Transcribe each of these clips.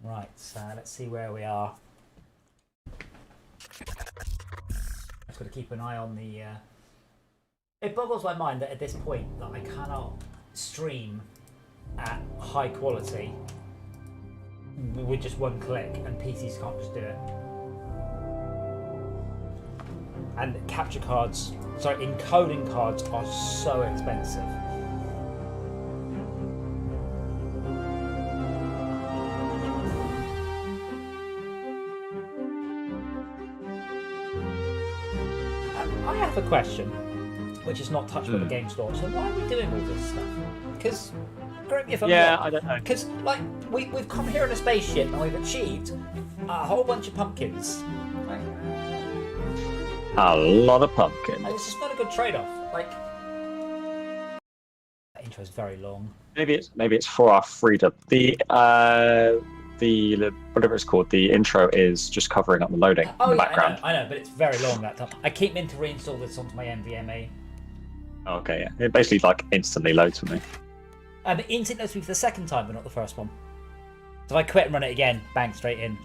Right, so let's see where we are. I've got to keep an eye on the... It boggles my mind that at this point that I cannot stream at high quality with just one click, and PCs can't just do it. And capture cards, sorry, encoding cards are so expensive. I have a question, which is not touched by the game store. So why are we doing all this stuff? Because, correct me if I'm wrong. I don't know. Because, like, we've come here in a spaceship and we've achieved a whole bunch of pumpkins. Like, A lot of pumpkins. it's just not a good trade-off. Like, that intro's very long. Maybe it's for our freedom. The whatever it's called, the intro is just covering up the loading in the background. I know, but it's very long that time. I keep meaning to reinstall this onto my NVMe. Okay, yeah. It basically like instantly loads for me. And it instantly loads me for the second time, but not the first one. So if I quit and run it again, bang, straight in.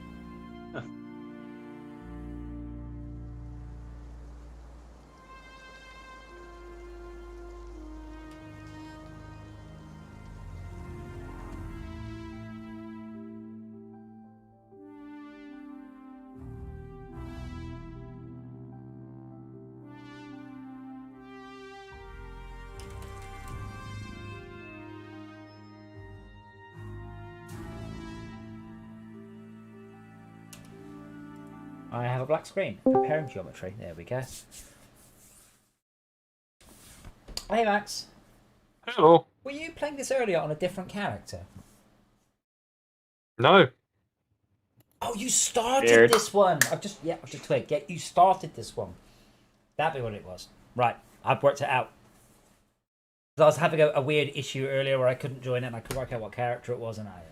I have a black screen. Comparing geometry. There we go. Hey Max. Hello. Were you playing this earlier on a different character? No. Oh, you started Weird. this one. I've just twigged. Yeah, you started this one. That'd be what it was. Right, I've worked it out. I was having a weird issue earlier where I couldn't join it and I couldn't work out what character it was, and I...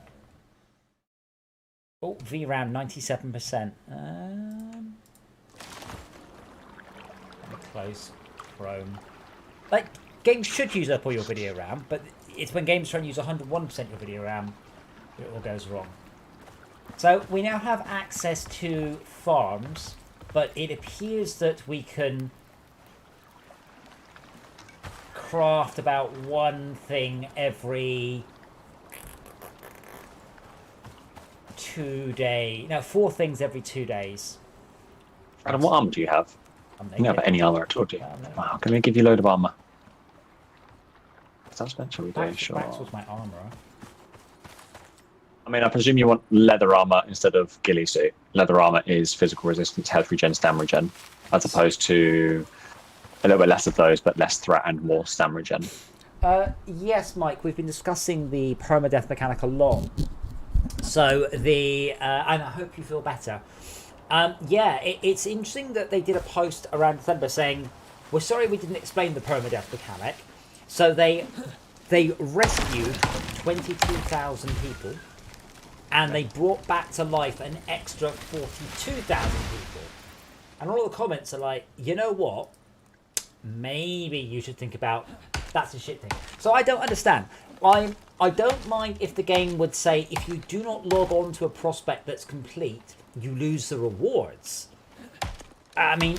Oh, VRAM 97%. Let me close Chrome. Like, games should use up all your video RAM, but it's when games try and use 101% of your video RAM that it all goes wrong. So we now have access to farms, but it appears that we can craft about one thing every 2 days. No, 4 things every 2 days. And what armor do you have? I'm You don't have any armor at all, do you? No. Wow, can we give you a load of armor? That's what we do, Bax sure. was my armourer. I mean, I presume you want leather armor instead of ghillie suit. Leather armor is physical resistance, health regen, stam regen, as opposed to a little bit less of those, but less threat and more stam regen. Yes, Mike, we've been discussing the permadeath mechanic a lot. So and I hope you feel better. Yeah, it's interesting that they did a post around December saying, we're sorry we didn't explain the permadeath mechanic. So they rescued 22,000 people and they brought back to life an extra 42,000 people. And all the comments are like, you know what? Maybe you should think about that's a shit thing. So I don't understand. I don't mind if the game would say if you do not log on to a prospect that's complete, you lose the rewards. I mean,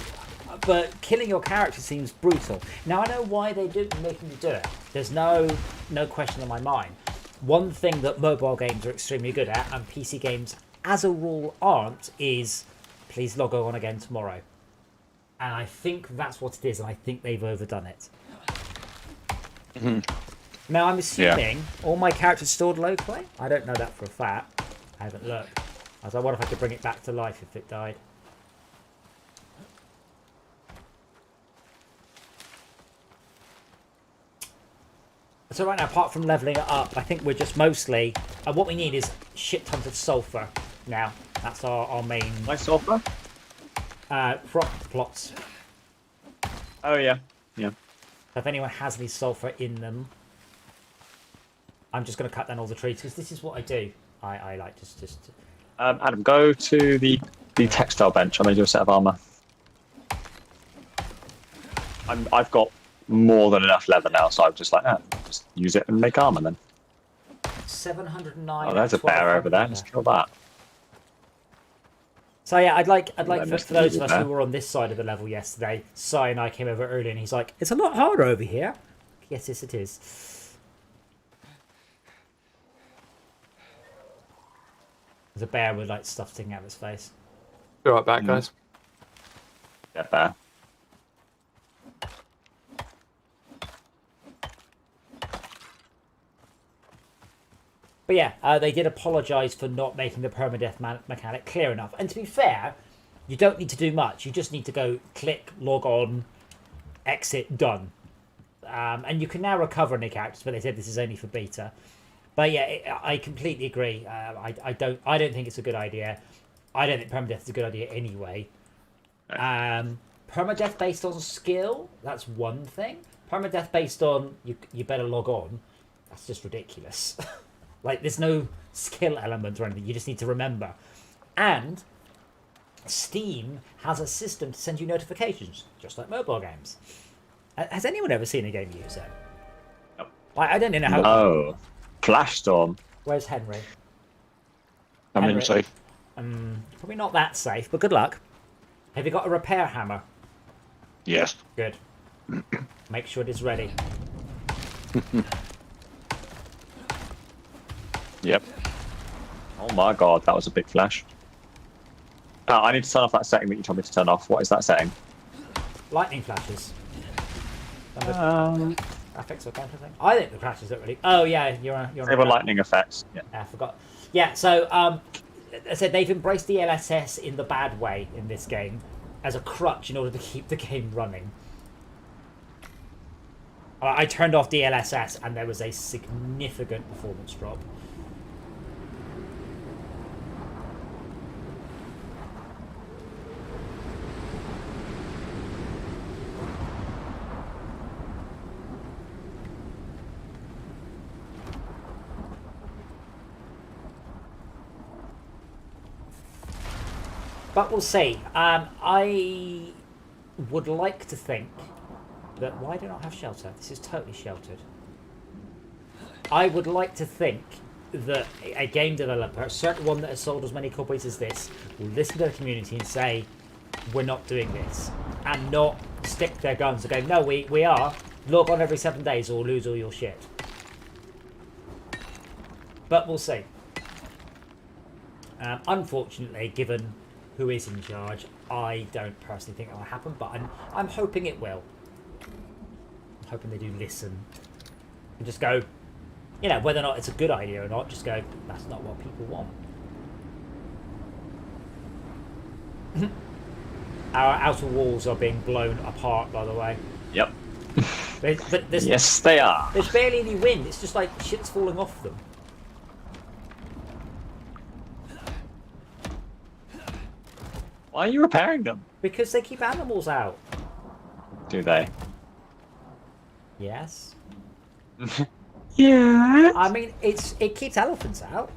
but killing your character seems brutal. Now I know why they didn't make you do it. There's no question in my mind. One thing that mobile games are extremely good at, and PC games as a rule aren't, is please log on again tomorrow. And I think that's what it is, and I think they've overdone it. Mm-hmm. Now I'm assuming all my characters stored locally. I don't know that for a fact. I haven't looked. I was like, what if I could bring it back to life if it died? So right now, apart from leveling it up, I think we're just mostly... what we need is shit tons of sulfur now. That's our main... My sulfur? Plots. Oh, yeah. Yeah. So if anyone has any sulfur in them, I'm just going to cut down all the trees, because this is what I do. I like just... Adam, go to the textile bench. I'm going to do a set of armor. I've got more than enough leather now, so I'm just like, just use it and make armor then. 709. Oh, there's a bear over there. Let's kill that. So yeah, I'd like for Mr. those of us Bear. who were on this side of the level yesterday, Sai and I came over early, and he's like, "It's a lot harder over here." Yes, it is. There's a bear with like stuff sticking out of his face. Be right back, guys. Yeah, bear. But yeah, they did apologise for not making the permadeath mechanic clear enough. And to be fair, you don't need to do much. You just need to go click, log on, exit, done. And you can now recover any characters, but they said this is only for beta. But yeah, I completely agree. I don't think it's a good idea. I don't think permadeath is a good idea anyway. Permadeath based on skill, that's one thing. Permadeath based on you better log on, that's just ridiculous. Like, there's no skill element or anything. You just need to remember. And Steam has a system to send you notifications, just like mobile games. Has anyone ever seen a game use it? Nope. I don't know how. Oh, Flash Storm. Where's Henry? I'm Henry. in safe. Probably not that safe, but good luck. Have you got a repair hammer? Yes. Good. Make sure it is ready. Yep. Oh my god, that was a big flash. I need to turn off that setting that you told me to turn off. What is that setting? Lightning flashes. Graphics or kind of thing. I think the crashes don't really. Oh yeah, you're They were lightning effects. Yeah. I forgot. Yeah, so I said they've embraced the LSS in the bad way in this game as a crutch in order to keep the game running. I turned off DLSS and there was a significant performance drop. But we'll see. I would like to think that... Why do I not have shelter? This is totally sheltered. I would like to think that a game developer, a certain one that has sold as many copies as this, will listen to the community and say, we're not doing this. And not stick their guns and go, no, we are. Log on every 7 days or lose all your shit. But we'll see. Unfortunately, given who is in charge, I don't personally think it will happen, but I'm hoping it will. I'm hoping they do listen and just go, you know, whether or not it's a good idea or not, just go, that's not what people want. Our outer walls are being blown apart, by the way. Yep. But there's, Yes, they are. there's barely any wind. It's just like shit's falling off them. Why are you repairing them? Because they keep animals out. Do they? Yes. Yeah. I mean, it keeps elephants out.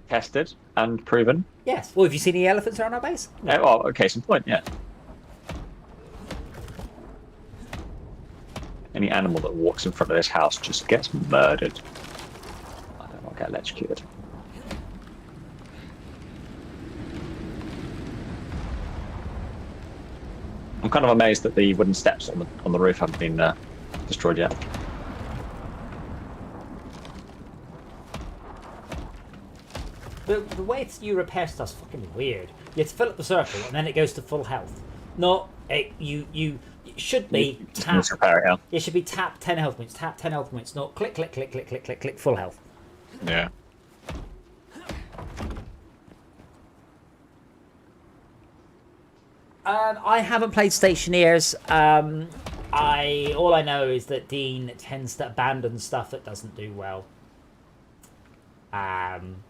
Tested and proven. Yes. Well, have you seen any elephants around our base? Yeah, well, okay, some point, yeah. Any animal that walks in front of this house just gets murdered. I don't want to get electrocuted. I'm kind of amazed that the wooden steps on the roof haven't been destroyed yet. The way you repair stuff's fucking weird. You have to fill up the circle and then it goes to full health. Not it should be tap. Let's repair it, yeah. It should be tap 10 health points, tap 10 health points, not click, click, click, click, click, click, click, full health. Yeah. I haven't played Stationeers. All I know is that Dean tends to abandon stuff that doesn't do well. And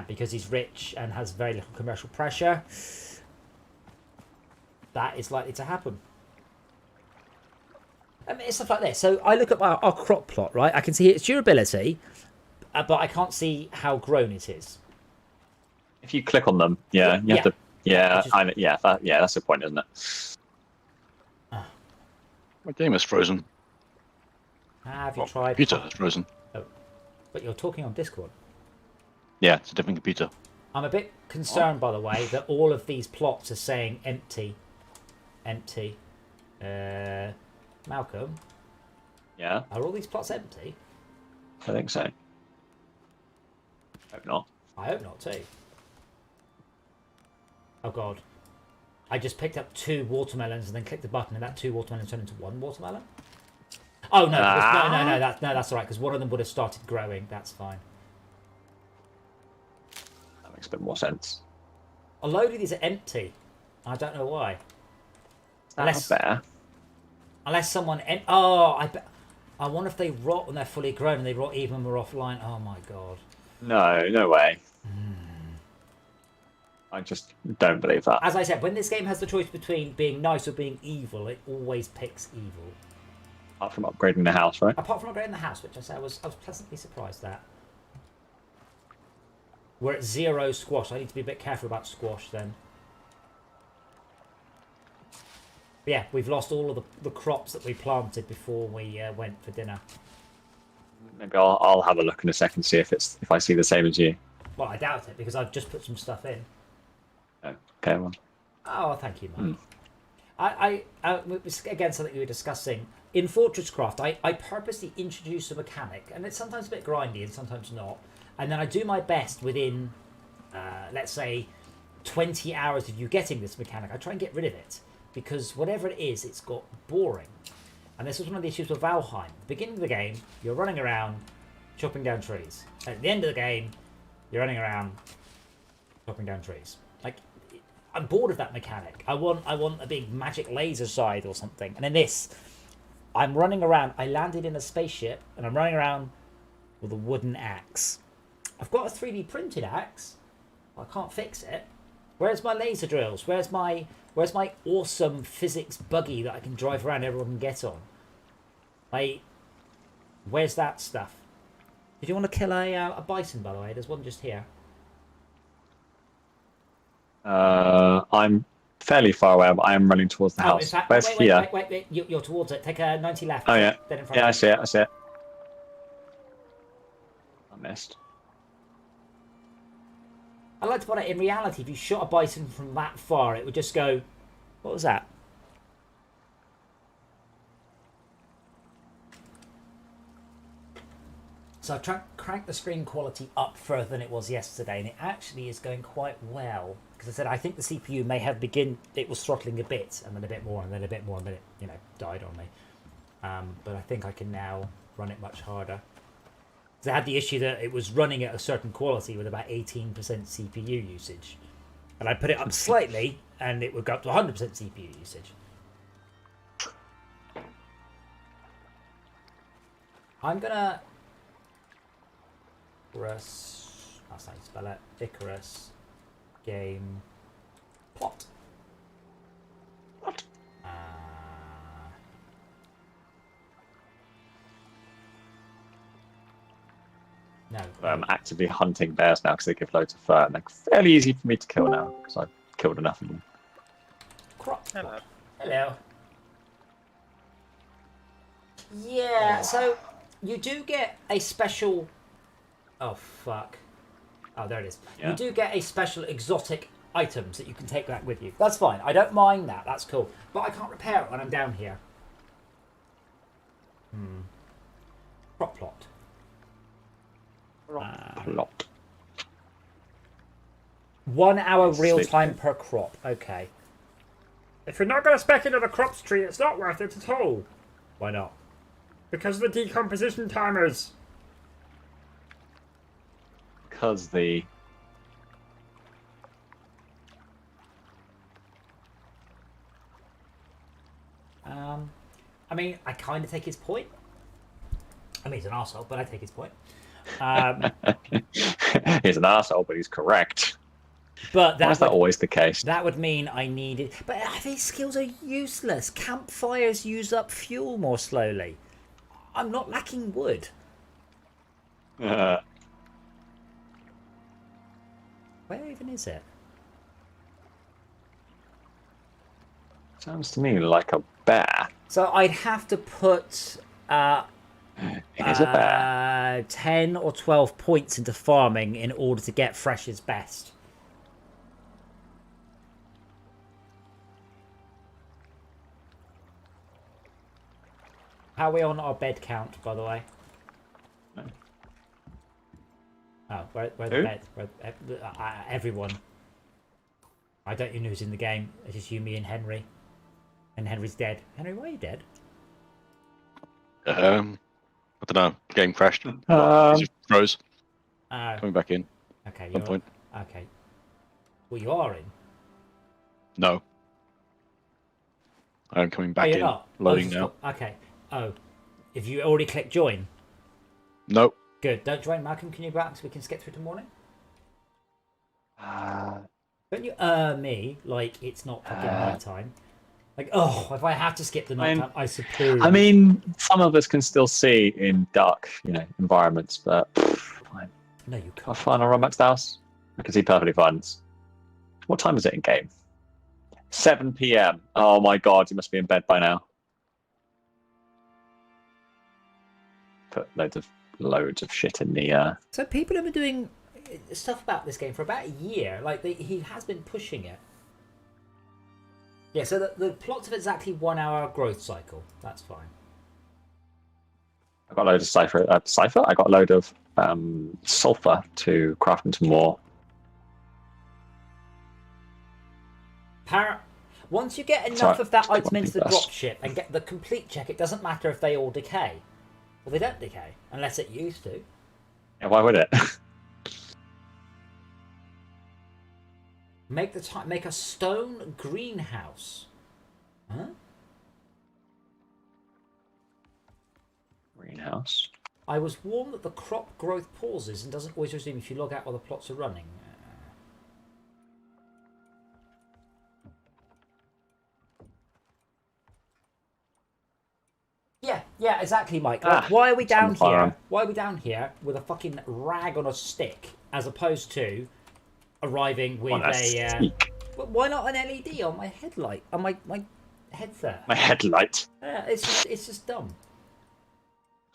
because he's rich and has very little commercial pressure, that is likely to happen. I mean, it's stuff like this. So I look at our crop plot, right? I can see its durability, but I can't see how grown it is. If you click on them, yeah, you have to. Yeah, that's the point, isn't it? My game is frozen. Have you tried? Computer is frozen. Oh, But you're talking on Discord. Yeah, it's a different computer. I'm a bit concerned, by the way, that all of these plots are saying empty. Empty. Malcolm, Yeah, are all these plots empty? I think so. Hope not. I hope not too. Oh god. I just picked up 2 watermelons and then clicked the button and that 2 watermelons turned into 1 watermelon? Oh no, that's alright, because one of them would have started growing. That's fine. That makes a bit more sense. A load of these are empty. I don't know why. That's better. Unless someone... I wonder if they rot when they're fully grown and they rot even when we're offline. Oh my god. No way. I just don't believe that. As I said, when this game has the choice between being nice or being evil, it always picks evil. Apart from upgrading the house, right? Apart from upgrading the house, which I said I was pleasantly surprised at. We're at 0 squash. I need to be a bit careful about squash then. But yeah, we've lost all of the crops that we planted before we went for dinner. Maybe I'll have a look in a second, see if I see the same as you. Well, I doubt it because I've just put some stuff in. Oh, okay, well. Oh, thank you, Mike. It was, again, something we were discussing. In Fortresscraft, I purposely introduce a mechanic, and it's sometimes a bit grindy and sometimes not. And then I do my best within, let's say, 20 hours of you getting this mechanic. I try and get rid of it, because whatever it is, it's got boring. And this was one of the issues with Valheim. At the beginning of the game, you're running around chopping down trees. And at the end of the game, you're running around chopping down trees. Like, I'm bored of that mechanic. I want a big magic laser side or something. And in this, I'm running around. I landed in a spaceship, and I'm running around with a wooden axe. I've got a 3D printed axe. I can't fix it. Where's my laser drills? Where's my awesome physics buggy that I can drive around and everyone can get on? Where's that stuff? Did you want to kill a bison, by the way? There's one just here. I'm fairly far away, but I am running towards the house. In fact, Where's here? wait. You're towards it. Take a 90 left. Oh, yeah. Then in front Yeah, of I see it. I missed. I like to point out, in reality, if you shot a bison from that far, it would just go, what was that? So I've cranked the screen quality up further than it was yesterday, and it actually is going quite well. Because I said, I think the CPU may have it was throttling a bit, and then a bit more, and then a bit more, and then it, died on me. But I think I can now run it much harder. Because I had the issue that it was running at a certain quality with about 18% CPU usage. And I put it up slightly, and it would go up to 100% CPU usage. I'm gonna... Icarus... That's how you spell it. Icarus... Game... Plot. No. I'm actively hunting bears now because they give loads of fur, and they're fairly easy for me to kill now because I've killed enough of them. Crop. Hello. Hello. Yeah, so you do get a special... Oh, fuck. Oh, there it is. Yeah. You do get a special exotic items that you can take back with you. That's fine. I don't mind that. That's cool. But I can't repair it when I'm down here. Crop plot. Plot. 1 hour real Sleep. time per crop. Okay. If you're not going to spec into the crops tree, it's not worth it at all. Why not? Because of the decomposition timers. Because the... I mean, I kind of take his point. I mean, he's an arsehole, but I take his point. He's an arsehole, but he's correct. But Why is that always the case? that would mean I needed... But these skills are useless. Campfires use up fuel more slowly. I'm not lacking wood. Where even is it? Sounds to me like a bear. So I'd have to put He's a bear. 10 or 12 points into farming in order to get Fresh's best. How are we on our bed count, by the way? No. Oh, where the Who? bed? Everyone. I don't even know who's in the game. It's just you, me, and Henry. And Henry's dead. Henry, why are you dead? I don't know. Game crashed. It Um, just froze. Oh, Coming back in. okay. One point. Okay. Well, you are in. No. I'm coming Oh, back you're in. not. Loading now. Okay. Oh, if you already clicked join. Nope. Good. Don't join, Malcolm. Can you go back so we can skip through to morning? Don't you me like it's not fucking night time? Like, oh, if I have to skip the night time, I suppose. I mean, some of us can still see in dark, environments, but fine. No, you Can I can't. find on Romax's house? I can see perfectly fine. What time is it in game? 7 p.m. Oh my god, you must be in bed by now. Put loads of shit in the. So people have been doing stuff about this game for about a year. Like he has been pushing it. Yeah. So the plot's of exactly 1 hour growth cycle. That's fine. I got a load of cipher. I got a load of sulfur to craft into more. Once you get enough Sorry, of that just click item on into the B first. dropship and get the complete check, it doesn't matter if they all decay. Well, they don't decay unless it used to. Yeah, why would it? Make a stone greenhouse. Huh? Greenhouse. I was warned that the crop growth pauses and doesn't always resume if you log out while the plots are running. Yeah, exactly, Mike. Like, why are we down here? Why are we down here with a fucking rag on a stick as opposed to arriving with why not an LED on my headlight on my headset? My headlight. Yeah, it's just dumb.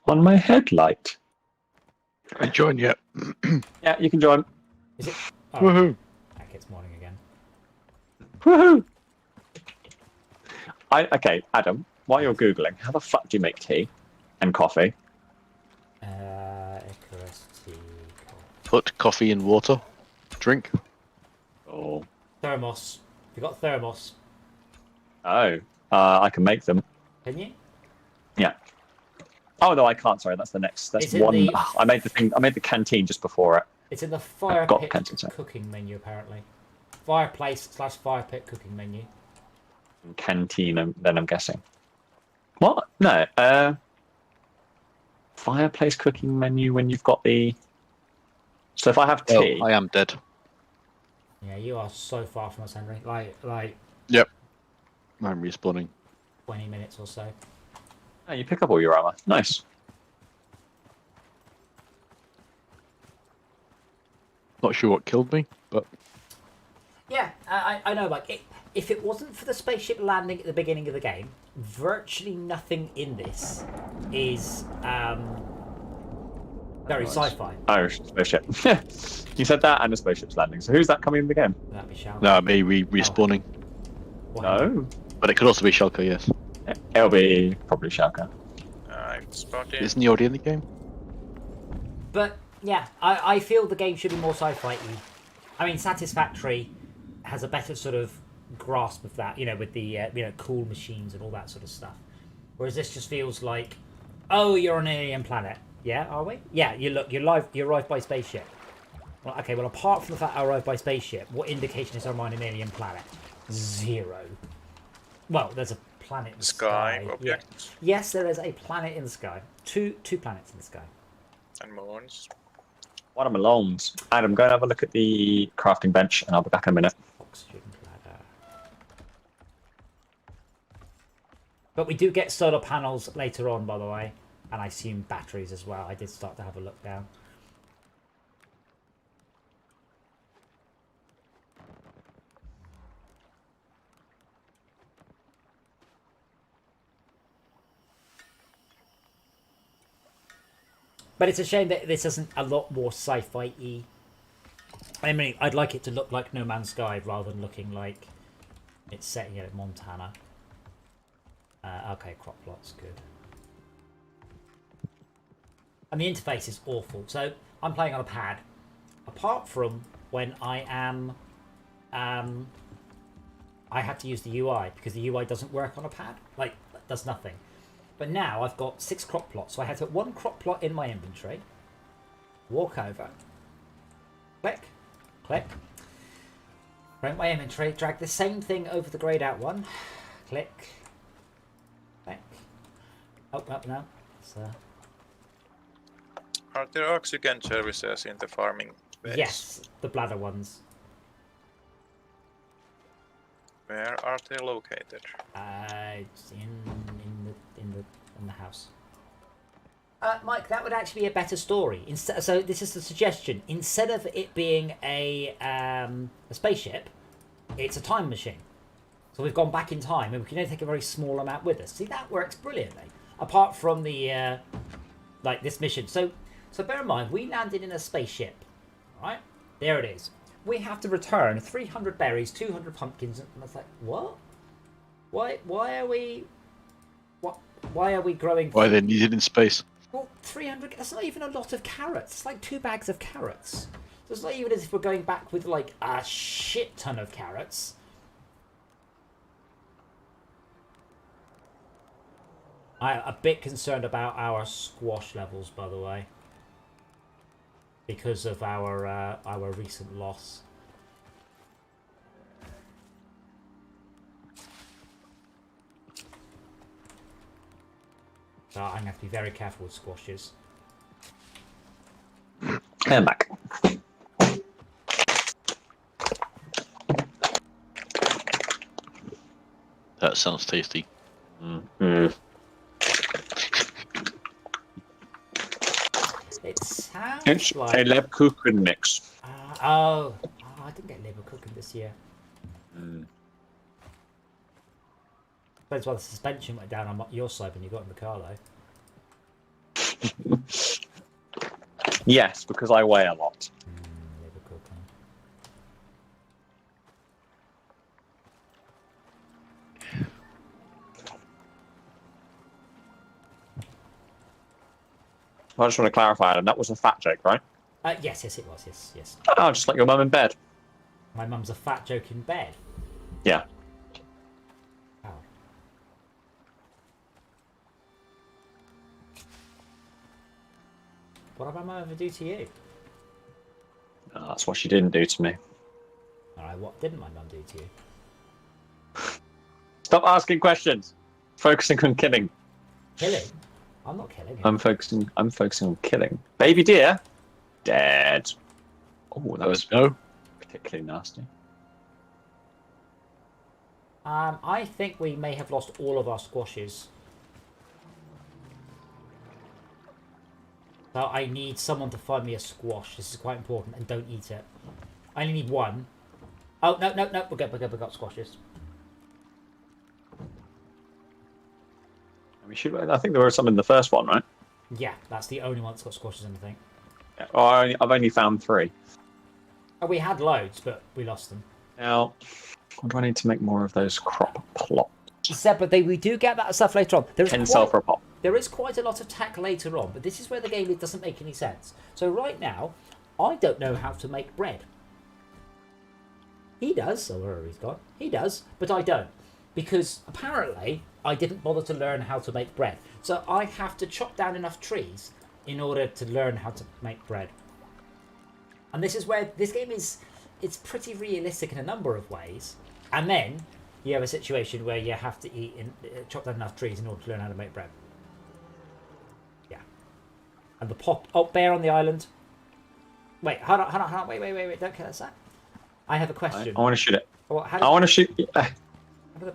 On my headlight. I join yet. Yeah, you can join. Is it? Oh, Woohoo! heck, it's morning again. Woohoo! Okay, Adam. While you're googling, how the fuck do you make tea and coffee? Icarus tea. Put coffee in water. Drink. Oh. Thermos. You got thermos? Oh. I can make them. Can you? Yeah. Oh no, I can't. Sorry, that's the next. That's Is it one. the- I made the thing. I made the canteen just before it. It's in the fire got pit canteen, sorry. cooking menu apparently. Fireplace/fire pit cooking menu. Canteen. Then I'm guessing. What? No. Fireplace cooking menu when you've got the. So if I have tea, Oh, I am dead. Yeah, you are so far from us, Henry. Like Yep. I'm respawning. 20 minutes or so. oh, you pick up all your armor. Nice. Not sure what killed me, but Yeah, I know. Like, if it wasn't for the spaceship landing at the beginning of the game, virtually nothing in this is very sci-fi. Oh, spaceship. You said that and the spaceship's landing. So who's that coming in the game? That'd be Shao. no, me respawning. No. But it could also be Shulker, yes. It'll be probably Shaka. I've spotted. Isn't he already in the game? But yeah, I feel the game should be more sci-fi. I mean, Satisfactory has a better sort of grasp of that, with the cool machines and all that sort of stuff. Whereas this just feels like, oh, you're on an alien planet. Yeah, are we? Yeah, you arrived by spaceship. Well, okay, well, apart from the fact I arrived by spaceship, what indication is I'm on an alien planet? Zero. Well, there's a planet in the Sky sky. objects Yeah. Yes, there is a planet in the sky. Two planets in the sky. and moons. What am alone? Adam, go and have a look at the crafting bench, and I'll be back in a minute. Oxygen ladder. But we do get solar panels later on, by the way, and I assume batteries as well. I did start to have a look down. But it's a shame that this isn't a lot more sci-fi-y. I mean, I'd like it to look like No Man's Sky rather than looking like it's set in Montana. Okay, crop plots, good. And the interface is awful. So I'm playing on a pad. Apart from when I am... I have to use the UI because the UI doesn't work on a pad. Like, it does nothing. But now I've got 6 crop plots. So I have to put 1 crop plot in my inventory. Walk over. Click. Click. Bring my inventory. Drag the same thing over the grayed out one. Click. Click. Oh, no. So... Are there oxygen services in the farming base? Yes, the bladder ones. Where are they located? It's in the house. Mike, that would actually be a better story. So this is the suggestion. Instead of it being a spaceship, it's a time machine. So we've gone back in time, and we can only take a very small amount with us. See, that works brilliantly. Apart from the like this mission. So bear in mind, we landed in a spaceship. Right there it is. We have to return 300 berries, 200 pumpkins, and I was like, what? Why are we growing? Why they're needed in space? Well, 300. That's not even a lot of carrots. It's like 2 bags of carrots. So it's not even as if we're going back with like a shit ton of carrots. I'm a bit concerned about our squash levels, by the way, because of our recent loss. So I'm gonna have to be very careful with squashes. I'm back. That sounds tasty. Mm. It sounds It's like... a Lebkuchen mix. I didn't get Leberkuchen this year. Depends why the suspension went down on your side when you got in the car, though. Yes, because I weigh a lot. Leberkuchen. I just want to clarify, and that was a fat joke, right? Yes, it was. Yes. Oh, just like your mum in bed. My mum's a fat joke in bed. Yeah. Wow. What did my mum ever do to you? Oh, that's what she didn't do to me. Alright, what didn't my mum do to you? Stop asking questions. Focusing on killing. Killing? I'm not killing him. I'm focusing on killing. Baby deer, dead. Oh, that was No. particularly nasty. I think we may have lost all of our squashes. So I need someone to find me a squash. This is quite important, and don't eat it. I only need 1. Oh, no. We're good. We got squashes. I think there were some in the first one, right? Yeah, that's the only one that's got squashes in the thing. Yeah. Oh, I've only found 3. Oh, we had loads, but we lost them. Now, do I need to make more of those crop plots? Except, but we do get that stuff later on. There is 10 sulfur a pop. There is quite a lot of tack later on, but this is where the game doesn't make any sense. So right now, I don't know how to make bread. He does, or wherever he's gone. He does, but I don't. Because apparently, I didn't bother to learn how to make bread. So I have to chop down enough trees in order to learn how to make bread. And this is where this game is... It's pretty realistic in a number of ways. And then, you have a situation where you have to chop down enough trees in order to learn how to make bread. Yeah. And the bear on the island. Wait, hold on. Wait. Don't kill us, that. I have a question. I want to shoot it. Well, I want to shoot...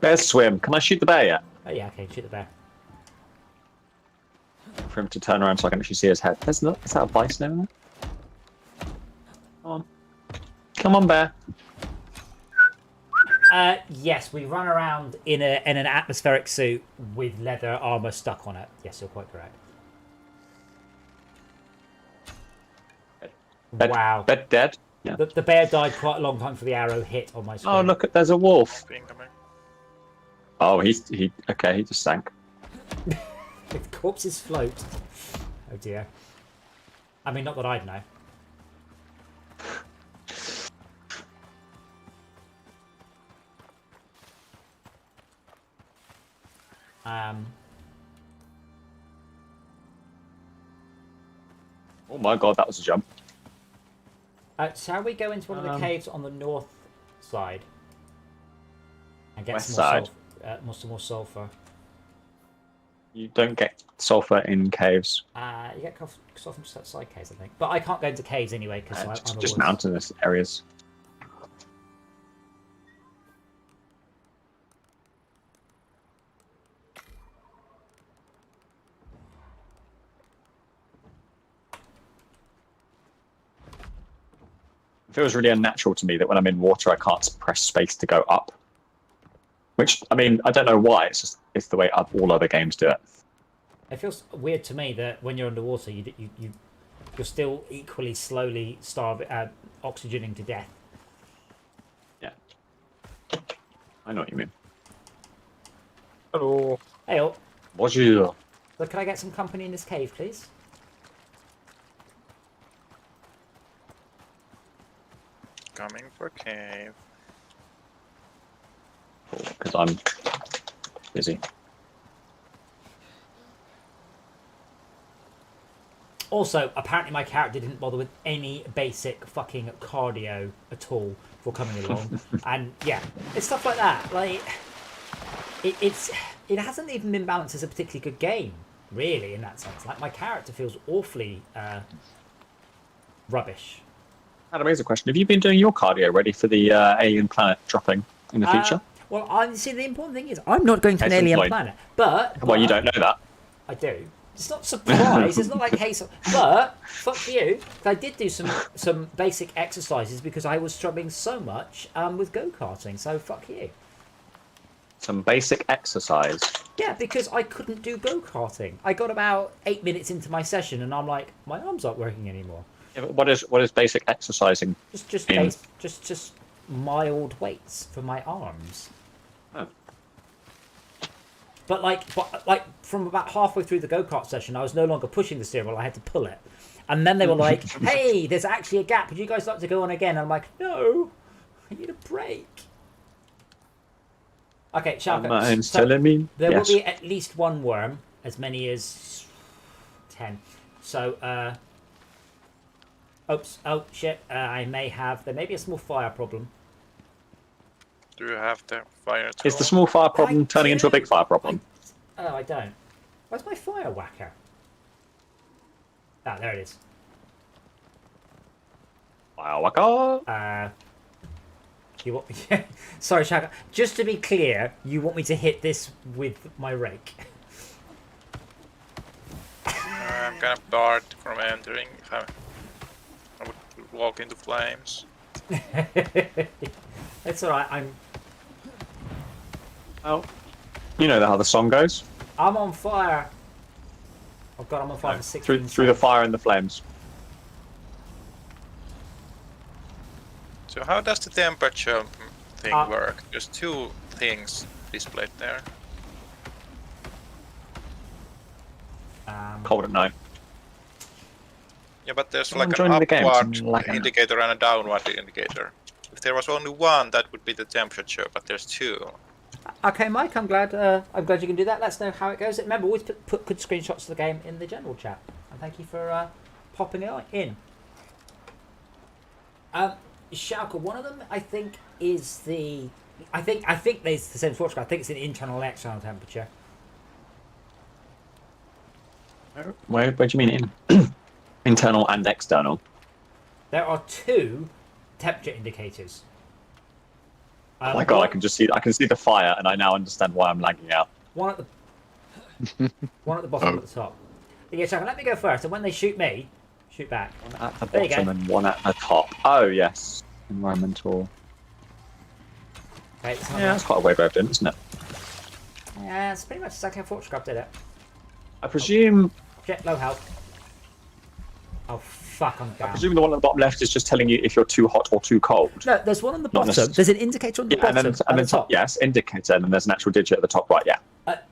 Bears swim. Can I shoot the bear yet? Oh, yeah, okay, shoot the bear. For him to turn around so I can actually see his head. Is that a bison over there? Come on, bear. Yes, we run around in an atmospheric suit with leather armor stuck on it. Yes, you're quite correct. Wow. Bed dead. Yeah. The bear died quite a long time for the arrow hit on my screen. Oh, look, there's a wolf. Incoming. Oh, he just sank. If corpses float. Oh dear. I mean, not that I'd know. Oh my god, that was a jump. Shall we go into one of the caves on the north side and get West some more, side. some more sulfur? You don't get sulfur in caves. You get sulfur from side caves, I think. But I can't go into caves anyway because I'm a Just woods. mountainous areas. It feels really unnatural to me that when I'm in water, I can't press space to go up. Which, I mean, I don't know why. It's the way all other games do it. It feels weird to me that when you're underwater, you're still equally slowly oxygening to death. Yeah. I know what you mean. Hello. Hey, oh, Bonjour. so can I get some company in this cave, please? Coming for cave. Because I'm busy. Also, apparently my character didn't bother with any basic fucking cardio at all for coming along. And yeah, it's stuff like that. Like, it hasn't even been balanced as a particularly good game, really, in that sense. Like, my character feels awfully rubbish. Adam, here's a question. Have you been doing your cardio ready for the alien planet dropping in the future? Well, see, the important thing is I'm not going to an Case in alien point. planet. But Well, you don't know that. I do. It's not surprise. It's not like case. But fuck you. I did do some basic exercises because I was struggling so much with go karting. So fuck you. Some basic exercise. Yeah, because I couldn't do go karting. I got about 8 minutes into my session and I'm like, my arms aren't working anymore. Yeah, but what is basic exercising? Just mild weights for my arms. Oh. But like from about halfway through the go-kart session, I was no longer pushing the steering wheel. I had to pull it, and then they were like, "Hey, there's actually a gap. Would you guys like to go on again?" And I'm like, "No, I need a break." Okay, Sharka. Mine's telling me. There Yes. will be at least one worm, as many as 10. So, oops, oh shit, there may be a small fire problem. Do you have the fire tool? Is the small fire problem I turning into a do. big fire problem? I don't. Where's my fire whacker? Ah, there it is. Wow, You want me? Sorry, Shaka. Just to be clear, you want me to hit this with my rake? I'm kind of barred from entering. I would walk into flames. It's all right. Oh, you know how the song goes. I'm on fire. Oh god, I'm on fire for 16 Through the fire and the flames. So how does the temperature thing Ah. work? There's two things displayed there. Cold at night. Yeah, but there's I'm like an enjoying the game, upward I'm liking it. indicator and a downward indicator. If there was only one, that would be the temperature, but there's two. Okay, Mike. I'm glad you can do that. Let us know how it goes. Remember, always put good screenshots of the game in the general chat. And thank you for popping it in. Shauka, one of them I think is the. I think there's the same for I think it's an internal and external temperature. Where do you mean in? Internal and external. There are two temperature indicators. Oh my god, I can see the fire, and I now understand why I'm lagging out. One at the bottom, one at the top. But yeah, Shauka, let me go first. And when they shoot me, shoot back. One at the There you bottom go. and one at the top. Oh yes, environmental. Okay, it's not Yeah, that's quite a weird way of doing it, isn't it? Yeah, it's pretty much exactly how Forge Scrub did it. I presume. Shit, low health. Oh fuck! I'm I down. presume the one at the bottom left is just telling you if you're too hot or too cold. No, there's one on the Not bottom. There's an indicator on the bottom. and then top, yes, indicator, and then there's an actual digit at the top right. Yeah.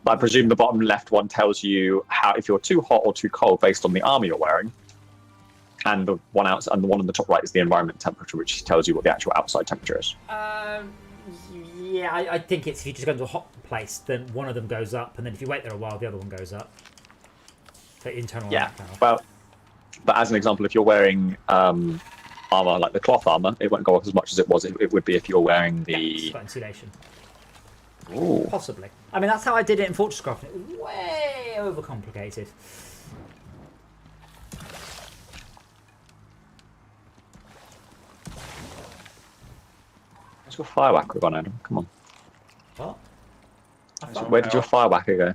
I presume the bottom left one tells you how if you're too hot or too cold based on the armor you're wearing, and the one out and the one on the top right is the environment temperature, which tells you what the actual outside temperature is. Yeah, I think it's if you just go into a hot place, then one of them goes up, and then if you wait there a while, the other one goes up. So internal. Yeah. Well, but as an example, if you're wearing armor like the cloth armor, it won't go up as much as it was. It would be if you're wearing the. Yeah, it's got insulation. Ooh. Possibly. I mean, that's how I did it in Fortress Craft. It was way overcomplicated. Where's your firewhacker gone, Adam? Come on. What? Where did your firewhacker go?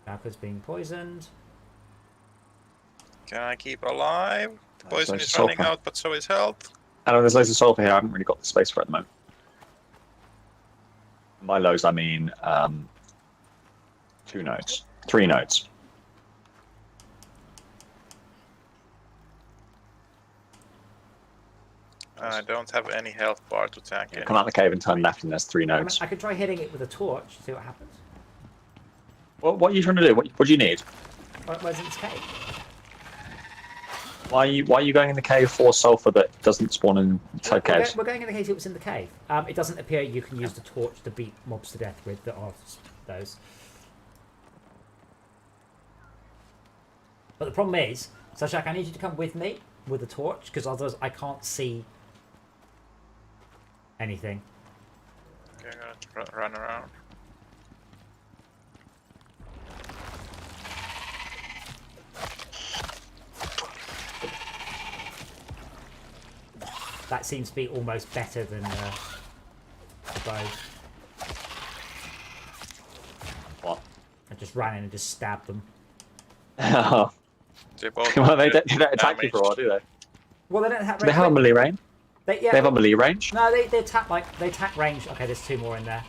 Malcolm's being poisoned. Can I keep alive? The poison there's is running sulfur. out, but so is health. Adam, there's loads of sulfur here. I haven't really got the space for it at the moment. By loads, I mean 2 nodes. 3 nodes. I don't have any health bar to tank it. Come out the cave and turn left, and there's 3 nodes. I could try hitting it with a torch, see what happens. What are you trying to do? What do you need? Where's its cave? Why are you going in the cave for sulfur that doesn't spawn inside caves? We're going in the cave. It was in the cave. It doesn't appear you can use the torch to beat mobs to death with that are those. But the problem is, Sashak, I need you to come with me with the torch because otherwise I can't see anything. Okay, I'm gonna run around. That seems to be almost better than the bow. What? I just ran in and just stabbed them. Oh. They both Well, they get don't attack you for a while, do they? Well, they don't have. Do they have a melee range? Yeah. They have a melee range? No, they attack range. Okay, there's 2 more in there.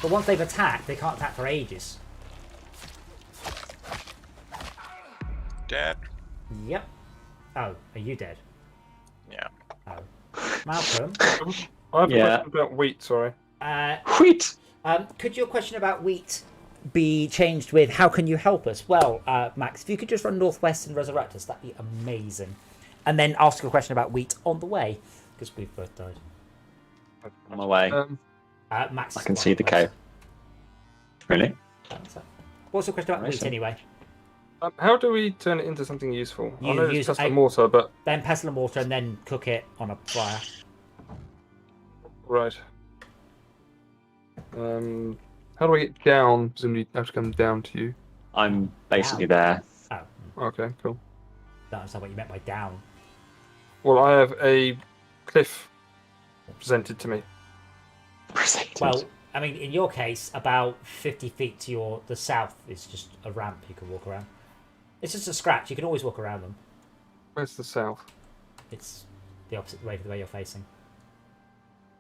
But once they've attacked, they can't attack for ages. dead. Yep. Oh, are you dead? Yeah. Oh. Malcolm, I have a Yeah. question about wheat, sorry. Wheat! could your question about wheat be changed with how can you help us? Well, Max, if you could just run northwest and resurrect us, that'd be amazing. And then ask a question about wheat on the way, because we've both died. On my way. Max, I can see the cave. Really? What's the question about wheat Amazing. anyway? How do we turn it into something useful? I You know use it's pestle a- and mortar, but Then pestle and mortar, and then cook it on a fire. right. How do I get down? Presumably, I have to come down to you. I'm basically there. Oh, Okay, cool. don't understand what you meant by down. Well, I have a cliff presented to me. Well, I mean, in your case, about 50 feet to the south is just a ramp you can walk around. It's just a scratch. You can always walk around them. Where's the south? It's the opposite way to the way you're facing.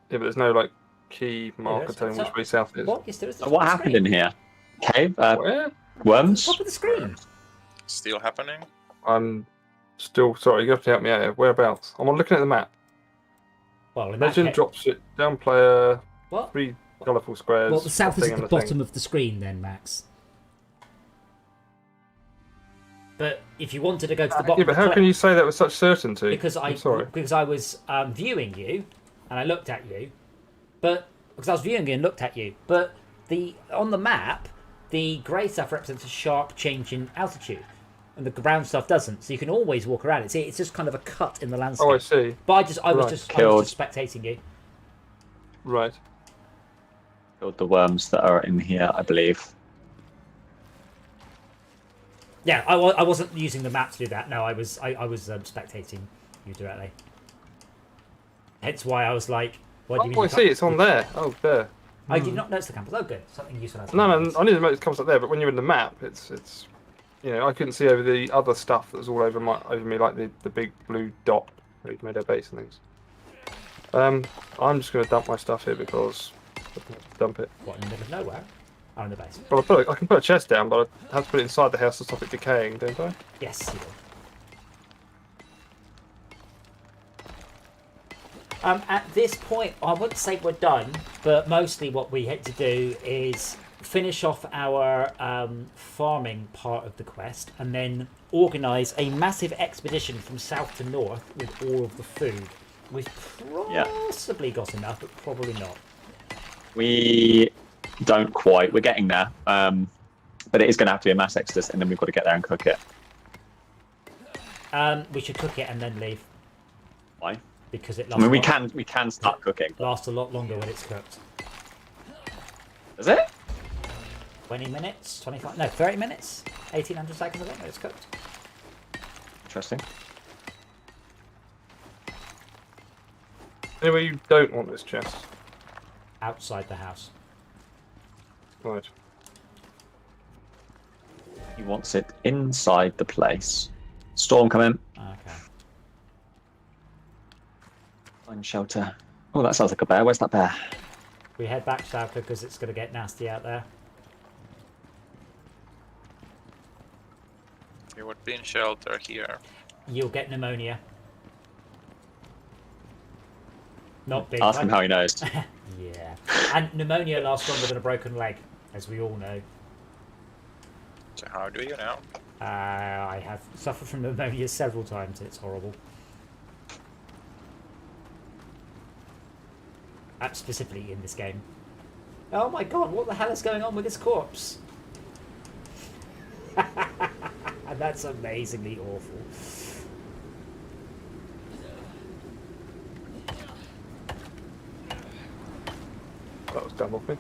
Yeah, but there's no like key marker is. telling So- which way south is. What? Yes, there is. What happened in here? Cave? Where? Worms? Top of the screen. Still happening? I'm still sorry. You have to help me out here. Whereabouts? I'm looking at the map. Well, in that Legend case, drops it down. Player what? 3 colourful squares. Well, the south is thing at and the thing. bottom of the screen, then, Max. But if you wanted to go to the bottom, Yeah, but of the how cliff- can you say that with such certainty? Because I'm sorry. I was viewing you, and I looked at you, but because I was viewing you and looked at you, but on the map, the grey stuff represents a sharp change in altitude, and the brown stuff doesn't. So you can always walk around it. It's just kind of a cut in the landscape. Oh, I see. But I was Right. just spectating you. Right. Killed the worms that are in here, I believe. Yeah, I wasn't using the map to do that. No, I was spectating you directly. Hence why I was like, "What do you mean?" Oh, I you see. can't-" It's on there. Oh, there. I did not notice the campus. Oh, good. Something useful. has No, happened. no, I knew the moat comes up there, but when you're in the map, it's you know, I couldn't see over the other stuff that was all over me, like the big blue dot where you made our base and things. I'm just going to dump my stuff here because I have to dump it. What, in the middle of nowhere? Oh, in the base. Well, I can put a chest down, but I have to put it inside the house to stop it decaying, don't I? Yes, you do. At this point, I wouldn't say we're done, but mostly what we had to do is finish off our farming part of the quest and then organise a massive expedition from south to north with all of the food. We've possibly got enough, but probably not. We don't quite. We're getting there. But it is going to have to be a mass exodus, and then we've got to get there and cook it. We should cook it and then leave. Why? Because it I lasts. mean, we can start cooking. Lasts a lot longer when it's cooked. Is it? 20 minutes, 25, no, 30 minutes, 1800 seconds I think when it's cooked. Interesting. Anyway, you don't want this chest. Outside the house. Right. He wants it inside the place. Storm coming. Okay. Find shelter. Oh, that sounds like a bear. Where's that bear? We head back south because it's going to get nasty out there. You would be in shelter here. You'll get pneumonia. Not big. Ask him how he knows. Yeah. And pneumonia lasts longer than a broken leg, as we all know. So how do you know? I have suffered from pneumonia several times. It's horrible. Specifically in this game. Oh my god, what the hell is going on with this corpse? And that's amazingly awful. That was dumb of me.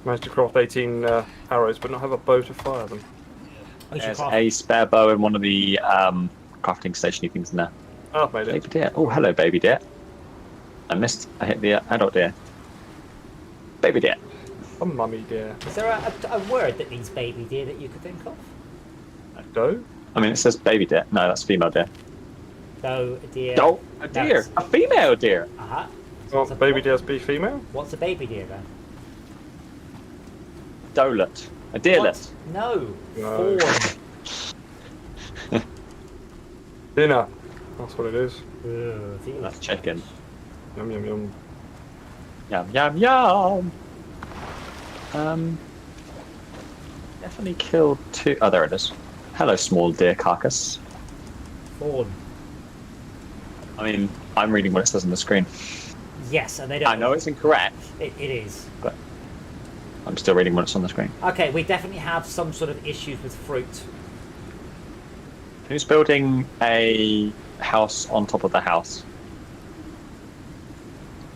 Managed to craft 18 arrows, but not have a bow to fire them. We should There's craft- a spare bow in one of the crafting stationy things in there. Oh, I've made it. Baby deer. Oh, hello, baby deer. I hit the adult deer. Baby deer. A mummy deer. Is there a word that means baby deer that you could think of? Doe? I mean, it says baby deer. No, that's female deer. So, deer. Oh, a deer. That's- A female deer. Uh-huh. Oh, What's a- baby deers be female? What's a baby deer then? Dolet. A deerlet. What? No. No. Fawn. Dinner. That's what it is. Ugh, feels- That's chicken. Yum yum yum. Yum, yum, yum. Definitely killed two. Oh, there it is. Hello, small deer carcass. Fawn. I mean, I'm reading what it says on the screen. Yes, and they don't. I know it's incorrect, It is. but I'm still reading what's on the screen. Okay, we definitely have some sort of issues with fruit. Who's building a house on top of the house?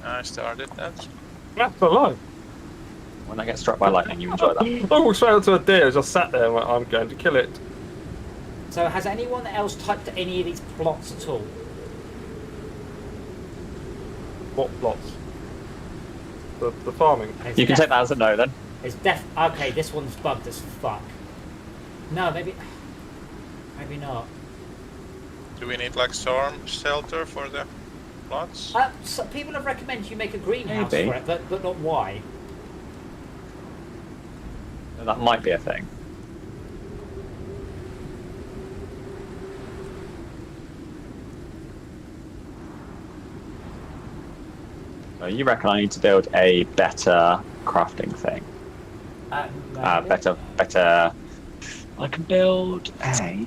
I started that. That's alive. When I get struck by lightning, you enjoy that. I walked straight onto a deer, just sat there and went, I'm going to kill it. So, has anyone else touched any of these plots at all? What plots? The farming. It's You can def- take that as a no then. It's okay, this one's bugged as fuck. No, maybe not. Do we need like storm shelter for the plots? So people have recommended you make a greenhouse Maybe. for it, but not why. That might be a thing. So you reckon I need to build a better crafting thing? Maybe. Better. I can build a.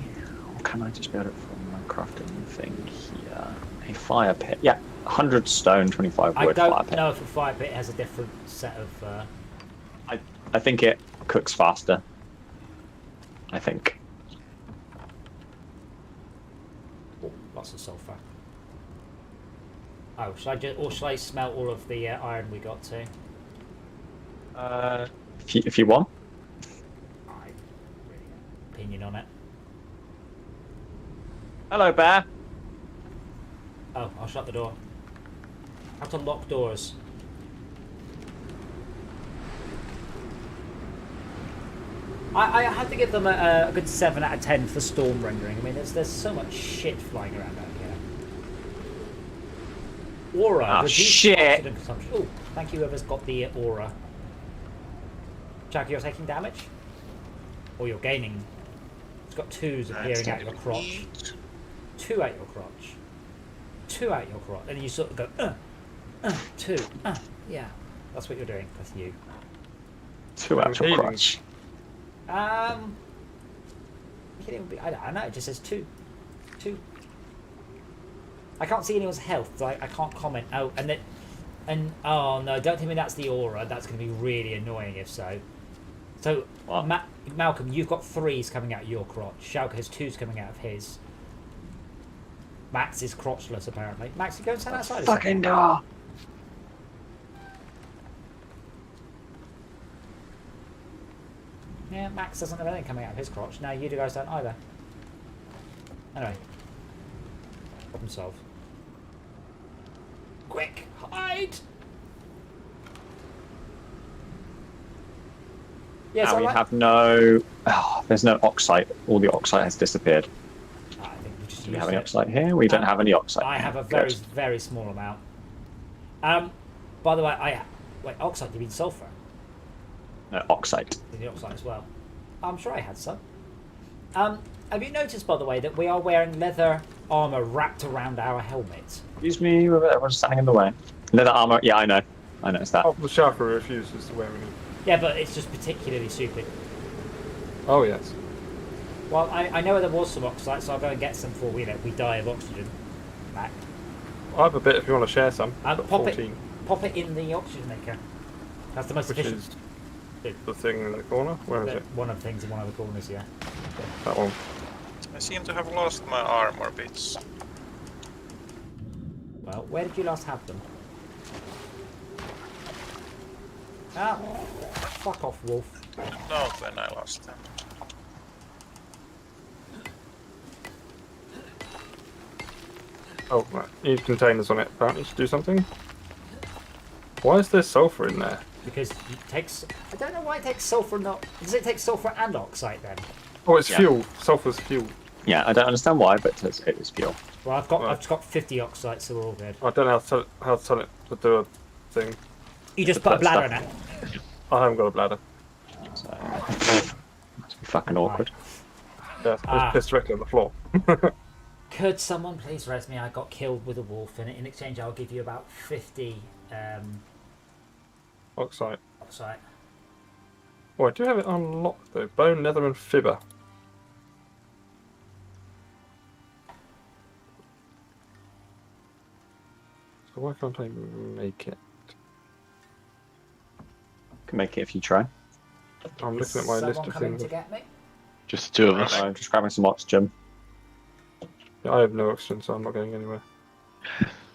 Or can I just build it from my crafting thing here? A fire pit. Yeah, 100 stone, 25 I wood fire don't pit. know if a fire pit has a different set of. I think it cooks faster. I think. Oh, lots of sulfur. Oh, should I smelt all of the iron we got too? If you want. I really have opinion on it. Hello, bear. Oh, I'll shut the door. How to lock doors? I had to give them a good 7 out of 10 for storm rendering. I mean, there's so much shit flying around out here. Aura. Oh, reduced shit. oxygen consumption. Oh, thank you whoever's got the aura. Jack, you're taking damage? Or you're gaining? It's got 2s appearing out your crotch. 2 out your crotch. 2 out your crotch. And you sort of go, 2, yeah. That's what you're doing. That's you. 2 actual healing. crotch. I don't know, it just says 2. 2. I can't see anyone's health, so I can't comment. Oh, oh no, don't tell me that's the aura. That's going to be really annoying if so. So, What? Malcolm, you've got 3s coming out of your crotch. Schalke has 2s coming out of his. Max is crotchless, apparently. Max, you go and stand outside a second. Fucking door. Yeah, Max doesn't have anything coming out of his crotch. No, you guys don't either. Anyway. Problem solved. Quick! Hide! Yes, Now I we like... have no. Oh, there's no oxide. All the oxide has disappeared. I think we just Do we use have any it. oxide here? We don't have any oxide. I here. have a very, Good. very small amount. By the way, wait, oxide, you mean sulfur? No, oxide. In the oxide as well. I'm sure I had some. Have you noticed, by the way, that we are wearing leather armor wrapped around our helmets? Excuse me, everyone's standing in the way. Leather armor. Yeah, I know. I noticed that. Oh, the Shaka refuses to wear any. Yeah, but it's just particularly stupid. Oh, yes. Well, I know there was some oxide, so I'll go and get some before we die of oxygen. Back. I have a bit if you want to share some. I've got Pop 14, it in the oxygen maker. That's the most which efficient. is the thing in the corner. Where is it? One of the things in one of the corners, yeah. That one. I seem to have lost my armor bits. Well, where did you last have them? Ah, fuck off, wolf. No, when I lost them. Oh, right. Need containers on it, apparently, to do something. Why is there sulfur in there? Because it takes... I don't know why it takes sulfur not... Does it take sulfur and oxide then? Oh, it's Yeah. fuel. Sulfur's fuel. Yeah, I don't understand why, but it is fuel. Well, I've Right. just got 50 oxide, so we're all good. I don't know how to tell it to do a thing. You just put a bladder in it. I haven't got a bladder. So, must be fucking awkward. Yeah, it's pissed directly on the floor. Could someone please res me? I got killed with a wolf, and in exchange I'll give you about 50 Oxide. oxide. Oh, I do have it unlocked though. Bone, leather, and fibber. So why can't I make it? Can make it if you try. I'm Is looking at my list someone of coming things. to get me? Just the 2 of us. I'm just grabbing some oxygen. I have no oxygen, so I'm not going anywhere.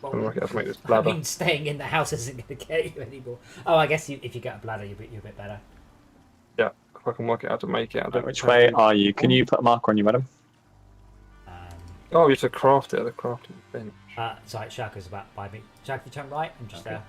Well, I'm lucky I have to make this I bladder. mean, staying in the house isn't going to get you anymore. Oh, I guess if you get a bladder, you're a bit better. Yeah, if I can work it out to make it. I don't Which have way to- are you? Can you put a marker on you, madam? Oh, you have to craft it at the crafting bench. Sorry, Shaka's about by me. Shaka, you turn right. I'm just there.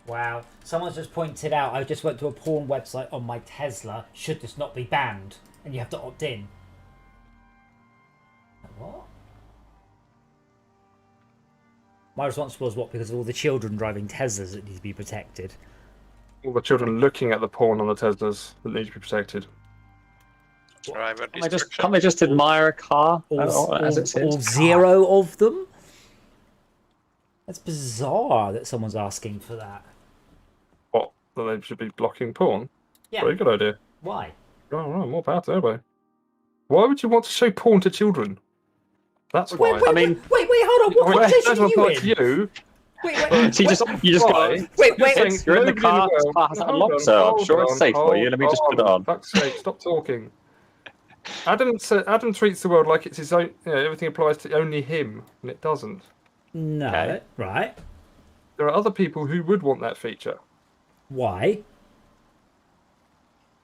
Wow. Someone's just pointed out I just went to a porn website on my Tesla. Should this not be banned? And you have to opt in. What? My response was what? Because of all the children driving Teslas that need to be protected. All the children looking at the porn on the Teslas that need to be protected. Driver Can't they just admire a car as it All sits? 0 of them? That's bizarre that someone's asking for that. What? That they should be blocking porn? Yeah. Very good idea. Why? Oh, right, more power to everybody. Why would you want to show porn to children? That's why. Wait, I mean- wait, hold on. What Well, conversation that's are what you I in? thought you. Wait. So you just go. Wait, You're in the car. The car has a lock, so I'm sure it's safe for you. Let me just put it on. Fuck's sake, stop talking. Adam treats the world like it's his own. You know, everything applies to only him, and it doesn't. No, Okay. right? There are other people who would want that feature. Why?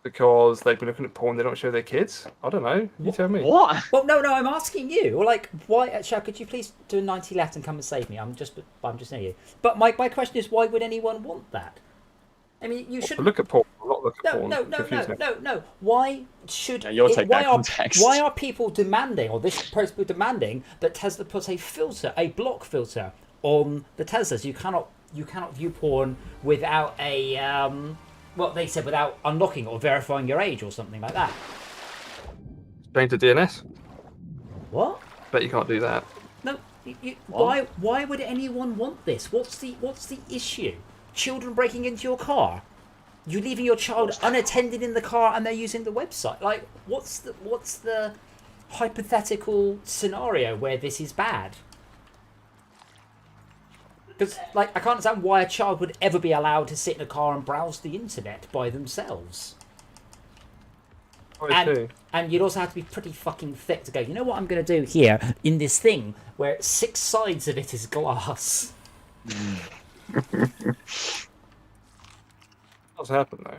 because they've been looking at porn they don't show their kids. I don't know. You tell me. What? Well, no, I'm asking you. Or like, why? Shall, could you please do a 90 left and come and save me? I'm just near you. But my question is, why would anyone want that? I mean, you should Look at porn, not look at porn. No. Why should? Yeah, you'll take that why context. Why are people demanding, or this people demanding, that Tesla puts a filter, a block filter, on the Teslas? You cannot view porn without a what they said, without unlocking or verifying your age or something like that. Change the DNS. What? Bet you can't do that. No. Why would anyone want this? What's the issue? Children breaking into your car? You leaving your child unattended in the car and they're using the website? Like, what's the hypothetical scenario where this is bad? Because, like, I can't understand why a child would ever be allowed to sit in a car and browse the internet by themselves. And you'd also have to be pretty fucking thick to go, you know what I'm going to do here in this thing where 6 sides of it is glass. Does happen though.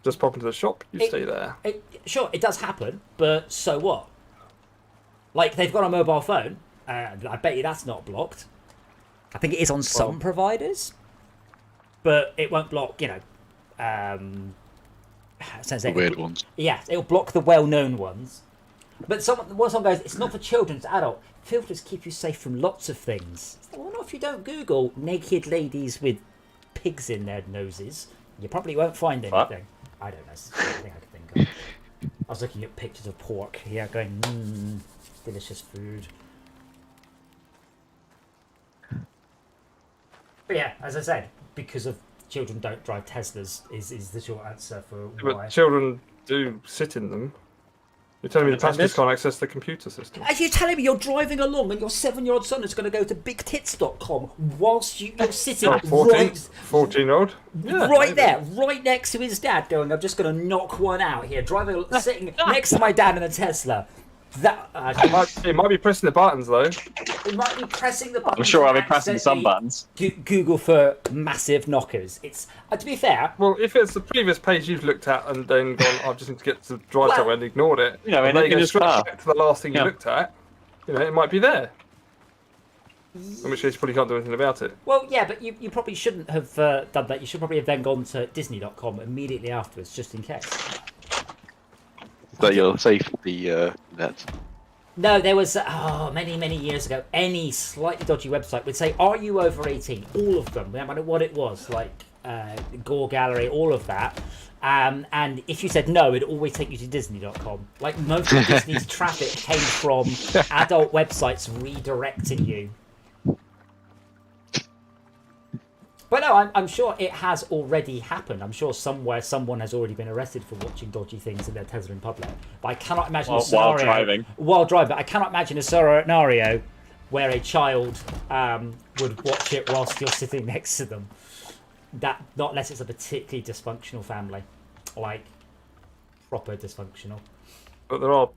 Just pop into the shop, you stay there. Sure, it does happen, but so what? Like, they've got a mobile phone. I bet you that's not blocked. I think it is on some providers, but it won't block, you know, The weird ones. Yeah, it'll block the well-known ones. But someone goes, it's not for children, it's adult. Filters keep you safe from lots of things. Well, not if you don't Google naked ladies with pigs in their noses. You probably won't find anything. What? I don't know. It's the only thing I could think of. I was looking at pictures of pork here, going, delicious food. But yeah, as I said, because of children don't drive Teslas is the short answer for why. But children do sit in them. You're telling me the passengers can't access the computer system? Are you telling me you're driving along and your 7-year-old son is going to go to bigtits.com whilst you're sitting 14-year-old? Yeah, right there, right next to his dad, going, I'm just going to knock one out here, sitting next to my dad in a Tesla. That it might be pressing the buttons though. It might be pressing the buttons. I'm sure I'll be pressing some buttons. Google for massive knockers. It's to be fair. Well, if it's the previous page you've looked at and then gone, I just need to get to drive somewhere and ignored it. You know, and then you you can go just straight back to the last thing you looked at. You know, it might be there. In which case, you probably can't do anything about it. Well, yeah, but you probably shouldn't have done that. You should probably have then gone to Disney.com immediately afterwards, just in case. So you'll save the net. No, there was many years ago. Any slightly dodgy website would say, "Are you over 18?" All of them, no matter what it was, like Gore Gallery, all of that. And if you said no, it'd always take you to Disney.com. Like most of Disney's traffic came from adult websites redirecting you. But no, I'm sure it has already happened. I'm sure somewhere someone has already been arrested for watching dodgy things in their Tesla in public. But I cannot imagine a scenario while driving. While driving, I cannot imagine a scenario where a child would watch it whilst you're sitting next to them. That not unless it's a particularly dysfunctional family, like proper dysfunctional. But there are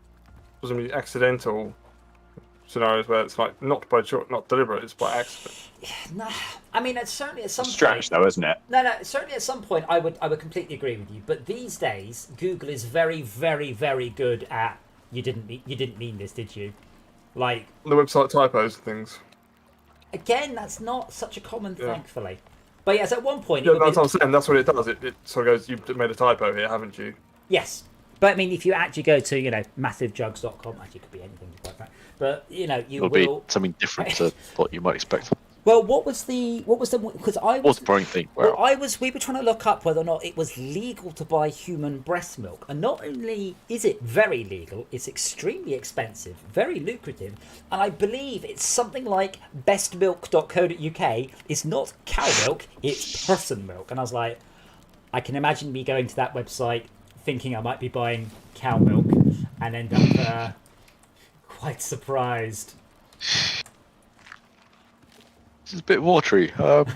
presumably accidental scenarios where it's like not deliberate, it's by accident. No, I mean it's certainly at some Strange point. though, isn't it? No, certainly at some point I would completely agree with you. But these days, Google is very, very, very good at you didn't mean this, did you? Like The website typos and things. again, that's not such a common, thankfully. But yes, at one point, Yeah, that's what I'm saying. That's what it does. It sort of goes, you've made a typo here, haven't you? Yes, but I mean, if you actually go to massivejugs.com, actually it could be anything like that. But It'll be something different to what you might expect. Well, what was the because I was What's the boring thing? Well, we were trying to look up whether or not it was legal to buy human breast milk, and not only is it very legal, it's extremely expensive, very lucrative, and I believe it's something like bestmilk.co.uk is not cow milk, it's person milk, and I was like, I can imagine me going to that website thinking I might be buying cow milk, and end up quite surprised. This is a bit watery. Well,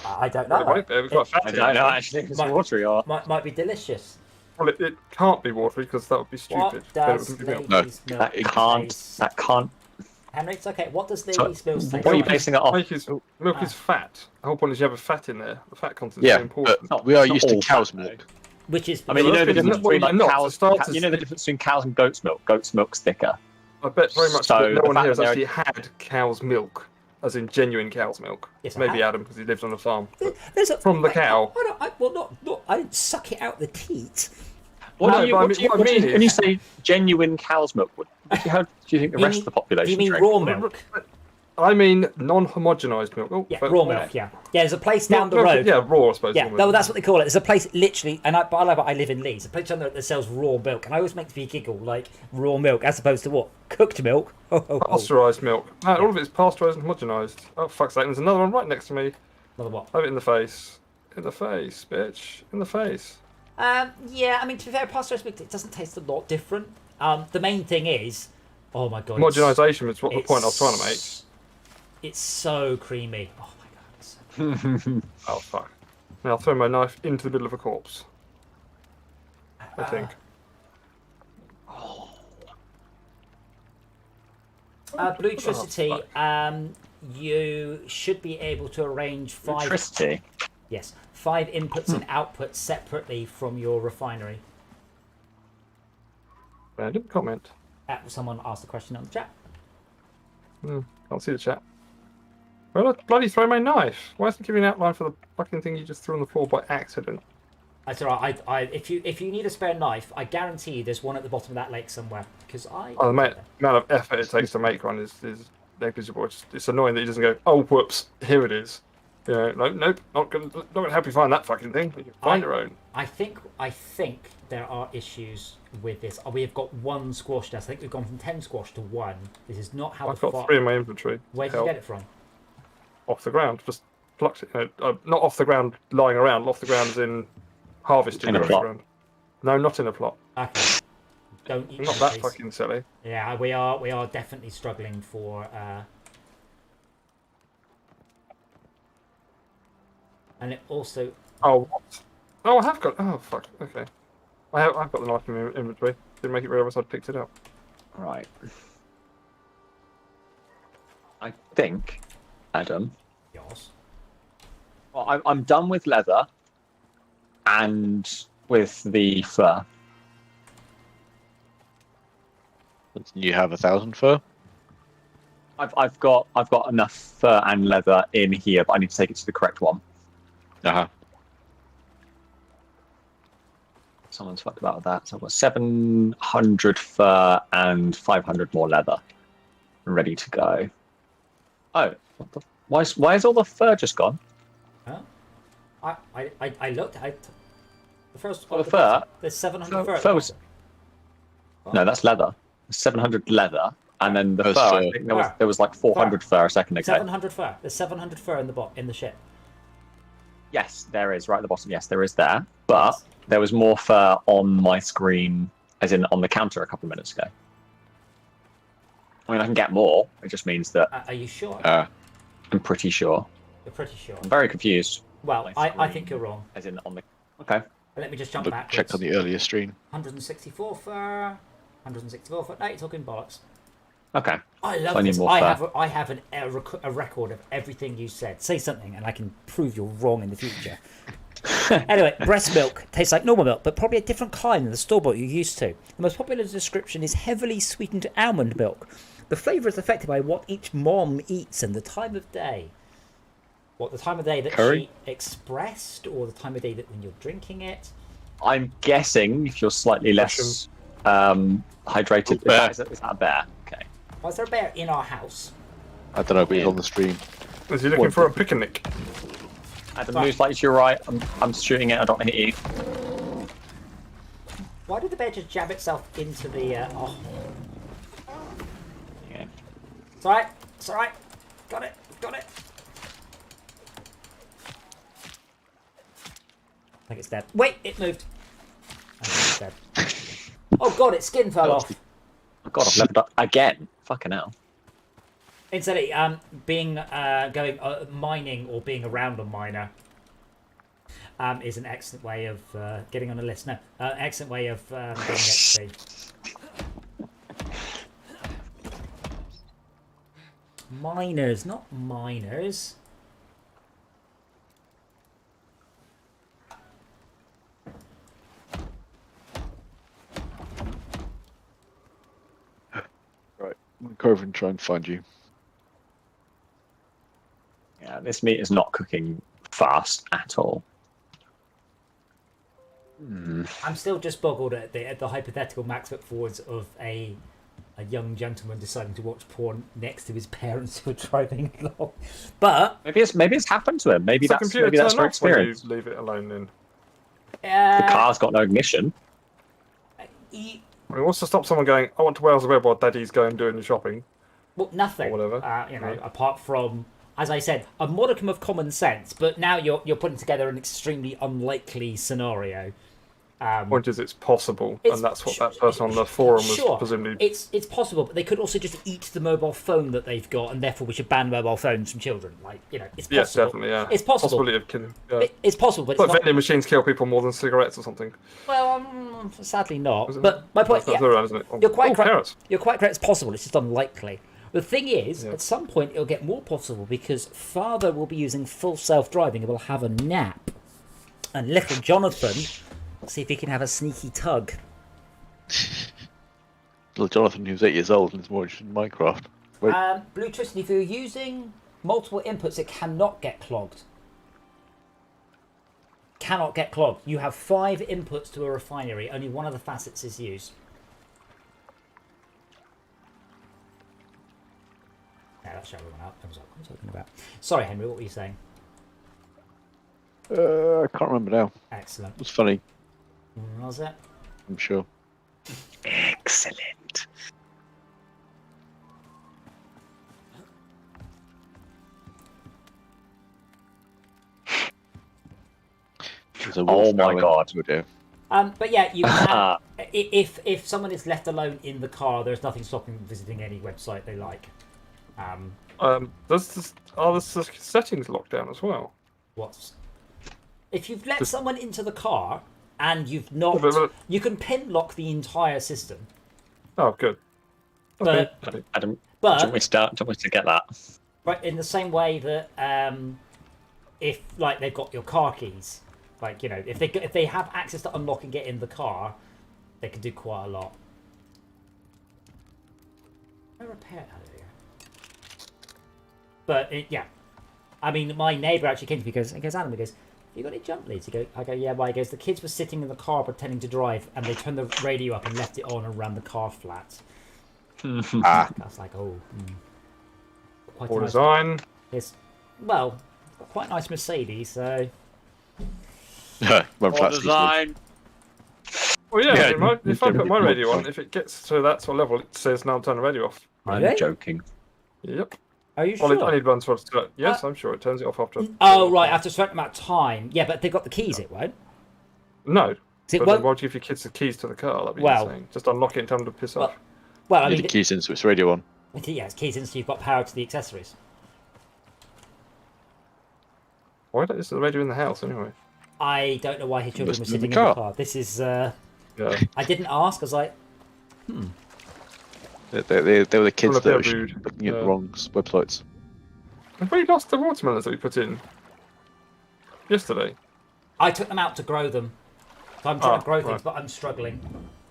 I don't know. It might be. We've got fat I in don't it. know actually. It's Might- watery or Might be delicious. Well, it can't be watery because that would be What stupid. Then it does wouldn't be milk. ladies' milk that can't. taste? That can't. Henry, it's okay. What does So, ladies' milk taste what are you like? basing it off? Milk is fat. The whole point is you have a fat in there. The fat content is Yeah, very important. but we are It's not used to all cow's fat, milk. which is. I mean, you know the difference between like Not for cows. starters. You know the difference between cows and goat's milk. Goat's milk's thicker. I bet very much So that no the one fact here has that actually had cow's milk, as in genuine cow's milk. Yes, I Maybe have. Adam, because he lives on a farm. But There's a, from the cow. I didn't suck it out the teat. What No, do you, but I what mean- do you, what I what do you- mean when you is- say genuine cow's milk? How do you think the Do you rest mean- of the population Do you mean drink? raw milk? I mean non-homogenized milk. Oh, Yeah, but- raw milk. Yeah, yeah. There's a place down the Milk- road. Yeah, raw, I suppose. Yeah, almost. no, that's what they call it. There's a place literally, and I live in Leeds. A place down there that sells raw milk, and I always makes me giggle, like raw milk as opposed to what cooked milk. Pasteurised milk. No, all of it is pasteurised and homogenized. Oh, fuck's sake, there's another one right next to me. Another what? Have it in the face. In the face, bitch. In the face. Yeah, I mean to be fair, pasteurised milk it doesn't taste a lot different. The main thing is, oh my god, Homogenisation is what the point I was trying to make. It's so creamy. Oh my god. It's so Oh, fuck. Now I'll throw my knife into the middle of a corpse. I think. Bluetricity, fuck. you should be able to arrange 5 Electricity. Yes, 5 inputs and outputs separately from your refinery. Random comment. Someone asked the question on the chat. Can't see the chat. Well, I bloody throw my knife. Why isn't it giving an outline for the fucking thing you just threw on the floor by accident? That's alright. If you need a spare knife, I guarantee you there's one at the bottom of that lake somewhere. Because I. Oh, the amount of effort it takes to make one is negligible. It's annoying that he doesn't go, oh, whoops, here it is. You know, nope, not gonna help you find that fucking thing. You can find your own. I think there are issues with this. We have got 1 squash nest. I think we've gone from 10 squash to 1. This is not how. I've got 3 in my inventory. Where did you get it from? Off the ground, just plucked it. Not off the ground, lying around. Off the ground as in harvested In a off the plot. ground. No, not in a plot. Okay. Don't eat I'm not them, that please. fucking silly. Yeah, we are definitely struggling for. And it also. Oh, what? Oh, I have got. Oh, fuck. Okay. I've got the knife in my inventory. Didn't make it realise I'd picked it up. Right. I think, Adam. Yours. Well, I'm done with leather, and with the fur. You have 1,000 fur? I've got enough fur and leather in here, but I need to take it to the correct one. Uh-huh. Someone's fucked about that. So I've got 700 fur and 500 more leather, ready to go. Oh, what the? Why is all the fur just gone? Huh? I looked. The first. Well, the fur. There's 700 fur. Fur was. No, that's leather. 700 leather, and then the That's fur. I fur. think there was like 400 fur a second ago. 700 fur. There's 700 fur in the ship. Yes, there is right at the bottom. Yes, there is there, but there was more fur on my screen, as in on the counter a couple of minutes ago. I mean, I can get more. It just means that Are you sure? I'm pretty sure. You're pretty sure. I'm very confused. Well, my I screen. think you're wrong. As in on the. Okay. Let me just jump Look, back. checked on the earlier stream. 164 fur. 164 fur. No, you're talking bollocks. Okay. I love So I need this. more fur. I have a record of everything you said. Say something, and I can prove you're wrong in the future. Anyway, breast milk tastes like normal milk, but probably a different kind than the store-bought you're used to. The most popular description is heavily sweetened almond milk. The flavour is affected by what each mom eats and the time of day. What, the time of day that Curry? she expressed, or the time of day that when you're drinking it? I'm guessing if you're slightly less hydrated, Bear. is that a bear? Okay. Was there a bear in our house? I don't know, but he's on the stream. Is he looking for a picnic? Adam, Right. moves like to your right. I'm shooting it. I don't want to hit you. Why did the bear just jab itself into the... oh, Yeah. it's alright. It's alright. Got it. Got it. I think it's dead. Wait, it moved. I think it's dead. Oh god, its skin fell off. Oh God, I've leveled up again. Fucking hell. Incidentally, being going mining or being around a miner is an excellent way of getting on a list. No, excellent way of getting XP. Miners, not miners. I'll go over and try and find you. Yeah, this meat is not cooking fast at all. I'm still just boggled at the hypothetical Max put forwards of a young gentleman deciding to watch porn next to his parents who are driving along. But Maybe it's happened to him. Maybe Does the that's computer her turn off when you experience. leave it alone then? The car's got no ignition. he, I mean, what's to stop someone going, I want to Wales the web while Daddy's going doing the shopping? well, nothing. Or whatever. You know, apart from, as I said, a modicum of common sense. But now you're putting together an extremely unlikely scenario. Point is, it's possible, It's- and that's what that person on the forum was Sure, presumably. it's possible, but they could also just eat the mobile phone that they've got, and therefore we should ban mobile phones from children. Like, you know, it's possible. Yes, definitely, yeah. It's possible. Possibility of killing. Yeah. It's possible, but it's Like not. vending machines kill people more than cigarettes or something. Well, sadly not. Is it? But my point, That's yeah, around, isn't it? you're quite correct. Carrots. You're quite correct. It's possible. It's just unlikely. The thing is, Yeah. at some point, it'll get more possible because father will be using full self-driving and will have a nap, and little Jonathan, see if he can have a sneaky tug. Little Jonathan, who's 8 years old and is more interested in Minecraft. Wait, Blue Tristan, if you're using multiple inputs, it cannot get clogged. Cannot get clogged. You have 5 inputs to a refinery. Only one of the facets is used. Yeah, that shower went out. I was like, what are you talking about? Sorry, Henry, what were you saying? I can't remember now. Excellent. It was funny, Was it? I'm sure. Excellent. There's a Oh wolf my howling God. to a deer. But yeah, you can, if someone is left alone in the car, there's nothing stopping them visiting any website they like. Are the settings locked down as well? What's if you've let Just- someone into the car and you've not, but- you can pin lock the entire system. Oh, good. But Okay. I don't but want me to get that. right in the same way that if like they've got your car keys, like you know if they have access to unlock and get in the car, they can do quite a lot. No repair out of here. But yeah, I mean my neighbour actually came to me and goes Adam, he goes, you got any jump leads? I go, yeah, why? He goes, the kids were sitting in the car pretending to drive and they turned the radio up and left it on and ran the car flat. Ah, I was like, oh. Quite Or a nice, design. it's, well, quite a nice Mercedes, so. run Or flat design. Well, yeah, Yeah, I mean, if I yeah, put my yeah. radio on, if it gets to that sort of level, it says now turn the radio off. I'm Really? joking. Yep. Are you Well, sure? I need one sort of. Yes, I'm sure it turns it off after. Oh, right, after a certain amount of time. Yeah, but they've got the keys, it won't. No. So it But won't. then why would you give your kids the keys to the car? That'd be Well- insane. Just unlock it and tell them to piss Well, off. Well, I Need mean, the keys in, so it's radio on. yeah, it's keys in, so you've got power to the accessories. Why don't this is the radio in the house anyway? I don't know why his children were Listen in sitting the in the car. car. This is. Yeah. I didn't ask. I was like, They were the kids Well, that they're were rude. looking at Yeah. the wrong websites. Have we lost the watermelons that we put in yesterday? I took them out to grow them. So I'm trying to grow things, right. but I'm struggling.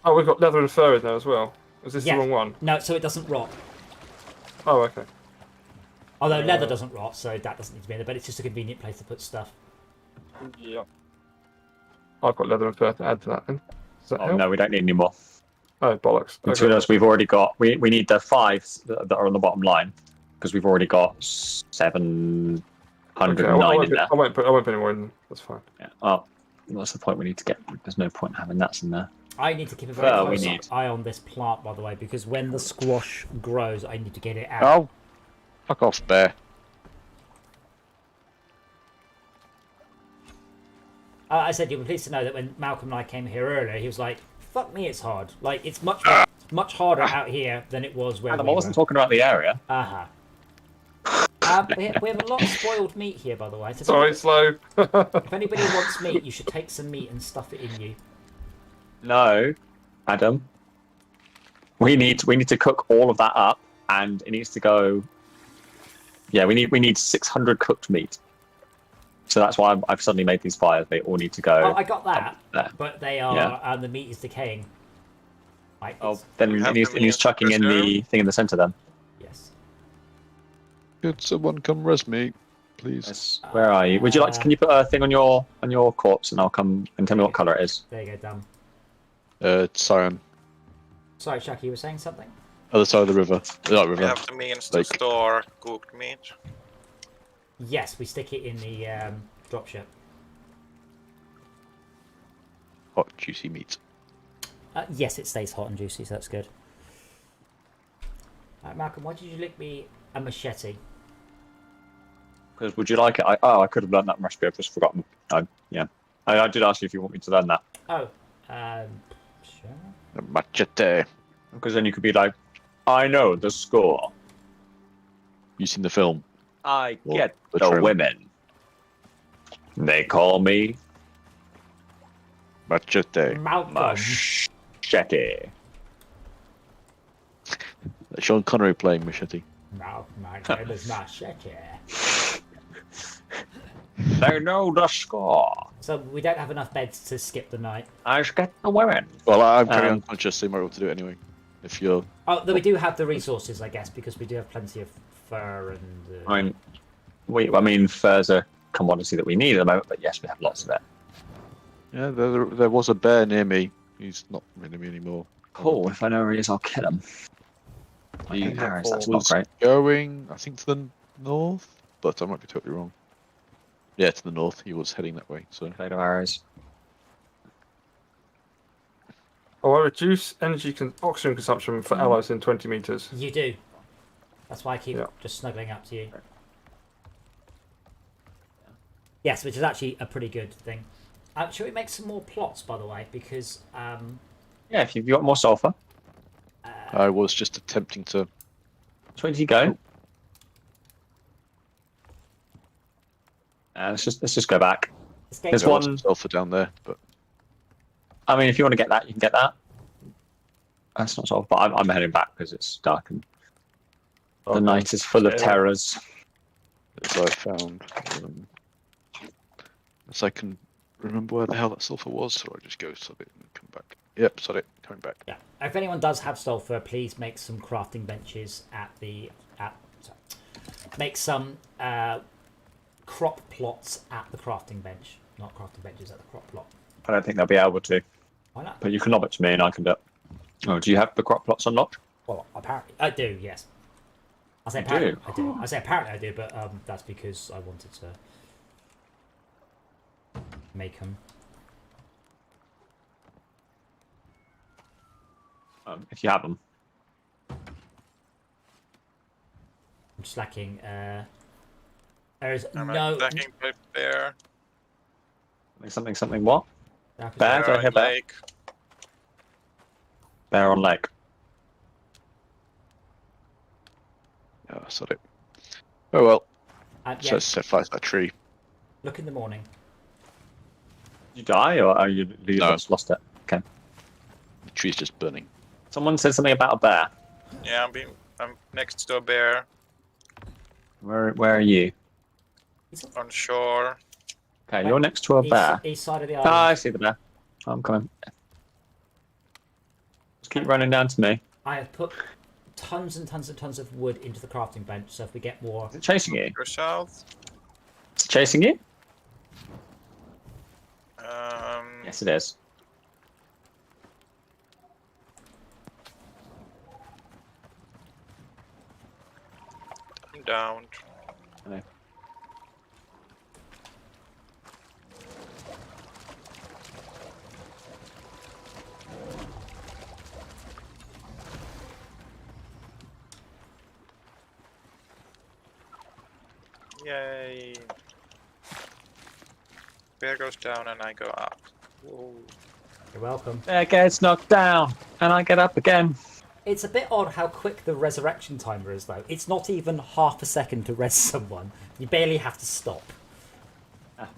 Oh, we've got leather and fur in there as well. Is this Yeah. the wrong one? No, so it doesn't rot. Oh, okay. Although leather doesn't rot, so that doesn't need to be in there. But it's just a convenient place to put stuff. Yeah. I've got leather and fur to add to that then. Does that Oh help? no, we don't need any more. Oh, bollocks. Between us, we've already got. We need the 5 that are on the bottom line because we've already got 709 in there. I won't put any more in. That's fine. Yeah. Oh, what's the point? We need to get. There's no point having that in there. I need to keep a very Well, we close need- eye on this plant, by the way, because when the squash grows, I need to get it out. Oh, fuck off, bear. I said you'll be pleased to know that when Malcolm and I came here earlier, he was like, "Fuck me, it's hard. Like it's much harder out here than it was where Adam, we I wasn't were." talking about the area. We have a lot of spoiled meat here, by the way. So Sorry, slow. if anybody wants meat, you should take some meat and stuff it in you. No, Adam. We need to cook all of that up, and it needs to go. Yeah, we need 600 cooked meat. So that's why I've suddenly made these fires. They all need to go. Oh, I got that, there. but they are, Yeah. and the meat is decaying. Right, Oh, it's- then You have he's, the and he's means to chucking in the preserve? thing in the center then. yes. Could someone come res me, please? Yes. Where are you? Would you like to? Can you put a thing on your corpse, and I'll come and tell me what color it is? There you go, done. Cyan. Sorry, Chuck, you were saying something? Other side of the river. Not We river. have the means to Like- store cooked meat. Yes, we stick it in the dropship. Hot, juicy meat. Yes, it stays hot and juicy, so that's good. Malcolm, why did you link me a machete? Because would you like it? I could have learned that recipe. I've just forgotten. Yeah. I did ask you if you want me to learn that. Oh, sure. A machete. Because then you could be like, I know the score. You seen the film? I Well, get the the trailer. women. They call me Machete. Malcolm. Machete. Sean Connery playing machete. No, my name is Machete. They know the score. So we don't have enough beds to skip the night. I get the women. Well, I'm very Um, unconscious, so you might be able to do it anyway. If you're... Oh, though we do have the resources, I guess, because we do have plenty of fur and... I mean, fur's a commodity that we need at the moment, but yes, we have lots of it. Yeah, there was a bear near me. He's not near me anymore. Cool. If I know where he is, I'll kill him. He Icarus, that's not was great. going, I think, to the north, but I might be totally wrong. Yeah, to the north. He was heading that way. So Plate of arrows. Oh, I reduce oxygen consumption for allies in 20 meters. You do. That's why I keep Yeah. just snuggling up to you. Yes, which is actually a pretty good thing. Shall we make some more plots, by the way? Because Yeah, if you've got more sulfur, I was just attempting to. which way did you go? Let's just go back. escape. There's There was one- sulfur down there, but I mean, if you want to get that, you can get that. That's not sulfur, but I'm heading back because it's dark and the night is full of Yeah. terrors. as I found, as I can remember where the hell that sulfur was, so I just go sod it and come back. Yep, sod it, coming back. Yeah. If anyone does have sulfur, please make some crafting benches make some crop plots at the crafting bench, not crafting benches at the crop plot. I don't think they'll be able to, Why not? but you can lob it to me and I can do it. Oh, do you have the crop plots unlocked? Well, apparently I do. Yes. I say You apparently do? I do. I say apparently I do, but that's because I wanted to make them. If you have them. I'm just lacking. There is I'm no. attacking by bear. Something what? Dark- Bear? Did I hear bear? Lake. Bear on lake. Yeah, sod it. Oh well, yeah, so let's set fire to that tree. look in the morning. Did you die or are you No. lost it? Okay. The tree's just burning. Someone said something about a bear. Yeah, I'm next to a bear Where are you? on shore. Okay, you're next to a bear. East side of the Ah, island. I see the bear. I'm coming. Just keep running down to me. I have put tons and tons and tons of wood into the crafting bench, so if we get more, Is it chasing you? Go south. Is it chasing you? Um, Yes, it is. I'm down. Hello. Yay. Bear goes down and I go up. Whoa. you're welcome. Bear gets knocked down, and I get up again. It's a bit odd how quick the resurrection timer is, though. It's not even half a second to res someone. You barely have to stop.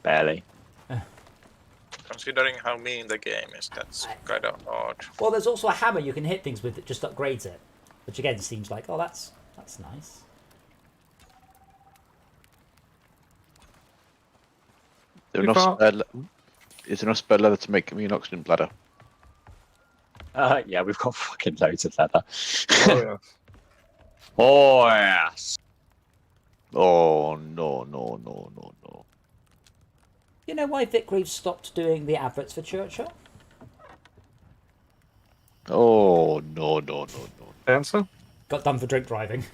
Barely. Considering how mean the game is, that's kind of odd. Well, there's also a hammer you can hit things with that just upgrades it, which again seems like, oh, that's nice. There You enough can't- spare is there enough spare leather to make me an oxygen bladder? Yeah, we've got fucking loads of leather. Oh yeah. Oh yes. Oh no no no no no. You know why Vic Reeves stopped doing the adverts for Churchill? Oh no no no no. Answer? Got done for drink driving,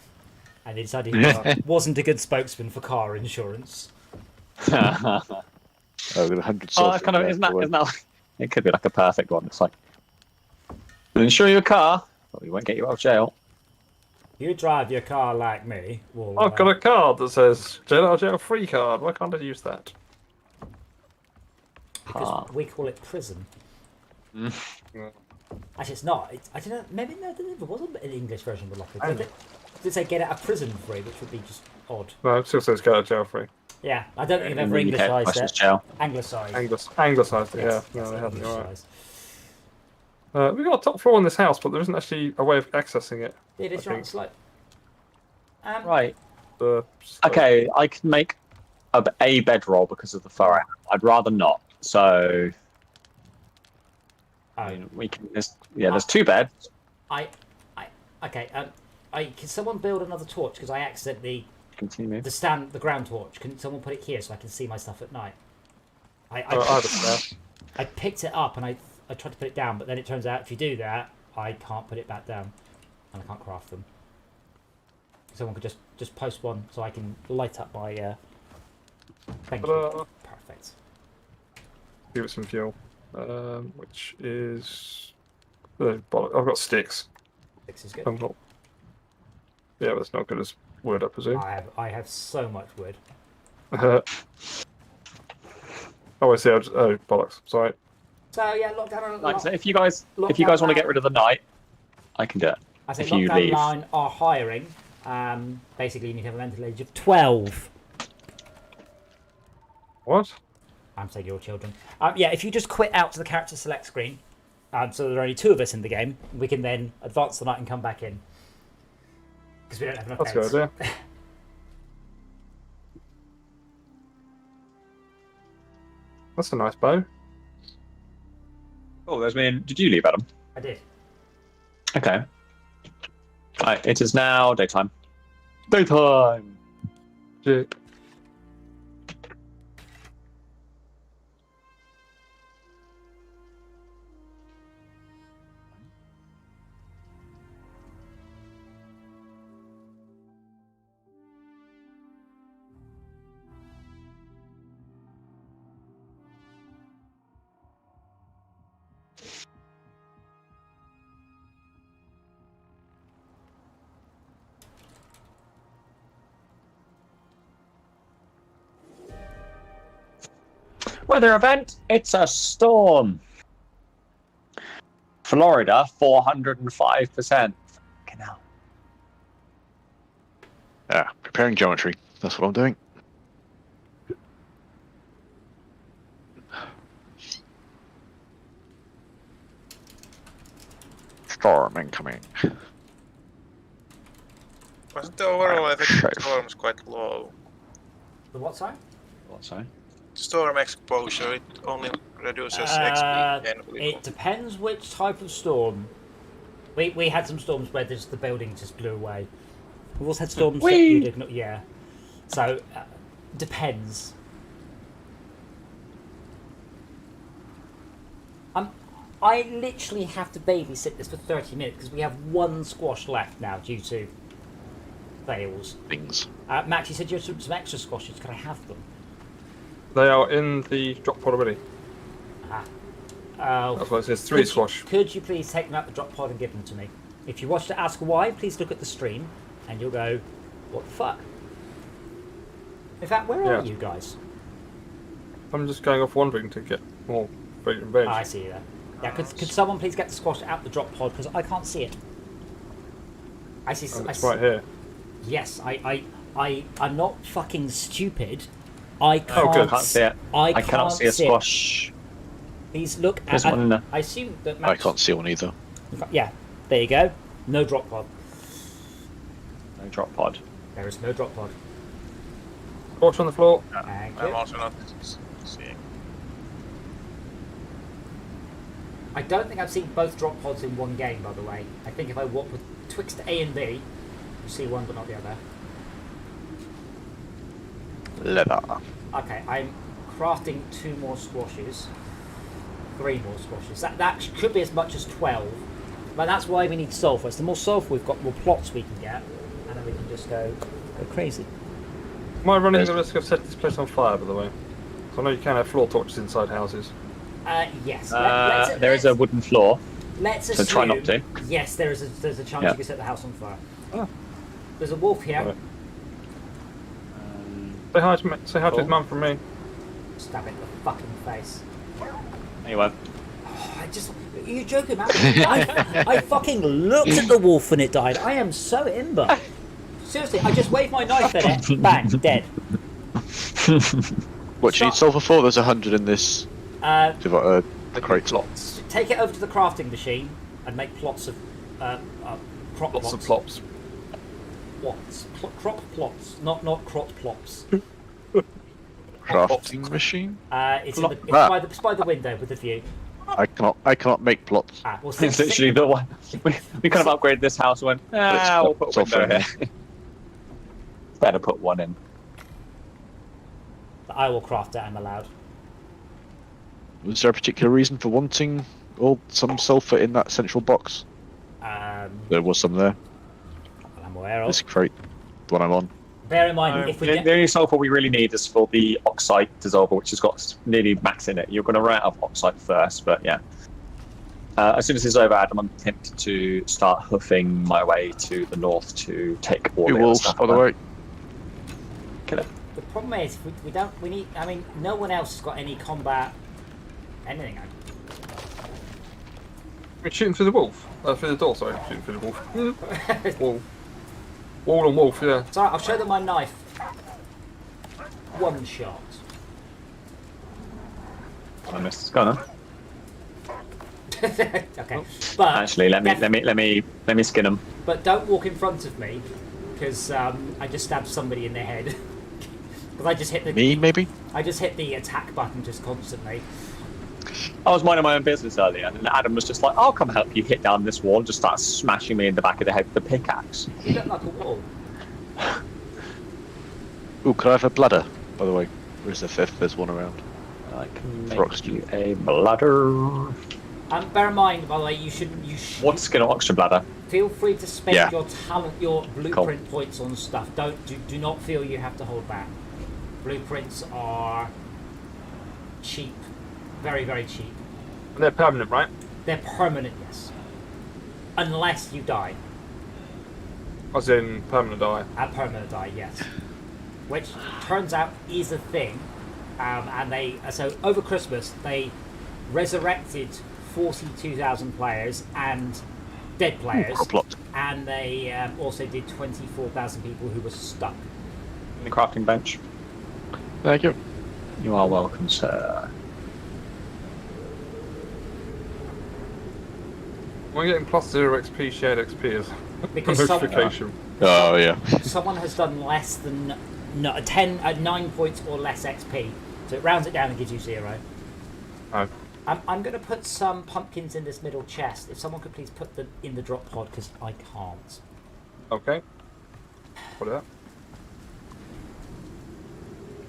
and he decided he wasn't a good spokesman for car insurance. Oh, with 100 Oh, that's kind of isn't that like, it could be like a perfect one. It's like we'll insure your car, but we won't get you out of jail. You drive your car like me. Well, I've got a card that says jail free card. Why can't I use that? because we call it prison. Yeah. Actually, it's not. I don't know. Maybe no, there was an English version of Locker. I Did it say get out of prison free, which would be just odd. No, it still says go to jail free. Yeah, I don't think I've ever In the UK, Englishized it's it. jail. Anglicised. Anglicised it, Yes, yeah. No, they haven't. You're Anglicised. right. We've got a top floor in this house, but there isn't actually a way of accessing it. It is I right think. slope. Right. So- Okay, I can make a bedroll because of the fur. I'd rather not. So I mean, we can. There's 2 beds. Okay. Can someone build another torch? Because I accidentally Continue. the ground torch. Can someone put it here so I can see my stuff at night? I have a spare. I picked it up and I tried to put it down, but then it turns out if you do that, I can't put it back down, and I can't craft them. Someone could just post one so I can light up my. Thank you. Perfect. Give it some fuel. Which is. I've got sticks. This is good. I'm not. Yeah, that's not good as wood, I presume. I have so much wood. Oh, I see. Oh, bollocks. Sorry. So yeah, lockdown on. Like I say, if you guys want to get rid of the night, I can do it. I say if you lockdown leave. line are hiring. Basically, you need to have a mental age of 12. What? I'm saying your children. Yeah, if you just quit out to the character select screen, so there are only 2 of us in the game, we can then advance the night and come back in. Because we don't have enough That's a beds. good idea. That's a nice bow. Oh, there's me. Did you leave, Adam? I did. Okay. Right, it is now daytime. Daytime. Shit. Weather event. It's a storm. Florida, 405%. Fucking hell. Yeah, preparing geometry. That's what I'm doing. Storm incoming. Wasn't the overall effect of Safe. storms quite low? The what side? What, sorry? Storm exposure, it only reduces XP and It depends which type of storm. We had some storms where the building just blew away. We've also had storms that you did not. Yeah. So depends. I literally have to babysit this for 30 minutes because we have 1 squash left now due to fails. Things. Max, you said you had some extra squashes. Can I have them? They are in the drop pod already. That's why it says 3 squash. Could you please take them out the drop pod and give them to me? If you watch to ask why, please look at the stream and you'll go, what the fuck? In fact, where are Yeah. you guys? I'm just going off wandering to get more fruit and veg. I see you there. Yeah, could someone please get the squash out the drop pod because I can't see it. I see. And I it's see. right here. Yes, I'm not fucking stupid. I can't. Oh, good. Can't see it. I cannot see a it. squash. Please look There's at. one in there. I assume that I Max. can't see one either. Yeah, there you go. No drop pod. No drop pod. There is no drop pod. Squash on the floor. Thank I'm you. also not seeing. I don't think I've seen both drop pods in one game, by the way. I think if I walk with twixt A and B, you see one but not the other. Leather. Okay, I'm crafting 2 more squashes. 3 more squashes. That could be as much as 12. But that's why we need sulfur. So the more sulfur we've got, more plots we can get. And then we can just go crazy. Am I running the risk of setting this place on fire, by the way? So I know you can have floor torches inside houses. Yes. There is a wooden floor. Let's So assume. try not to. Yes, there's a chance Yeah. you can set the house on fire. Oh. There's a wolf here. Right. Say hi to his mum from me. Stab it in the fucking face. Anyway, Are you joking, man? I fucking looked at the wolf when it died. I am so imber. Seriously, I just waved my knife at it. Bang, dead. What do you need sulfur for? There's 100 in this. Uh, Crate. Plots. Take it over to the crafting machine and make plots of crop Lots plots. of plops. Plots. Crop plots, not crop plots. Crafting machine? It's by the window with the view. I cannot make plots. Well, it's literally the one. We kind of upgraded this house and went, we'll put a window sulfur here. Better put one in. I will craft it, I'm allowed. Was there a particular reason for wanting some sulfur in that central box? There was some there. I'm aware of. This crate, the one I'm on. Bear in mind, if we The only sulfur we really need is for the oxide dissolver, which has got nearly max in it. You're going to run out of oxide first, but yeah. As soon as it's over, Adam, I'm tempted to start hoofing my way to the north to take all Two the other wolves, stuff. by the way. Kill it. The problem is, we need. I mean, no one else has got any combat, anything. We're shooting through the wolf. Through the door, sorry. Shooting through the wolf. Wall. Wall and wolf, yeah. Sorry, I'll show them my knife. One shot. I missed. Go on. Then. Okay, but Actually, let me skin them. But don't walk in front of me, because I just stabbed somebody in the head. Because I just hit the Me, maybe? I just hit the attack button just constantly. I was minding my own business earlier, and then Adam was just like, "I'll come help you hit down this wall," and just started smashing me in the back of the head with the pickaxe. You look like a wall. Ooh, could I have a bladder, by the way? Where's the fifth? There's one around. I can make Oxygen. you a bladder. Bear in mind, by the way, you should What's skin or oxygen bladder? feel free to spend Yeah. your talent, your blueprint points on stuff. Do not feel you have to hold back. Blueprints are cheap, very very cheap. And they're permanent, right? They're permanent, yes, unless you die. As in permanent die. A permanent die, yes. Which turns out is a thing. And so over Christmas they resurrected 42,000 players and dead players, plot. and they also did 24,000 people who were stuck. In the crafting bench. Thank you. You are welcome, sir. We're getting +0 XP shared XP as Because notification. Oh, yeah. someone has done less than 9 points or less XP, so it rounds it down and gives you 0. Oh. I'm going to put some pumpkins in this middle chest. If someone could please put them in the drop pod, because I can't. Okay. What is that?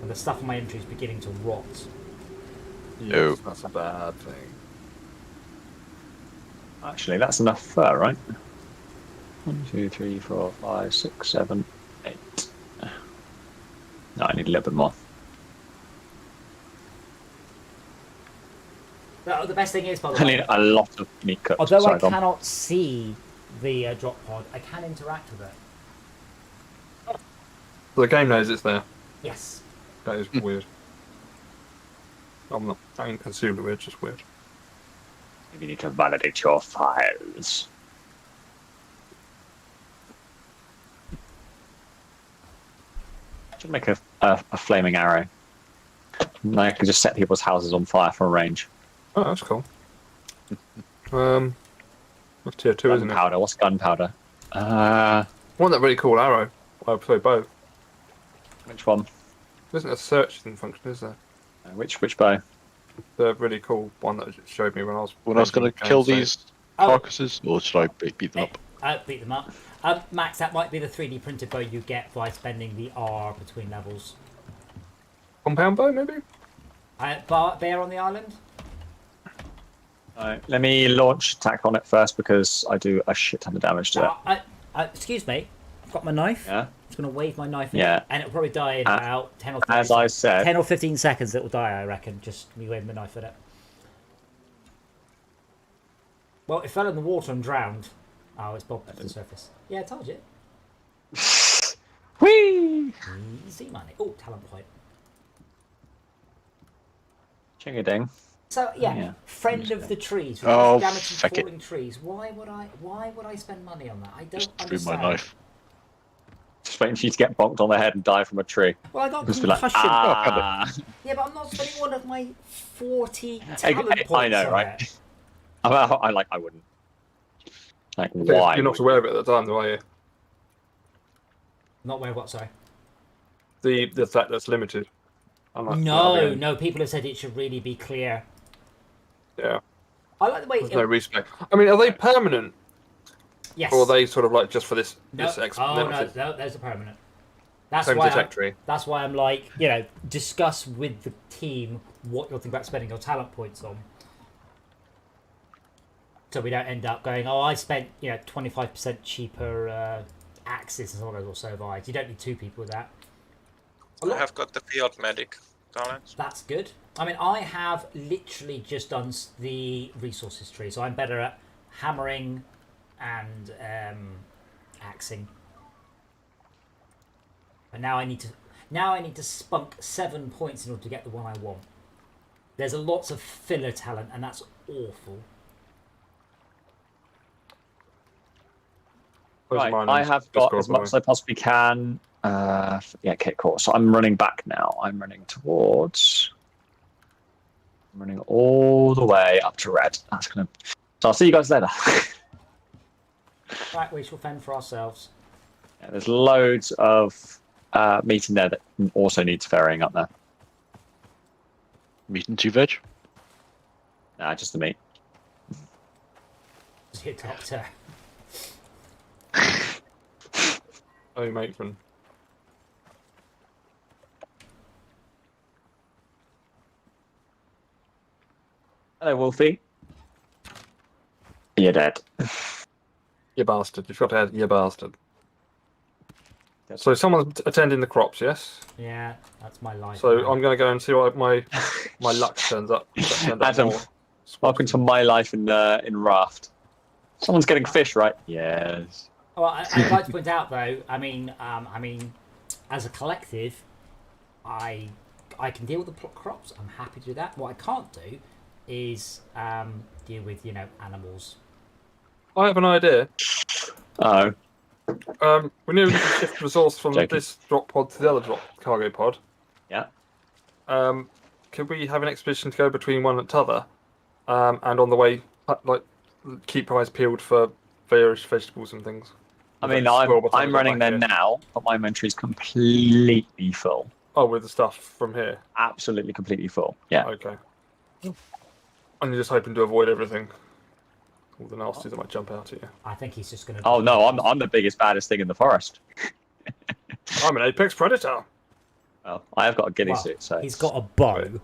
And the stuff in my inventory is beginning to rot. No. That's a bad thing. Actually, that's enough fur, right? 1, 2, 3, 4, 5, 6, 7, 8. No, I need a little bit more. The best thing is, by the I way, need a lot of meat cuts. although Sorry, I go on. cannot see the drop pod, I can interact with it. So the game knows it's there. Yes. That is weird. I'm not. I ain't consumed weird, just weird. You need to validate your files. Should make a flaming arrow. And I can just set people's houses on fire from range. Oh, that's cool. That's tier 2, isn't it? Gunpowder. What's gunpowder? Want that really cool arrow. I play both. Which one? There isn't a searching function, is there? Which bow? The really cool one that it showed me when I was going to kill these carcasses, or should I beat them up? Beat them up. Max, that might be the 3D printed bow you get by spending the R between levels. Compound bow, maybe? Bear on the island? Alright, let me launch attack on it first because I do a shit ton of damage to it. Excuse me, I've got my knife. Yeah. I'm just going to wave my knife in Yeah. it, and it'll probably die in about 10 or 15 As I said. 10 or 15 seconds it'll die, I reckon, just me waving my knife at it. Well, it fell in the water and drowned. Oh, it's bobbed to the surface. Yeah, I told you. Whee! Easy money. Oh, talent point. Ching-a-ding. So yeah, friend of the trees. Oh, Damage from feck it. falling trees. Why would I spend money on that? I don't Just threw understand. my knife. Just waiting for you to get bonked on the head and die from a tree. Well, I got Just concussion. be like, Yeah, but I'm not spending one of my 40 talent points I know, on right? it. I wouldn't. Like, why? You're not aware of it at the time, though, are you? Not aware of what, sorry? The fact that's limited. No, people have said it should really be clear. Yeah. I like the way There's no respect. I mean, are they permanent? Yes. Or are they sort of like just for this? No. This No, there's a permanent. That's Same why. detectory. That's why I'm like, discuss with the team what you'll think about spending your talent points on. So we don't end up going, oh, I spent 25% cheaper axes and so on, or so have I. You don't need two people with that. I have got the field medic talent. That's good. I mean, I have literally just done the resources tree, so I'm better at hammering and axing. And now I need to spunk 7 points in order to get the one I want. There's lots of filler talent, and that's awful. Right, I have got as much as I possibly can. Kit core. So I'm running back now. I'm running all the way up to red. That's gonna. So I'll see you guys later. Right, we shall fend for ourselves. Yeah, there's loads of meat in there that also needs ferrying up there. Meat and 2 veg? Nah, just the meat. Just hit doctor. Oh, matron. Hello, Wolfie. You're dead. You bastard. You've got to add, you bastard. So someone's attending the crops, yes? Yeah, that's my life. So I'm going to go and see what my luck turns up. Adam, welcome to my life in Raft. Someone's getting fish, right? Yes. Well, I'd like to point out though. I mean, as a collective, I can deal with the crops. I'm happy to do that. What I can't do is deal with animals. I have an idea. Oh. We need to shift resource from this drop pod to the other cargo pod. Yeah. Could we have an expedition to go between one and t'other, and on the way, keep eyes peeled for various vegetables and things? I mean, I'm running there now, but my inventory's completely full. Oh, with the stuff from here? Absolutely, completely full. Yeah. Okay. And you're just hoping to avoid everything. All the nasties that might jump out at you. I think he's just going to... Oh, no, I'm the biggest, baddest thing in the forest. I'm an apex predator. Well, I have got a ghillie suit, so... He's got a bow.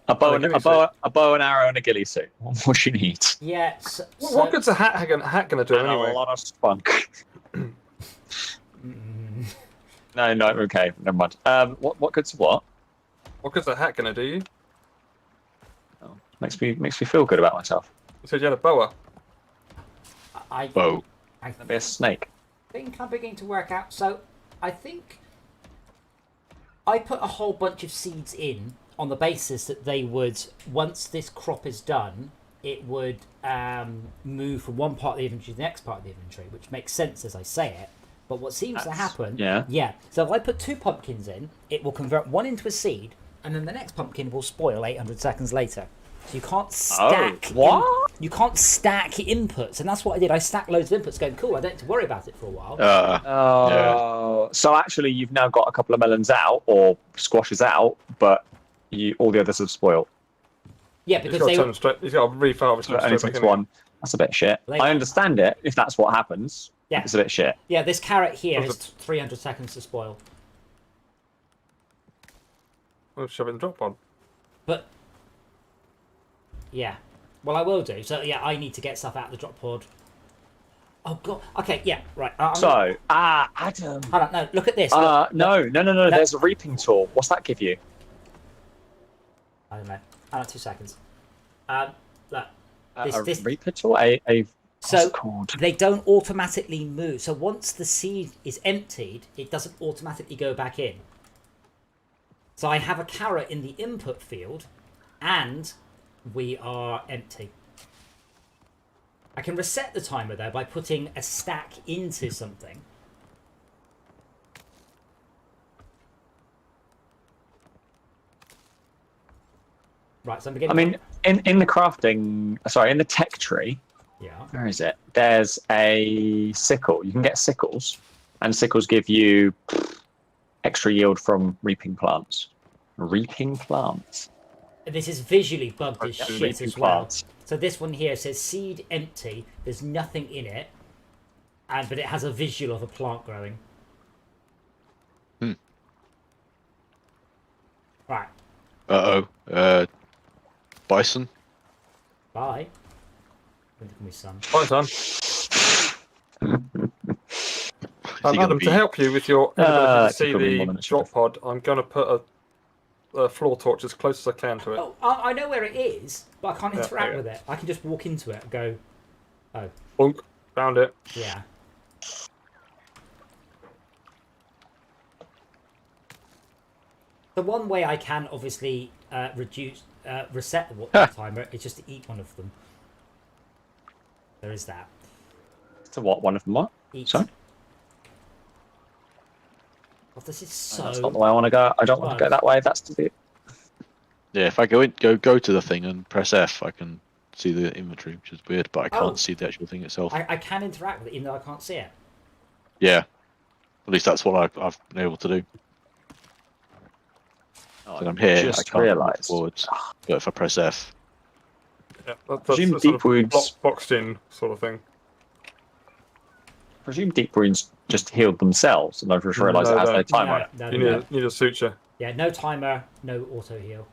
A bow and arrow and a ghillie suit. What she needs. Yeah, what good's a hat going to do and anyway? a lot of spunk. No, okay, never mind. What good's what? What good's a hat going to do you? Oh, makes me feel good about myself. You said you had a boa. Bow. That'd be a snake. I think I'm beginning to work out. So, I think I put a whole bunch of seeds in on the basis that they would, once this crop is done, it would move from one part of the inventory to the next part of the inventory, which makes sense as I say it. But what seems to happen... Yeah. So if I put 2 pumpkins in, it will convert one into a seed, and then the next pumpkin will spoil 800 seconds later. So you can't stack... what? You can't stack inputs, and that's what I did. I stacked loads of inputs going, cool, I don't have to worry about it for a while. Yeah. So actually you've now got a couple of melons out, or squashes out, but all the others have spoiled. Yeah, He's because got to they turn straight. He's got to really far over So it straight only back takes in. one. That's a bit shit. They- I understand it if that's what happens. Yeah. It's a bit shit. Yeah, this carrot here What's has 300 seconds to spoil. We'll shove it in the drop pod. But yeah, well, I will do. So yeah, I need to get stuff out of the drop pod. Oh god. Okay, yeah, right. So, Adam. Hold on, no, look at this. No. Look. There's a reaping tool. What's that give you? I don't know. Hold on, 2 seconds. Look. A This- reaper tool? What's So it called? they don't automatically move. So once the seed is emptied, it doesn't automatically go back in. So I have a carrot in the input field, and we are empty. I can reset the timer though by putting a stack into something. Right, so I'm beginning. I mean, in the crafting, sorry, in the tech tree, yeah. where is it? There's a sickle. You can get sickles, and sickles give you extra yield from reaping plants. Reaping plants. This is visually bugged as Yeah, shit reaping as well. plants. So this one here says seed empty. There's nothing in it, but it has a visual of a plant growing. Right. Bison. Bye. Look at me, son. Fine, son. Is he gonna Adam, be- to help you with your inability to see took me more the than it should drop have. pod, I'm going to put a floor torch as close as I can to it. Oh, I know where it is, but I can't Yeah, interact okay. with it. I can just walk into it and go, oh, Bonk. Found it. yeah. The one way I can obviously reset the timer is just to eat one of them. There is that. So what? One of them what? Eat. Sorry? Oh, this is That's so. not the way I want to go. I don't want to go that way. That's the. Yeah, if I go to the thing and press F, I can see the inventory, which is weird, but I can't Oh. see the actual thing itself. I can interact with it even though I can't see it. Yeah, at least that's what I've been able to do. Oh, When I'm here, I just can't move realised. forwards, but if I press F, Yeah, that's Presume the sort deep of wounds- boxed in sort of thing. presume deep wounds just healed themselves, and I've just realised it has no time on it. No, You no. need a suture. Yeah, no timer, no auto heal.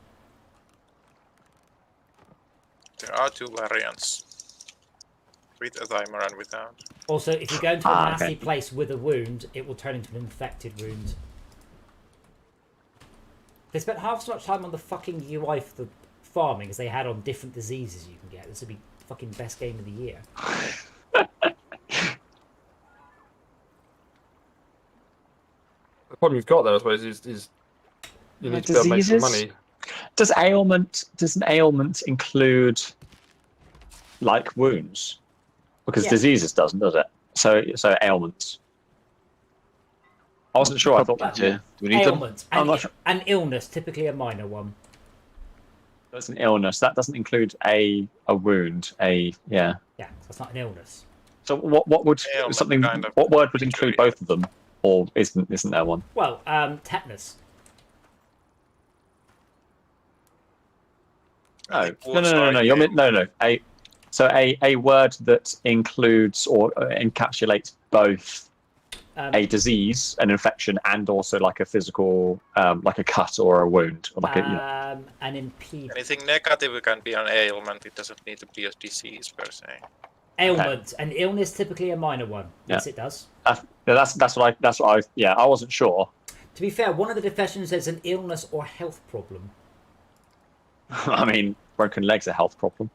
There are two variants. With a timer and without. Also, if you go into a Ah, nasty okay. place with a wound, it will turn into an infected wound. They spent half as much time on the fucking UI for the farming as they had on different diseases you can get. This would be fucking best game of the year. The problem you've got there, I suppose, is you need to be able to make some Diseases? money. Does an ailment include like wounds? Because Yeah. diseases doesn't, does it? So ailments. I wasn't sure. I thought But- yeah, do we need them? Ailment. I'm And not sure. an illness, typically a minor one. that's an illness. That doesn't include a wound. Yeah. Yeah, that's not an illness. So what would Ailment, something? kind of. What word would include both of them, or isn't there one? Well, tetanus. No, think no, words no, no, are no. No. A word that includes or encapsulates both a disease, an infection, and also like a physical, like a cut or a wound, or like An impede. Anything negative can be an ailment. It doesn't need to be a disease per se. Ailment. An illness, typically a minor one. Yes, Yeah. it does. that's what I yeah, I wasn't sure. To be fair, one of the definitions says an illness or health problem. I mean, broken legs are a health problem.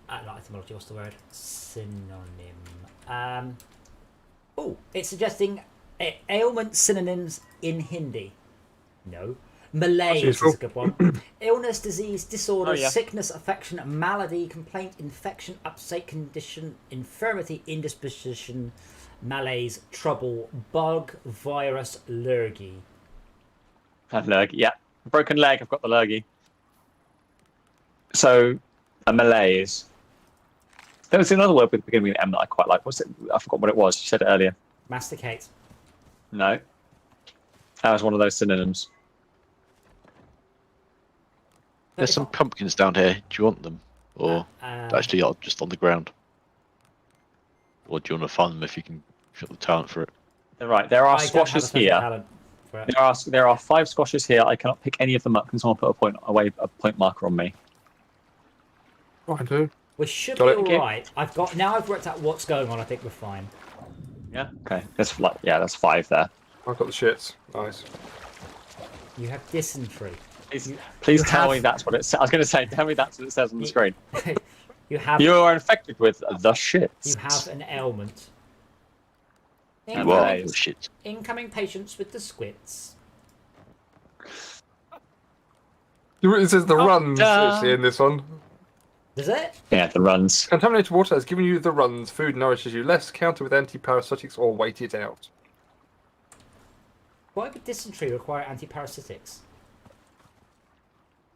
Not etymology, what's the word? Synonym. Oh, it's suggesting ailment synonyms in Hindi. No. Malaise is useful. a good one. Illness, disease, disorder, Oh, yeah. sickness, affection, malady, complaint, infection, upset, condition, infirmity, indisposition, malaise, trouble, bug, virus, lurgy. Lurgy, yeah. Broken leg, I've got the lurgy. So, a malaise. There was another word with beginning with M that I quite like. What's it? I forgot what it was. You said it earlier. Masticate. No. That was one of those synonyms. There's some pumpkins down here. Do you want them? Or actually, just on the ground? Or do you want to farm them if you can get the talent for it? Right, there are I don't have a squashes special here. talent for it. There are 5 squashes here. I cannot pick any of them up. Can someone put a point marker on me? I do. We should Got be it, all okay. right. I've worked out what's going on. I think we're fine. Yeah. Okay. That's 5 there. I've got the shits. Nice. You have dysentery. Please You tell have- me that's what it says. I was going to say, tell me that's what it says on the screen. You have You are infected with the shits. you have an ailment. And Whoa, Nice. shit. Incoming patients with the squits. It says the runs down. actually in this one. Does it? Yeah, the runs. Contaminated water has given you the runs. Food nourishes you less. Counter with antiparasitics or wait it out. Why would dysentery require antiparasitics?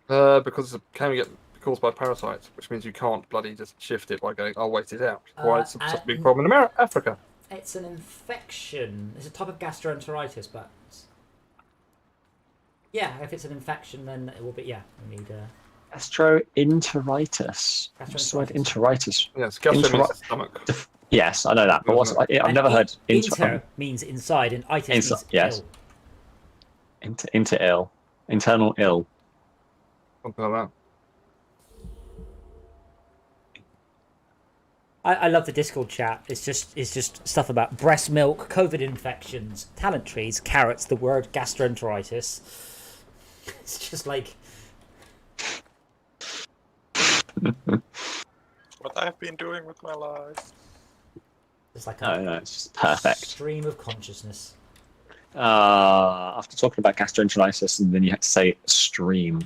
Because it can get caused by parasites, which means you can't bloody just shift it by going, I'll wait it out. Why it's such a big problem in Africa. It's an infection. It's a type of gastroenteritis, but yeah, if it's an infection, then it will be. Yeah, we need. Gastroenteritis. What's the word? Enteritis. Yes, gastro means the stomach. Yes, I know that, but I've never heard Inter means inside, and itis means yes. ill. Into ill, internal ill. Something like that. I love the Discord chat. It's just stuff about breast milk, COVID infections, talent trees, carrots, the word gastroenteritis. It's just like What I've been doing with my life. it's like No, it's just perfect. stream of consciousness. After talking about gastroenteritis, and then you had to say stream.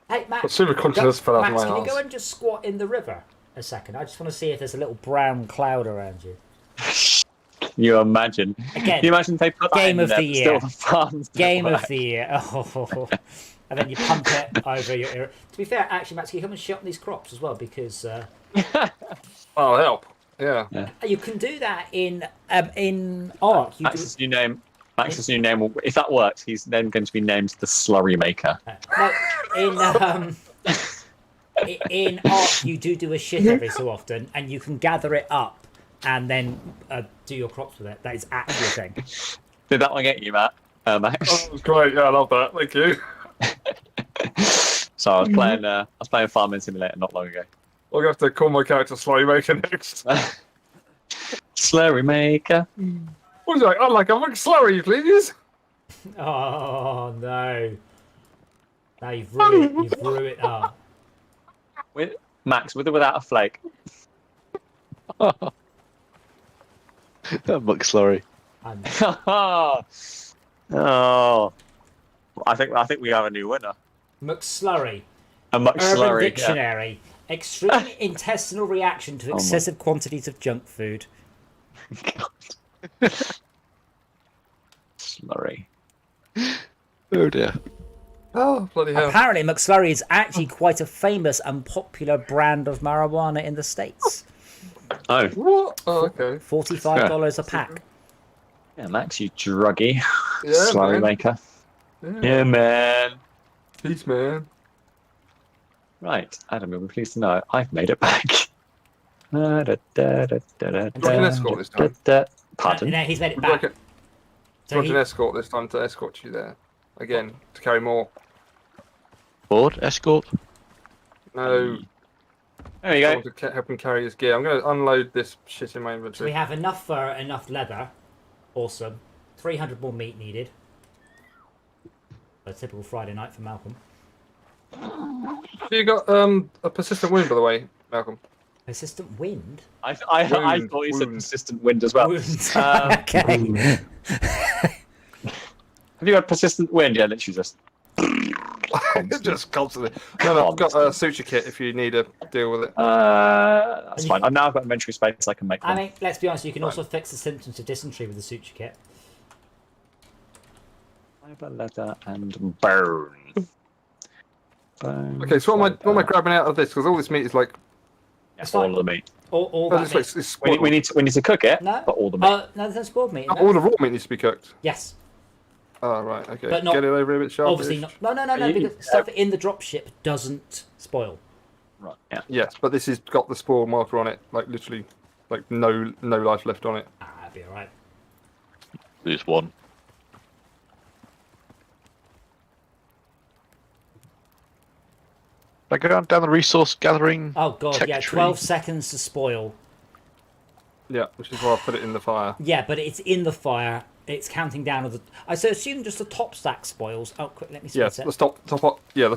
Hey Max, But super consciousness fell out of Max, my can you arse. go and just squat in the river a second? I just want to see if there's a little brown cloud around you. Can you imagine? Again, Can you imagine if they put that game in of there, the but year. still the farms don't Game of work? the year. Oh. And then you pump it over your ear. To be fair, actually, Max, can you come and shut on these crops as well? Because Oh, help. Yeah. you can do that in Ark. You do, Max's new name. Max's new name. If that works, he's then going to be named the Slurry Maker. no, in Ark, you do a shit every so often, and you can gather it up and then do your crops with it. That is actually a thing. Did that one get you, Max? Oh, that was great. Yeah, I love that. Thank you. So I was playing Farming Simulator not long ago. I'm going to have to call my character Slurry Maker next. Slurry Maker. What is it like? I'd like a McSlurry, please. Oh no! Now you've ruined it. Oh. With Max, with or without a flake. McSlurry. Oh, I think we have a new winner. McSlurry. A Urban McSlurry. Yeah. Dictionary. Extreme intestinal reaction to excessive quantities of junk food. Slurry. Oh dear. Oh, bloody hell. Apparently, McSlurry is actually quite a famous and popular brand of marijuana in the States. Oh, What? Oh, okay. $45 a pack. yeah, Max, you druggy. Yeah, Slurry man. Maker. Yeah. Yeah, man. Peace, man. Right, Adam, you'll be pleased to know I've made it back. Got an escort this time. Pardon? No, he's made it Would you like back. it? So Got he, an escort this time to escort you there. Again, to carry more. Board escort. No, There you go. someone to help him carry his gear. I'm going to unload this shit in my we inventory. have enough fur, enough leather. Awesome. 300 more meat needed. A typical Friday night for Malcolm. You got a persistent wound, by the way, Malcolm. Persistent wind? I Wound, thought you said wound. persistent wind as well. Wound. Um, Okay. Have you got persistent wind? Yeah, literally just. Just constantly. No, I've got a suture kit if you need to deal with it. That's fine. I've now got inventory space. I can make I one. mean, let's be honest, you can also fix the symptoms of dysentery with the suture kit. Fiber, leather, and bone. Okay, so what am I grabbing out of this? Because all this meat is like. Yes, fine. all of the meat. All Oh, that this meat. looks, it's We need to cook it, No. but all the meat. No, there's no spoiled meat. in Oh, there. all the raw meat needs to be cooked. Yes. Oh, right, okay. But not- Get it over a bit sharp. Obviously not. No. Because stuff in the dropship doesn't spoil. Right. Yeah. Yes, but this has got the spoil marker on it, like literally, like no life left on it. That'd be alright. Lose one. I go down the resource gathering. Oh god, tech yeah, tree. 12 seconds to spoil. Yeah, which is why I put it in the fire. Yeah, but it's in the fire. It's counting down. I so assume just the top stack spoils. Oh, quick, let me see. Yes, the top the top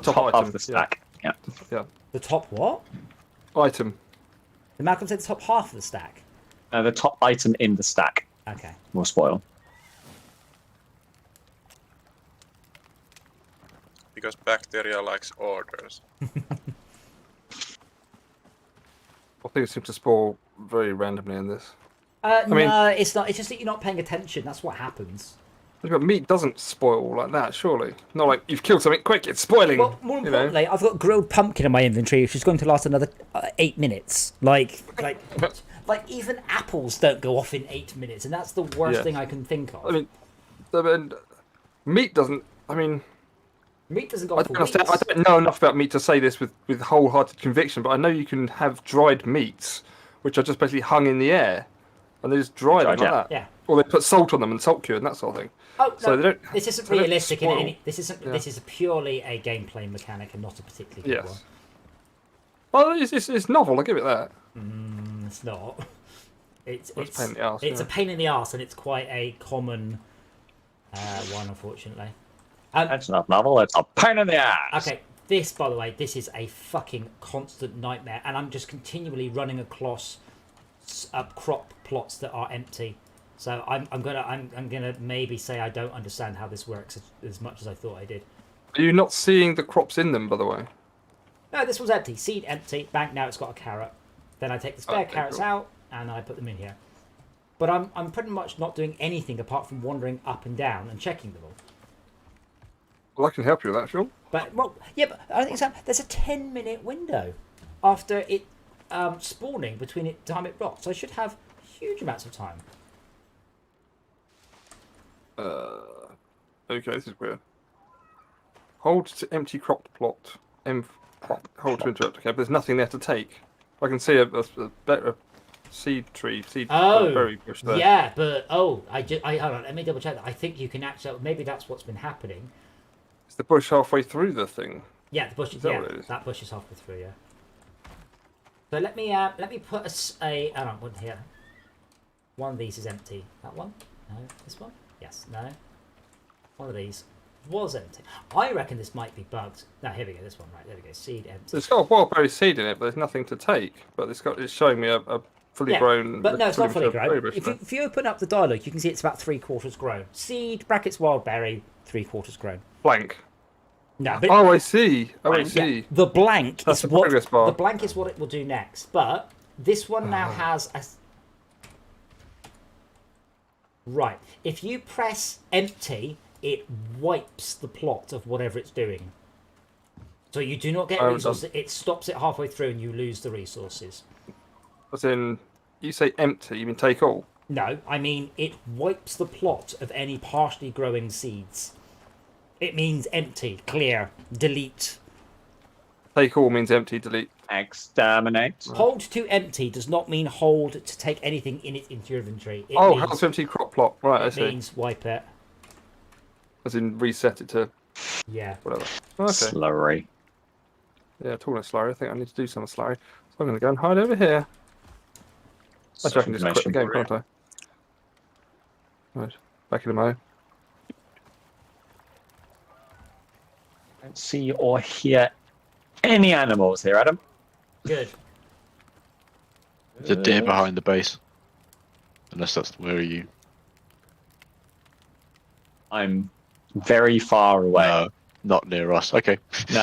Top item. of the stack. Yeah. Yeah. The top what? Item. The Malcolm said the top half of the stack. The top item in the stack Okay. will spoil. Because bacteria likes orders. I think it seems to spoil very randomly in this. mean- No, it's not. It's just that you're not paying attention. That's what happens. But meat doesn't spoil like that, surely. Not like you've killed something, quick, it's spoiling. Well, more you know? importantly, I've got grilled pumpkin in my inventory, which is going to last another 8 minutes. Like even apples don't go off in 8 minutes, and that's the worst Yes. thing I can think of. I mean, meat doesn't. I mean, Meat doesn't go I off for don't understand. I weeks. don't know enough about meat to say this with wholehearted conviction, but I know you can have dried meats, which are just basically hung in the air, and they just dry them Dried, like yeah. that. Yeah. Or they put salt on them and salt cure and that sort of thing. Oh, So no, they don't- this isn't they don't realistic in spoil. any. This isn't. Yeah. This is purely a gameplay mechanic and not a particularly good Yes. Well, it's novel. I give it that. one. It's not. It's Well, it's a pain in the arse, it's yeah. a pain in the arse, and it's quite a common one, unfortunately. It's not novel. It's a pain in the ass. Okay, this, by the way, this is a fucking constant nightmare, and I'm just continually running across crop plots that are empty. So I'm gonna maybe say I don't understand how this works as much as I thought I did. Are you not seeing the crops in them, by the way? No, this one's empty. Seed empty. Bank, now it's got a carrot. Then I take the spare Okay, carrots cool. out and I put them in here. But I'm pretty much not doing anything apart from wandering up and down and checking them all. Well, I can help you with that, Sean. But well, yeah, but I think there's a 10-minute window after it spawning between it time it rots. I should have huge amounts of time. Okay, this is weird. Hold to empty cropped plot. Hold to interrupt. Okay, but there's nothing there to take. I can see a better seed tree, berry bush there. Yeah, but hold on, let me double check that. I think you can actually, maybe that's what's been happening. Is the bush halfway through the thing? Yeah, the bush. Is that Yeah, what it is? that bush is halfway through. Yeah. So let me put a hold on, one here. One of these is empty. That one? No. This one? Yes. No. One of these was empty. I reckon this might be bugged. No, here we go. This one, right? There we go. Seed empty. It's got a wild berry seed in it, but there's nothing to take. But it's showing me a fully Yeah, grown. but no, it's not fully berry grown. bush If there. if you open up the dialogue, you can see it's about 3/4 grown. Seed brackets wild berry 3/4 grown. Blank. No, but Oh, I see. Oh, I yeah, see. the blank That's is the what progress bar. the blank is what it will do next. But this one now has a right. If you press empty, it wipes the plot of whatever it's doing. So you do not get Oh, resources. It stops it halfway through, and you lose the resources. As in, you say empty, you mean take all? No, I mean it wipes the plot of any partially growing seeds. It means empty, clear, delete. Take all means empty, delete. Exterminate. Hold to empty does not mean hold to take anything in it into your inventory. It Oh, means, hold to empty crop plot. Right, I it see. means wipe it. As in reset it to Yeah. whatever. Okay. Slurry. Yeah, talking of slurry, I think I need to do some slurry. So I'm going to go and hide over here. Actually, I can just quit the game, can't I? Right, back in the mo. Don't see or hear any animals here, Adam. Good. There's a deer behind the base. Unless that's where are you? I'm very far away. No, not near us. Okay. No.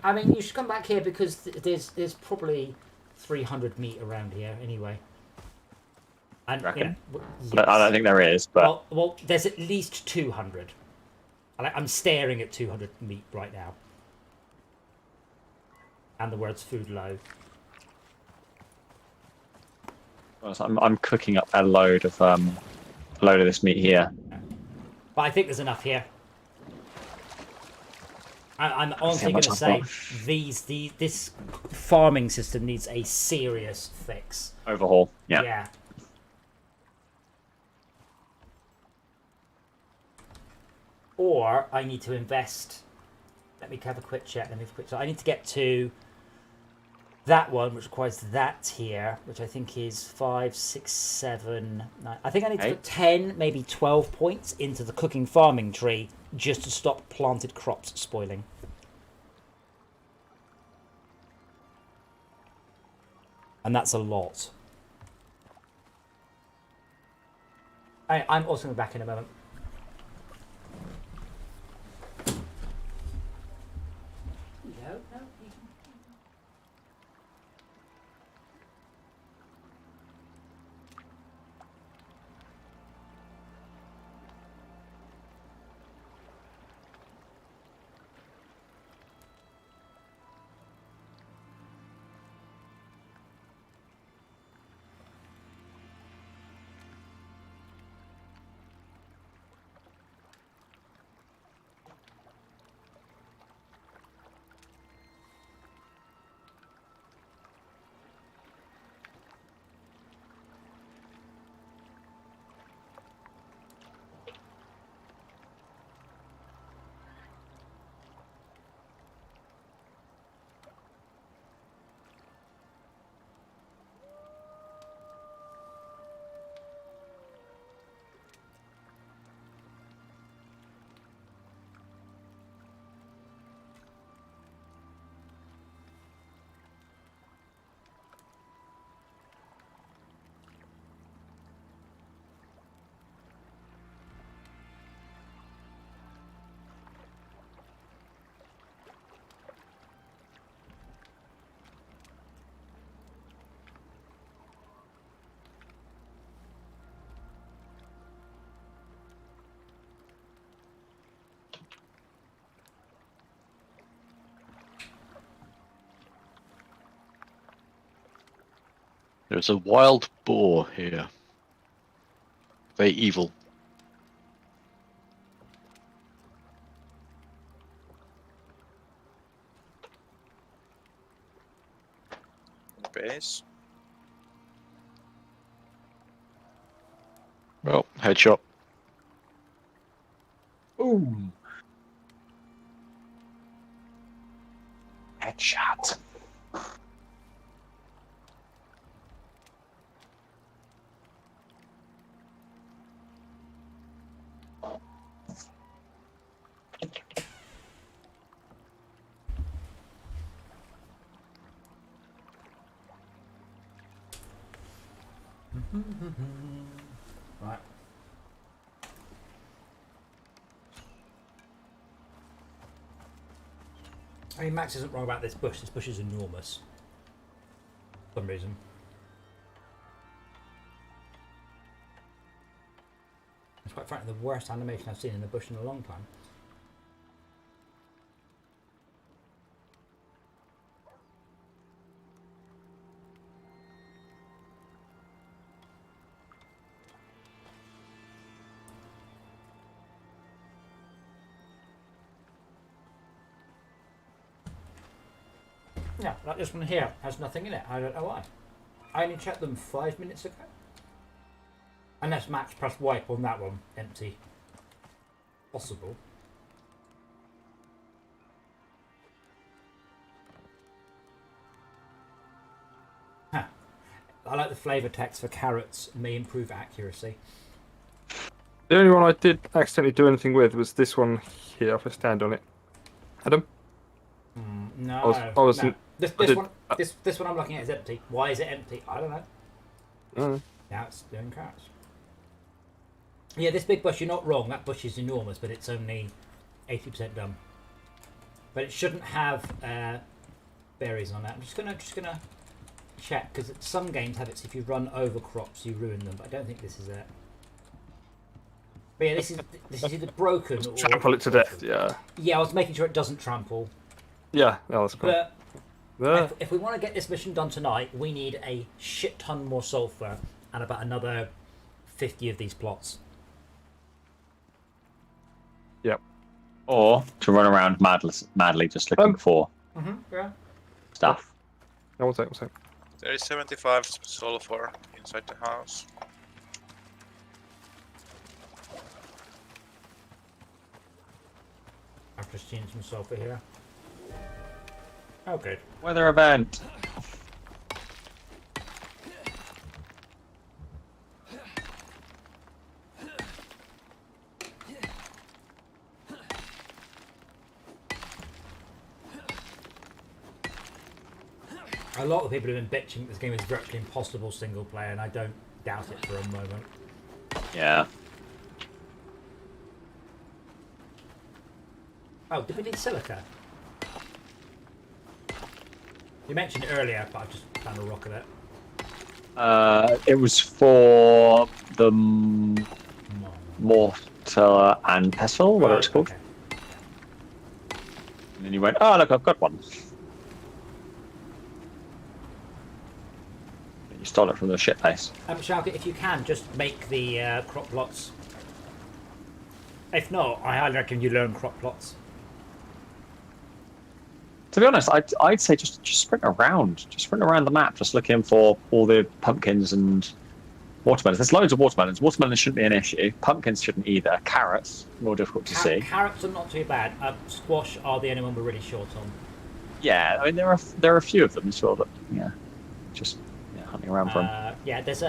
I mean, you should come back here because there's probably 300 meat around here anyway. And Reckon? yes. I don't think there is, but Well, there's at least 200. I'm staring at 200 meat right now. And the words food low. I'm cooking up a load of this meat here. But I think there's enough here. I'm honestly how going much to I've say this farming system needs a serious fix. Overhaul. Yeah. Yeah. Or I need to invest. Let me have a quick check. So I need to get to that one, which requires that here, which I think is 5, 6, 7, 9. I think I need to put 10, maybe 12 points into the cooking farming tree just to stop planted crops spoiling. And that's a lot. I'm also going to be back in a moment. No, you can... There's a wild boar here. Very evil. Base. Well, headshot. Boom. Headshot. Right. I mean, Max isn't wrong about this bush. This bush is enormous. For some reason. It's quite frankly the worst animation I've seen in a bush in a long time. Yeah, like this one here has nothing in it. I don't know why. I only checked them 5 minutes ago. Unless Max pressed wipe on that one. Empty. Possible. Huh. I like the flavour text for carrots may improve accuracy. The only one I did accidentally do anything with was this one here. If I stand on it, Adam. No, I wasn't. No. This one I'm looking at is empty. Why is it empty? I don't know. Now it's doing carrots. Yeah, this big bush, you're not wrong. That bush is enormous, but it's only 80% done. But it shouldn't have berries on it. I'm just gonna check because some games have it. So if you run over crops, you ruin them. But I don't think this is it. But yeah, this is either broken or Trample it to death. Yeah. Yeah, I was making sure it doesn't trample. Yeah. No, that's cool. But if we want to get this mission done tonight, we need a shit ton more sulfur and about another 50 of these plots. Yep. Or to run around madly just looking for Yeah. stuff. No, one sec. There is 75 sulfur inside the house. I've just seen some sulfur here. Oh, good. Weather event. A lot of people have been bitching that this game is virtually impossible single player, and I don't doubt it for a moment. Yeah. Oh, did we need silica? You mentioned it earlier, but I just found a rock of it. It was for the mortar and pestle, whatever it's called. Okay. And then you went, oh look, I've got one. You stole it from the shit place. Shalka, if you can, just make the crop plots. If not, I highly recommend you learn crop plots. To be honest, I'd say just sprint around. Just sprint around the map, just looking for all the pumpkins and watermelons. There's loads of watermelons. Watermelons shouldn't be an issue. Pumpkins shouldn't either. Carrots, more difficult to see. Carrots are not too bad. Squash are the only one we're really short on. Yeah, I mean there are a few of them as well, but yeah, just hunting around for them. Yeah, there's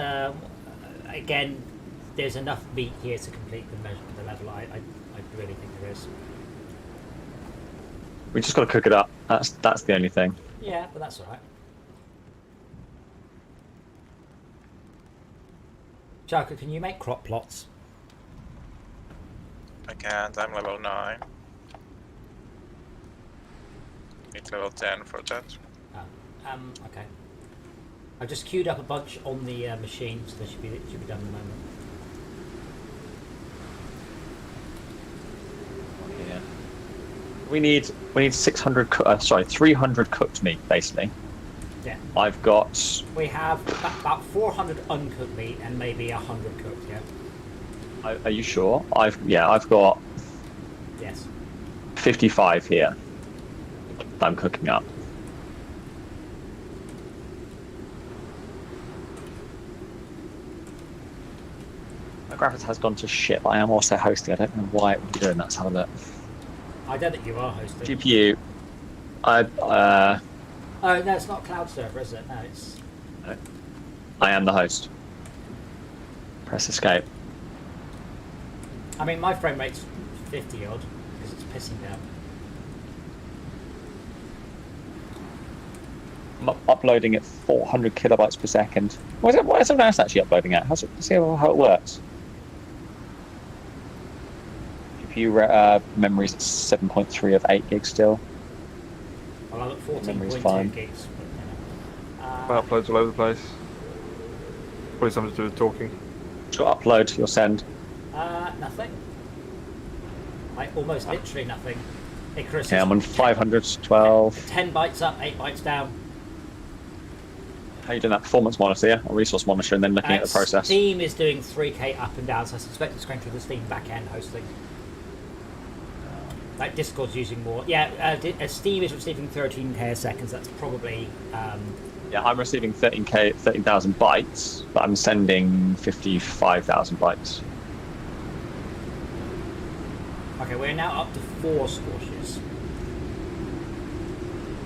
there's enough meat here to complete the level. I really think there is. We just got to cook it up. That's the only thing. Yeah, but that's all right. Chaka, can you make crop plots? I can't, I'm level 9. Need level 10 for that. Okay. I've just queued up a bunch on the machine, so they should be done in a moment. Yeah. We need 300 cooked meat basically. Yeah. I've got. We have about 400 uncooked meat and maybe 100 cooked. Yeah. Are you sure? I've got. Yes. 55 here. That I'm cooking up. My graphics has gone to shit, but I am also hosting. I don't know why it would be doing that. Let's have a look. I don't think you are hosting. GPU. Oh no, it's not cloud server, is it? No, it's. I am the host. Press escape. I mean, my frame rate's 50 odd because it's pissing down. I'm uploading at 400 kilobytes per second. What is everyone else actually uploading at? Let's see how it works. GPU memory's at 7.3 of 8 gigs still. Well, I'm at Memory's fine. 14.2 gigs. But, My uploads all over the place. Probably something to do with talking. Got upload, you'll send. Nothing. Like almost literally nothing. Icarus. Okay, I'm on 512. 10 bytes up, 8 bytes down. How are you doing that performance monitor, yeah? Or resource monitor, and then looking at the process? Steam is doing 3K up and down, so I suspect it's going through the Steam backend hosting. Like Discord's using more. Yeah, Steam is receiving 13K a second, so that's probably. Yeah, I'm receiving 13,000 bytes, but I'm sending 55,000 bytes. Okay, we're now up to 4 squashes.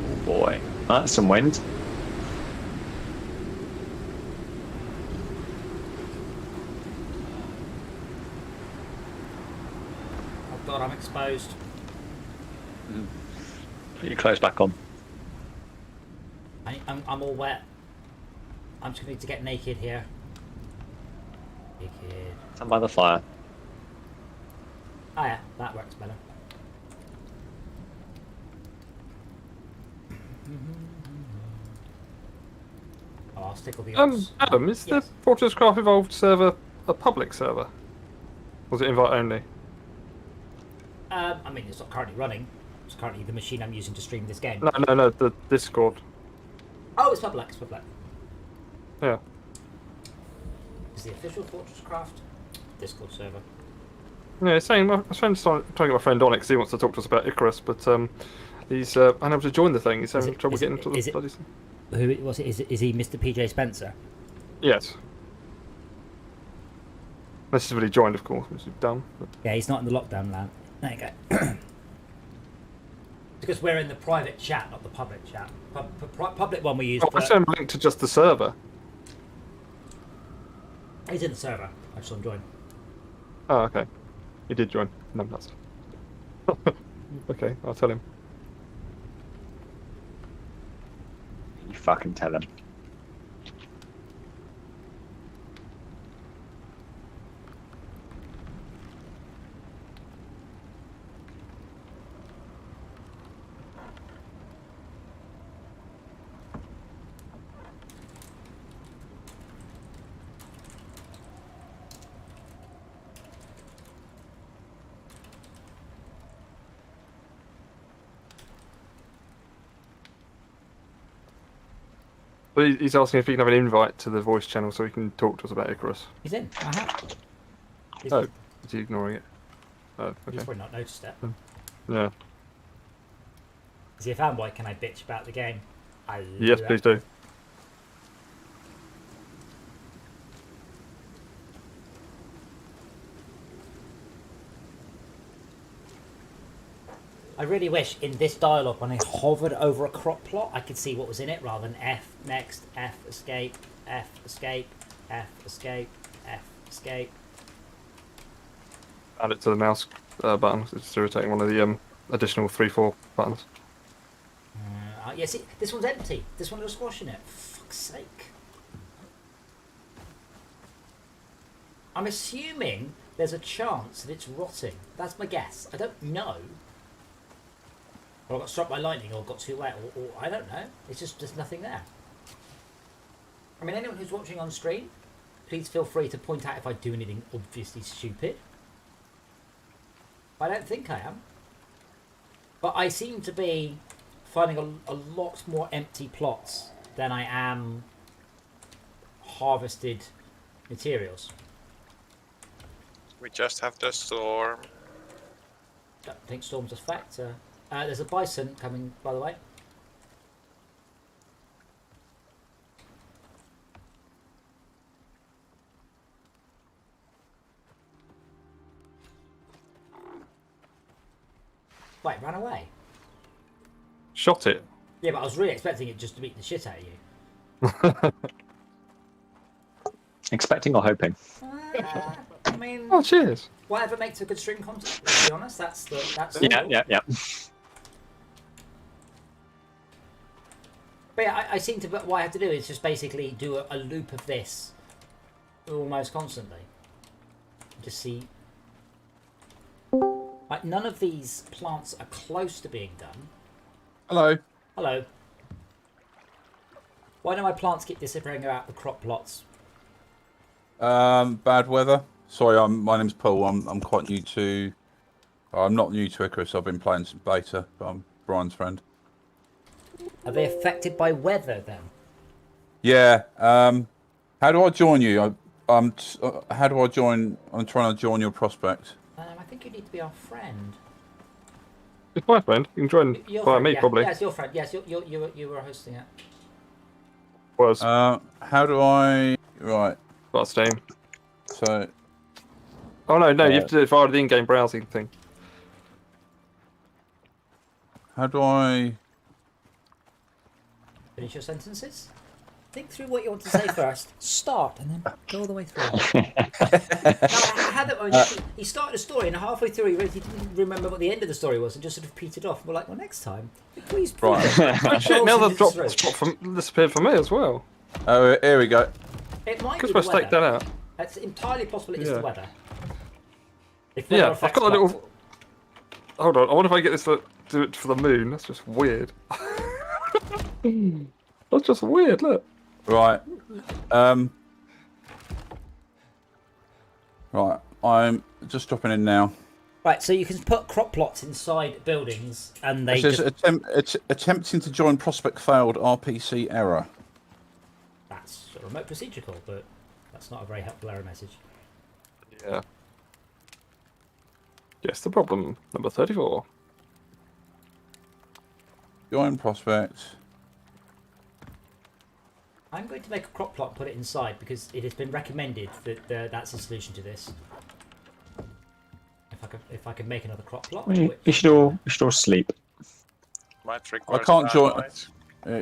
Oh boy, that's some wind. Oh god, I'm exposed. Put your clothes back on. I'm all wet. I'm just going to need to get naked here. Naked. Stand by the fire. Oh yeah, that works better. Oh, I'll stick with the odds. Adam, is Yes. the Fortress Craft Evolved server a public server? Or was it invite only? I mean, it's not currently running. It's currently the machine I'm using to stream this game. No, the Discord. Oh, it's public. It's public. Yeah. It's the official Fortress Craft Discord server. Yeah, saying I was trying to get my friend on it because he wants to talk to us about Icarus, but he's unable to join the thing. He's having trouble getting into the bloody thing. Who was it? Is he Mr. PJ Spencer? Yes. Unless he's already joined, of course, which is dumb. But... Yeah, he's not in the lockdown land. There you go. Because we're in the private chat, not the public chat. Public one we use. I sent him a link to just the server. He's in the server. I just saw him join. Oh, okay. He did join. No, that's... Okay, I'll tell him. You fucking tell him. But he's asking if he can have an invite to the voice channel so he can talk to us about Icarus. He's in. I have. Oh, is he ignoring it? Oh, okay. He's probably not noticed it. Yeah. Is he a fanboy? Can I bitch about the game? Yes, please do. I really wish in this dialogue when I hovered over a crop plot I could see what was in it rather than F, next, F, escape, F, escape, F, escape, F, escape. Add it to the mouse button. It's irritating one of the additional 3-4 buttons. Yeah, see, this one's empty. This one was squashing it. For fuck's sake. I'm assuming there's a chance that it's rotting. That's my guess. I don't know. Or I got struck by lightning, or got too wet, or I don't know. It's just there's nothing there. I mean, anyone who's watching on stream, please feel free to point out if I do anything obviously stupid. I don't think I am. But I seem to be finding a lot more empty plots than I am harvested materials. We just have the storm. Don't think storm's a factor. There's a bison coming, by the way. Wait, ran away? Shot it. Yeah, but I was really expecting it just to beat the shit out of you. Expecting or hoping? I mean... Oh, cheers. Whatever makes a good stream content, let's be honest. That's Yeah. But yeah, I seem to... What I have to do is just basically do a loop of this almost constantly. Just see... Like, none of these plants are close to being done. Hello. Hello. Why do my plants keep disappearing about the crop plots? Bad weather. Sorry, my name's Paul. I'm quite new to... I'm not new to Icarus. I've been playing some beta, but I'm Brian's friend. Are they affected by weather then? Yeah. How do I join you? How do I join? I'm trying to join your prospect. I think you need to be our friend. It's my friend. You can join by me, yeah. probably. Yeah, it's your friend. Yes, you were hosting it. Was. How do I... Right. Got Steam. So... Oh, no, you have to do it via the in-game browsing thing. How do I... Finish your sentences? Think through what you want to say first. Start and then go all the way through. He started a story and halfway through he didn't remember what the end of the story was and just sort of petered off. We're like, well, next time, please. Right. Oh, shit, now they've disappeared from me as well. Oh, here we go. It might be Because the I staked that weather. out. It's entirely possible it is the weather. If Yeah, affects I've got a little... plots- Hold on, I wonder if I get this to do it for the moon. That's just weird. That's just weird, look. Right. Right. I'm just dropping in now. Right, so you can put crop plots inside buildings and they It says attempting to join prospect failed, RPC error. That's a remote procedure call, but that's not a very helpful error message. Yeah. Yes, the problem. Number 34. Join prospect. I'm going to make a crop plot and put it inside because it has been recommended that that's the solution to this. If I could make another crop plot. You should all sleep. Might require I can't join. dynamite.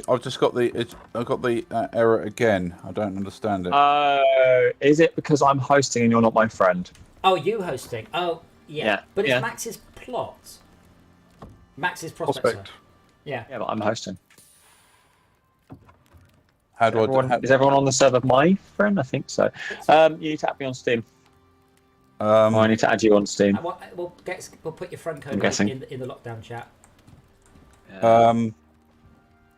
I've just got I've got the error again. I don't understand it. Is it because I'm hosting and you're not my friend? Oh, you hosting? Oh, yeah. But it's yeah. Max's plot. Max's prospect. Yeah. Yeah, but I'm hosting. How do I do? Is everyone on the server my friend? I think so. You need to add me on Steam. I need to add you on Steam. We'll put your friend I'm code guessing. in the lockdown chat.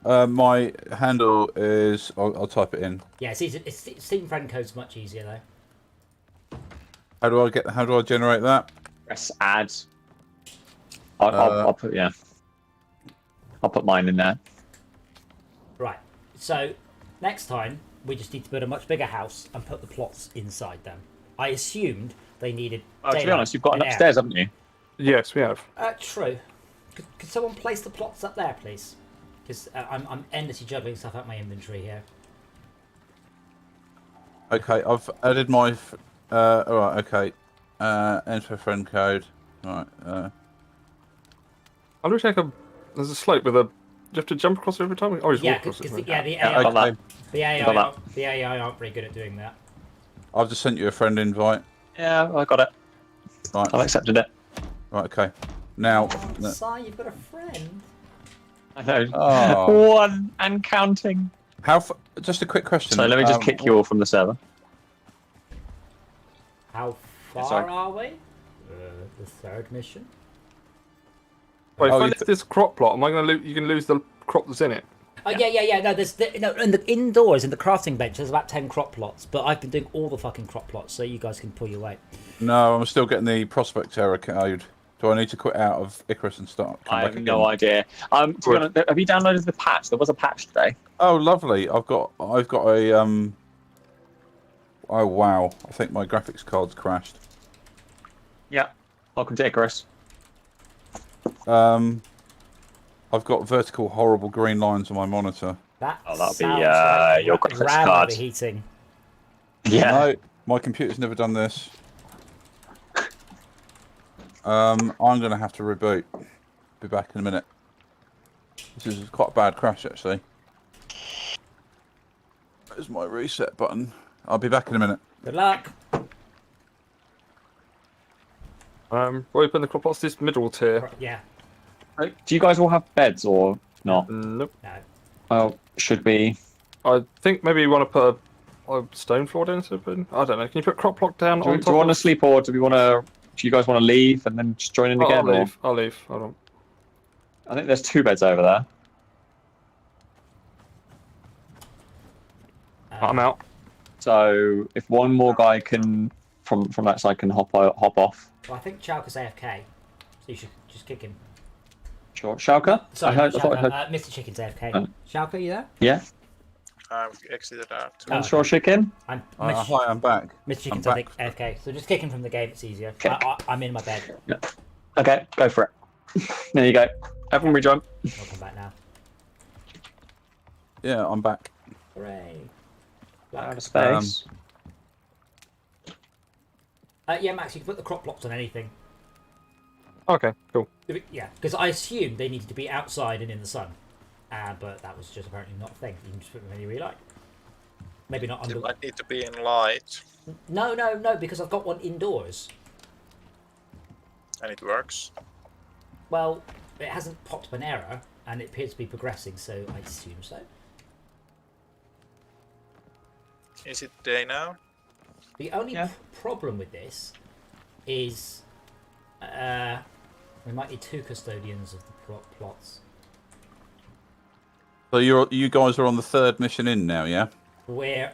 My handle is. I'll type it in. Yeah, it's easy. Steam friend code's much easier though. How do I generate that? Press add. I'll put I'll put mine in there. Right. So next time we just need to build a much bigger house and put the plots inside them. I assumed they needed. To be honest, you've got an upstairs, haven't you? Yes, we have. True. Could someone place the plots up there, please? Because I'm endlessly juggling stuff out my inventory here. Okay, I've added my. Alright, okay. Enter friend code. Right. I'm looking like there's a slope with a. Do you have to jump across it every time? Oh, just walk across it. The AI, Okay. the AI aren't very good at doing that. I've just sent you a friend invite. Yeah, I got it. Right. I've accepted it. Right. Okay. Now. Si, you've got a friend. I know. Oh. One and counting. Just a quick question. So let me just kick you all from the server. How far Sorry. are we? The third mission. Wait, if I left this crop plot, am I going to lose? You can lose the crop that's in it. Oh yeah. No, in the indoors in the crafting bench. There's about 10 crop plots, but I've been doing all the fucking crop plots, so you guys can pull your weight. No, I'm still getting the prospect error code. Do I need to quit out of Icarus and start? I have no idea. To be honest, have you downloaded the patch? There was a patch today. Oh, lovely! I've got a Oh wow! I think my graphics card's crashed. Yeah. Welcome to Icarus. I've got vertical horrible green lines on my monitor. That'll be sounds like your graphics RAM card. overheating. Yeah. No, my computer's never done this. I'm going to have to reboot. Be back in a minute. This is quite a bad crash, actually. There's my reset button. I'll be back in a minute. Good luck. Where we put the crop plots? This middle tier. Yeah. Do you guys all have beds or not? Nope. No. Well, should we? I think maybe you want to put a stone floor down. I don't know. Can you put crop plot down Do on you top? want to sleep or do we want to? Do you guys want to leave and then just join in again? I'll leave. Hold on. I think there's 2 beds over there. I'm out. So if one more guy can from that side can hop off. Well, I think Chalka's AFK, so you should just kick him. Sure, Shauka. Sorry, I thought I heard. Mr. Chicken's AFK. Shauka, you there? Yeah. I've exited out. Oh, Sure, chicken. I'm Hi, I'm back. Mr. Chicken's I'm I think AFK, so just kick him from the game. It's easier. Kick. I'm in my bed. Yeah. Okay, go for it. There you go. Everyone rejoin. I'll come back now. Yeah, I'm back. Hooray! Out of space. Yeah, Max, you can put the crop plots on anything. Okay, cool. Yeah, because I assumed they needed to be outside and in the sun, but that was just apparently not a thing. You can just put them anywhere you like. Maybe not They under. might need to be in light, No, because I've got one indoors. and it works. Well, it hasn't popped up an error, and it appears to be progressing, so I assume so. Is it day now? The only problem with this is we might need 2 custodians of the plots. So you guys are on the 3rd mission in now, yeah? Where,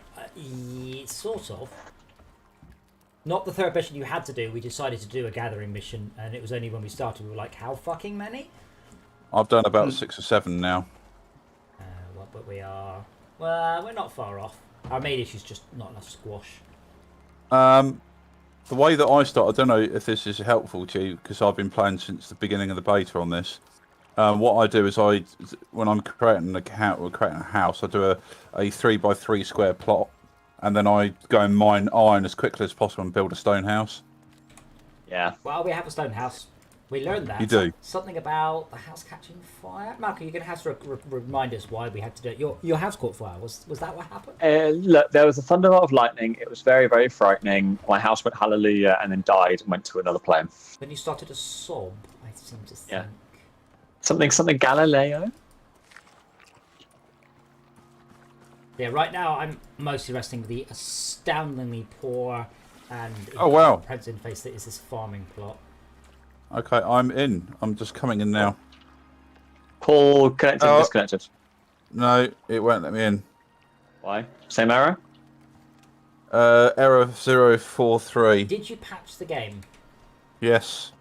sort of. Not the 3rd mission you had to do. We decided to do a gathering mission, and it was only when we started we were like, how fucking many? I've done about 6 or 7 now. But we are... Well, we're not far off. Our main issue is just not enough squash. the way that I start, I don't know if this is helpful to you because I've been playing since the beginning of the beta on this. What I do is when I'm creating a house, I do a 3x3 square plot, and then I go and mine iron as quickly as possible and build a stone house. Yeah. Well, we have a stone house. We learned that. You do. Something about the house catching fire. Malcolm, you're going to have to remind us why we had to do it. Your house caught fire. Was that what happened? Look, there was a thunderbolt of lightning. It was very, very frightening. My house went hallelujah and then died and went to another plane. Then you started to sob, I seem to think. Yeah. Something Galileo. Yeah, right now I'm mostly resting with the astoundingly poor and comprehensive interface that is this farming plot. Okay, I'm in. I'm just coming in now. Paul connected and disconnected. No, it won't let me in. Why? Same error? Error 043. Did you patch the game? Yes.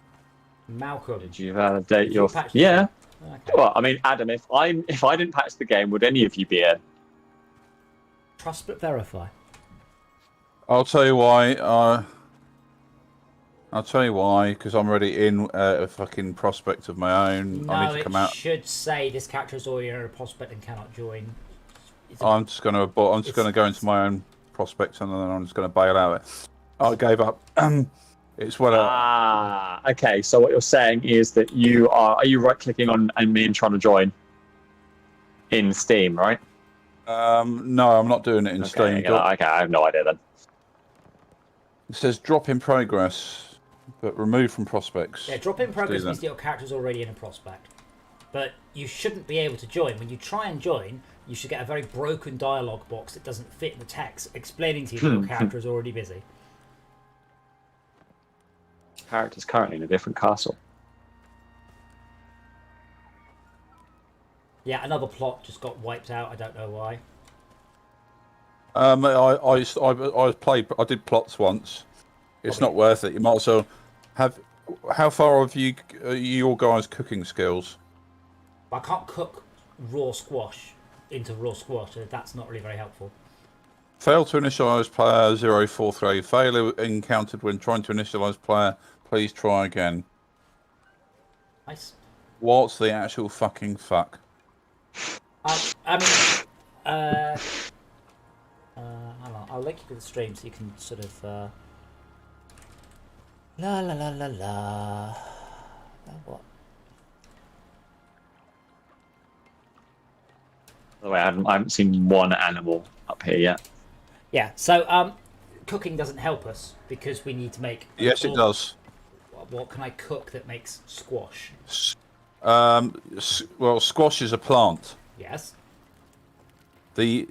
Malcolm. Did you validate your... patch Yeah. Okay. Well, I mean, Adam, if I didn't patch the game, would any of you be in? Trust but verify. I'll tell you why. Because I'm already in a fucking prospect of my own. No, I need to come out. It should say this character is already in a prospect and cannot join. I'm just gonna go into my own prospect and then I'm just gonna bail out. I gave up. It's what. Okay. So what you're saying is that are you right clicking on me and trying to join in Steam, right? No, I'm not doing it in Steam. Okay, I have no idea then. It says drop in progress, but remove from prospects. Yeah, drop in progress means that your character's already in a prospect. But you shouldn't be able to join. When you try and join, you should get a very broken dialogue box that doesn't fit in the text, explaining to you that your character is already busy. Character's currently in a different castle. Yeah, another plot just got wiped out. I don't know why. I did plots once. It's not worth it. You might as well have. How far have your guys' cooking skills? I can't cook raw squash into raw squash, so that's not really very helpful. Fail to initialize player 043. Failure encountered when trying to initialize player. Please try again. Nice. What's the actual fucking fuck? I mean, hang on, I'll link you to the stream so you can sort of, la la la la la. What? By the way, I haven't seen one animal up here yet. Yeah, so, cooking doesn't help us because we need to make... Yes, it does. What can I cook that makes squash? Well, squash is a plant. Yes. The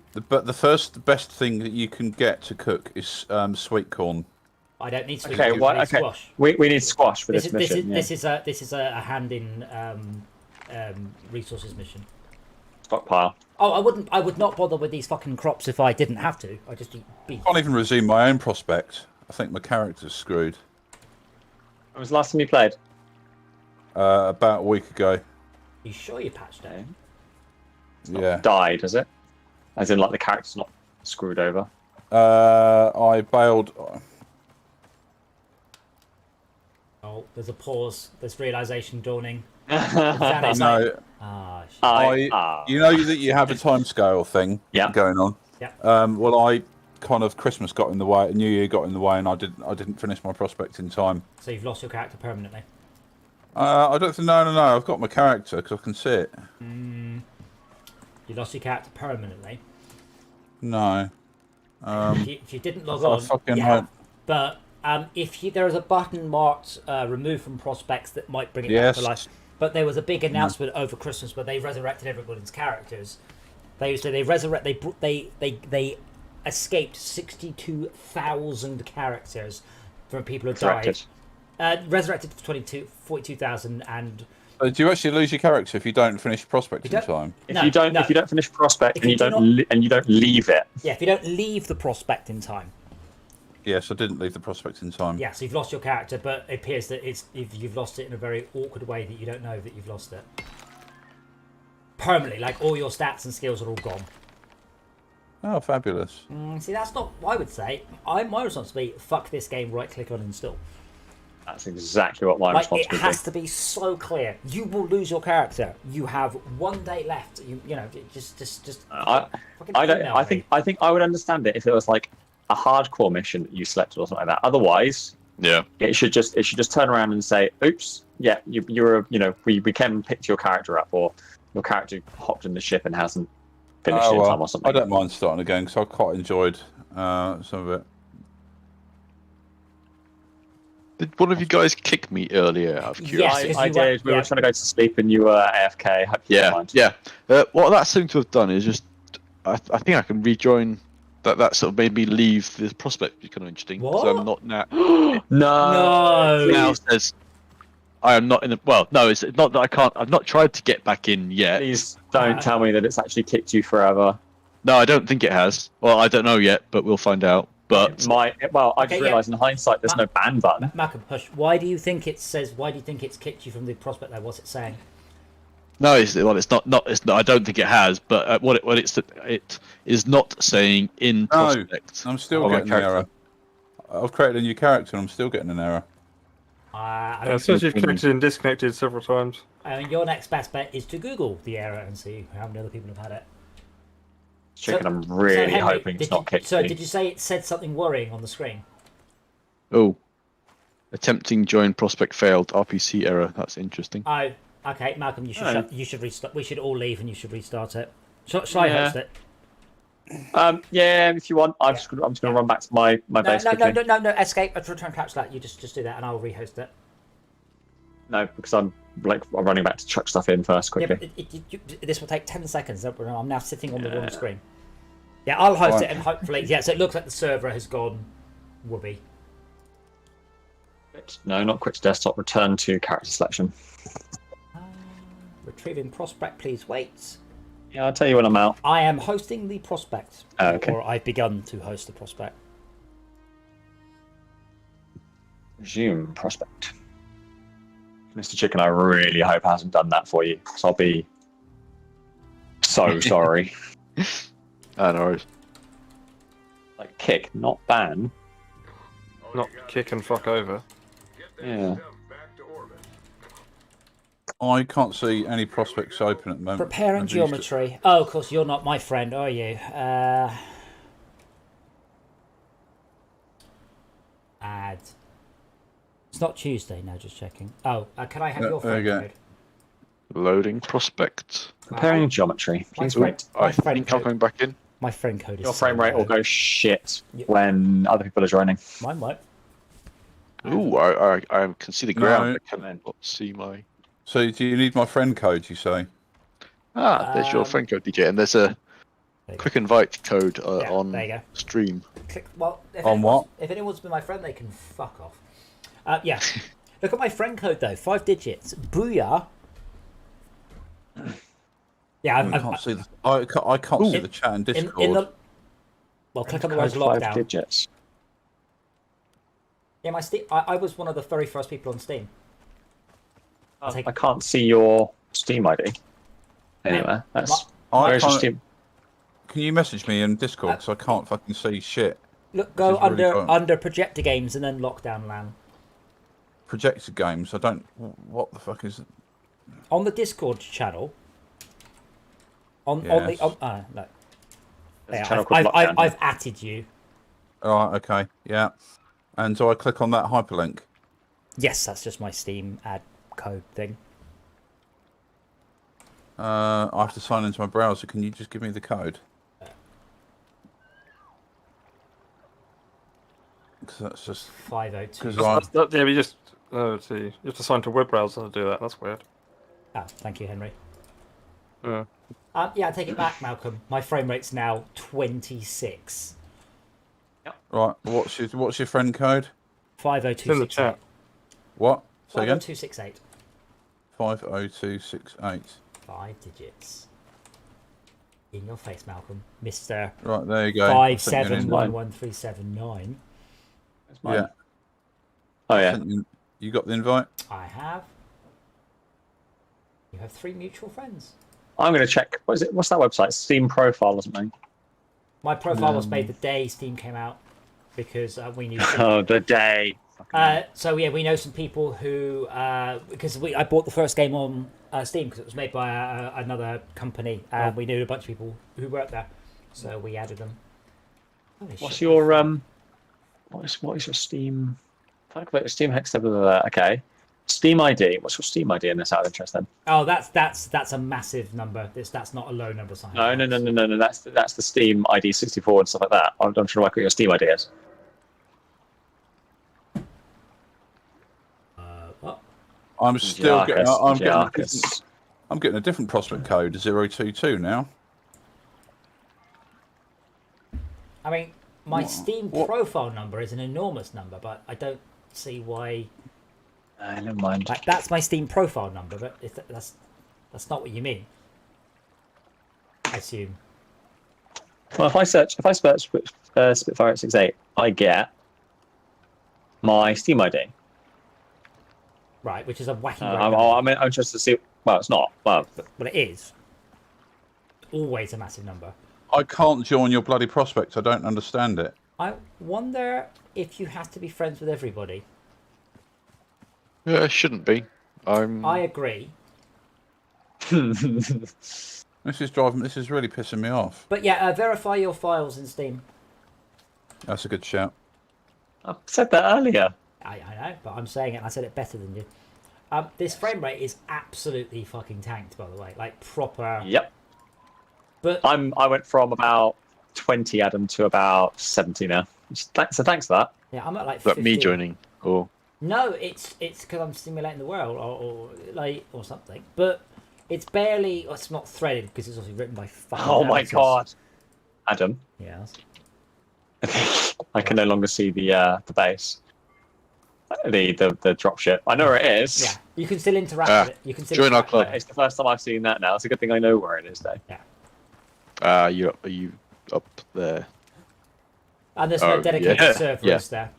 best thing that you can get to cook is sweet corn. I don't need sweet corn. I need squash. We need squash for this mission. This is a hand in resources mission. Stockpile. Oh, I would not bother with these fucking crops if I didn't have to. I just eat beef. I can't even resume my own prospect. I think my character's screwed. When was the last time you played? About a week ago. You sure you patched it? Yeah. Died, is it? As in, like, the character's not screwed over? I bailed. Oh, there's a pause. There's realization dawning. No. Shit. You know that you have a timescale thing going on. Yeah. Well, I kind of Christmas got in the way, New Year got in the way, and I didn't finish my prospect in time. So you've lost your character permanently. I don't think. No. I've got my character because I can see it. You lost your character permanently. No. If you didn't log on, but if there is a button marked "remove from prospects" that might bring it back to life. But there was a big announcement over Christmas where they resurrected everybody's characters. They escaped 62,000 characters from people who died. Resurrected to 42,000 and. Do you actually lose your character if you don't finish prospect in time? If you don't finish prospect and you don't leave it. Yeah, if you don't leave the prospect in time. Yes, I didn't leave the prospect in time. Yeah, so you've lost your character, but it appears that you've lost it in a very awkward way that you don't know that you've lost it. Permanently, like all your stats and skills are all gone. Oh, fabulous. See, that's not what I would say. My response would be, fuck this game, right-click on install. That's exactly what my Like, response it would has be. to be so clear. You will lose your character. You have 1 day left. You know, just. fucking I don't. email I me. think. I think I would understand it if it was like a hardcore mission that you selected or something like that. Otherwise, Yeah. it should just turn around and say, "Oops, yeah, we came and picked your character up, or your character hopped in the ship and hasn't finished Oh, in well, time or something." I don't mind starting again because I quite enjoyed some of it. Did one of you guys kick me earlier out of curiosity? Yes, I you were- did. We were yeah. trying to go to sleep and you were AFK. Hope you don't Yeah, mind. yeah. What that seemed to have done is just, I think I can rejoin. That sort of made me leave the prospect, which is kind of interesting. So What? I'm not now. No. No. Now says I am not in the. Well, no, it's not that I can't. I've not tried to get back in yet. Please don't tell me that it's actually kicked you forever. No, I don't think it has. Well, I don't know yet, but we'll find out. But I Okay, just realised in hindsight there's no ban button. Malcolm, hush. Why do you think it says? Why do you think it's kicked you from the prospect there? What's it saying? no, it's not. It's not. I don't think it has. But it is not saying in No, prospect. I'm still on my getting an character. error. I've created a new character and I'm still getting an error. I It don't says you've connected and disconnected several times. your next best bet is to Google the error and see how many other people have had it. Chicken, So- I'm really Henry, hoping did it's not you- kicked So me. did you say it said something worrying on the screen? Oh, attempting join prospect failed. RPC error. That's interesting. Oh, okay, Malcolm, you should Oh. you should restart. We should all leave and you should restart it. Shall I Yeah. host it? Yeah, if you want, I'm just gonna run back to my base quickly. No, escape. Try and catch that. You just do that, and I'll rehost it. No, because I'm running back to chuck stuff in first Yeah, quickly. but this will take 10 seconds. I'm now sitting on the wrong screen. Yeah, I'll host Right. it, and hopefully, yeah. So it looks like the server has gone whoopee. No, not quit to desktop. Return to character selection. Retrieving prospect, please wait. Yeah, I'll tell you when I'm out. I am hosting the prospect, Oh, okay. or I've begun to host the prospect. Resume prospect. Mr. Chicken, I really hope hasn't done that for you, because I'll be so sorry. Ah, no worries. Like kick, not ban. Not kick and fuck over. Yeah. I can't see any prospects open at the moment. Preparing I've used it. geometry. Oh, of course, you're not my friend, are you? Add. It's not Tuesday, no, just checking. Oh, can I have Yeah, your there friend you go. code? Loading prospect. Preparing geometry. Please My wait. My I friend think I'm code. coming back in. My friend code is Your frame rate will go shit Yeah. when other people are joining. Mine won't. Ooh, I can see the ground. No. I cannot see my. So do you need my friend code, you say? Ah, there's your friend code, DJ, and there's a There you quick invite code Yeah, on there you go. stream. Click, well, if On what? If anyone wants to be my friend, they can fuck off. Yeah. Look at my friend code though, 5 digits. Booyah. Yeah, I can't see the. I can't see the chat in Discord. in the. Well, click on the word Code 5 lockdown. digits. Yeah, my Steam. I was one of the very first people on Steam. I'll take- I can't see your Steam ID. Anyway, that's I where's your can't- Steam? Can you message me in Discord? Because I can't fucking see shit. Look, go This is really under fun. under projector games and then lockdown LAN. Projector games. I don't. What the fuck is it? On the Discord channel. On the Yes. no. There's a Yeah, channel called Lockdown. I've added you. All right. Okay. Yeah. And do I click on that hyperlink? Yes, that's just my Steam ad code thing. I have to sign into my browser. Can you just give me the code? Because that's just 502. because Yeah, but you just let's see. You have to sign to a web browser to do that. That's weird. Ah, thank you, Henry. Yeah. Yeah, I take it back, Malcolm. My frame rate's now 26. right. What's your friend code? 50268. It's in the chat. What? Say again. 50268. 50268. 5 digits. In your face, Malcolm. Mr. Right there you go. I sent you an invite. 5711379. That's mine. Yeah. Oh yeah. You got the invite? I have. You have 3 mutual friends. I'm going to check. What is it? What's that website? Steam Profile or something. My profile was made the day Steam came out because we knew. Oh, the day. So yeah, we know some people who because I bought the first game on Steam because it was made by another company, and we knew a bunch of people who worked there, so we added them. What's your what is your Steam? Talk about your Steam hex. Okay, Steam ID. What's your Steam ID in this out of interest then? Oh, that's a massive number. That's not a low number sign. No. That's the Steam ID 64 and stuff like that. I'm trying to work out what your Steam ID is. What? I'm still getting. Icarus. I'm getting a different prospect code, 022 now. I mean, my Steam profile number is an enormous number, but I don't see why. Never mind. Like, that's my Steam profile number, but that's not what you mean. I assume. Well, if I search Spitfire 68, I get my Steam ID. Right, which is a wacky. I'm interested to see. Well, it's not. Well, it is. Always a massive number. I can't join your bloody prospect. I don't understand it. I wonder if you have to be friends with everybody. Yeah, it shouldn't be. I agree. This is really pissing me off. But yeah, verify your files in Steam. That's a good shout. I said that earlier. I know, but I'm saying it, and I said it better than you. This frame rate is absolutely fucking tanked, by the way. Like, proper... Yep. But I went from about 20, Adam, to about 70 now. So thanks for that. yeah, I'm at like 'That 50. me joining? Or No, it's because I'm stimulating the world or something. But it's barely... It's not threaded, because it's obviously written by fucking... Oh my amateurs. god. Adam, Yes. I can no longer see the base. The dropship. I know where it is. Yeah, you can still interact with it. You can still join our interact club. with it. It's the first time I've seen that now. It's a good thing I know where it is, though. Yeah. are you up there? And there's no dedicated yeah. server, Yeah. is there?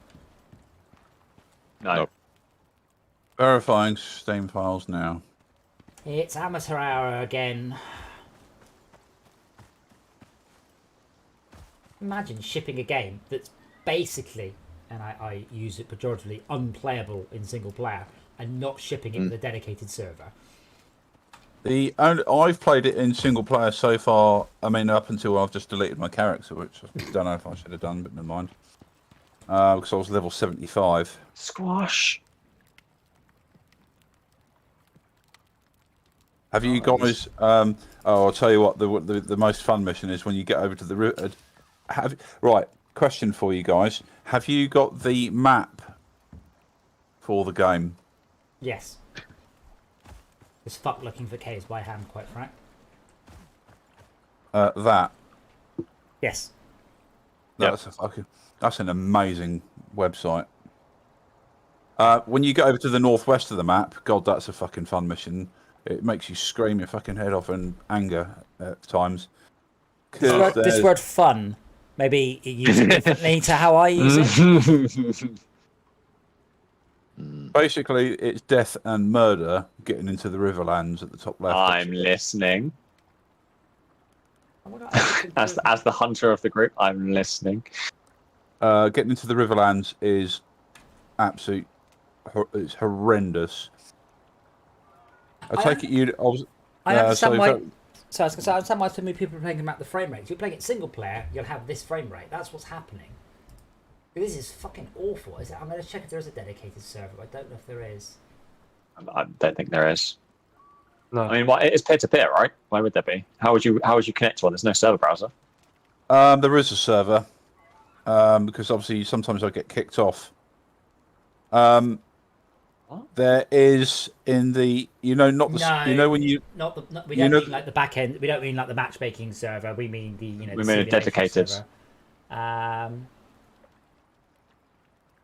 No. Nope. Verifying Steam files now. It's amateur hour again. Imagine shipping a game that's basically, and I use it pejoratively, unplayable in single player, and not shipping it with a dedicated server. I've played it in single player so far. I mean, up until I've just deleted my character, which I don't know if I should have done, but never mind. Because I was level 75. Squash. Have you guys? I'll tell you what. The most fun mission is when you get over to the river. Right. Question for you guys: have you got the map for the game? Yes. It's fuck looking for caves by hand, quite frank. That. Yes. That's an amazing website. When you get over to the northwest of the map, God, that's a fucking fun mission. It makes you scream your fucking head off in anger at times. This word "fun" maybe use it differently to how I use it. Basically, it's death and murder getting into the Riverlands at the top left. I'm listening. As the hunter of the group, I'm listening. Getting into the Riverlands is it's horrendous. I take it you. I understand why. So I was going to say, I understand why so many people are playing about the frame rate. If you're playing it single player, you'll have this frame rate. That's what's happening. This is fucking awful. I'm going to check if there is a dedicated server. I don't know if there is. I don't think there is. No. I mean, it's peer-to-peer, right? Why would there be? How would you connect to one? There's no server browser. There is a server, because obviously sometimes I get kicked off. There is in the when you we don't mean like the back end. We don't mean like the matchmaking server. We mean the We the mean a dedicated server.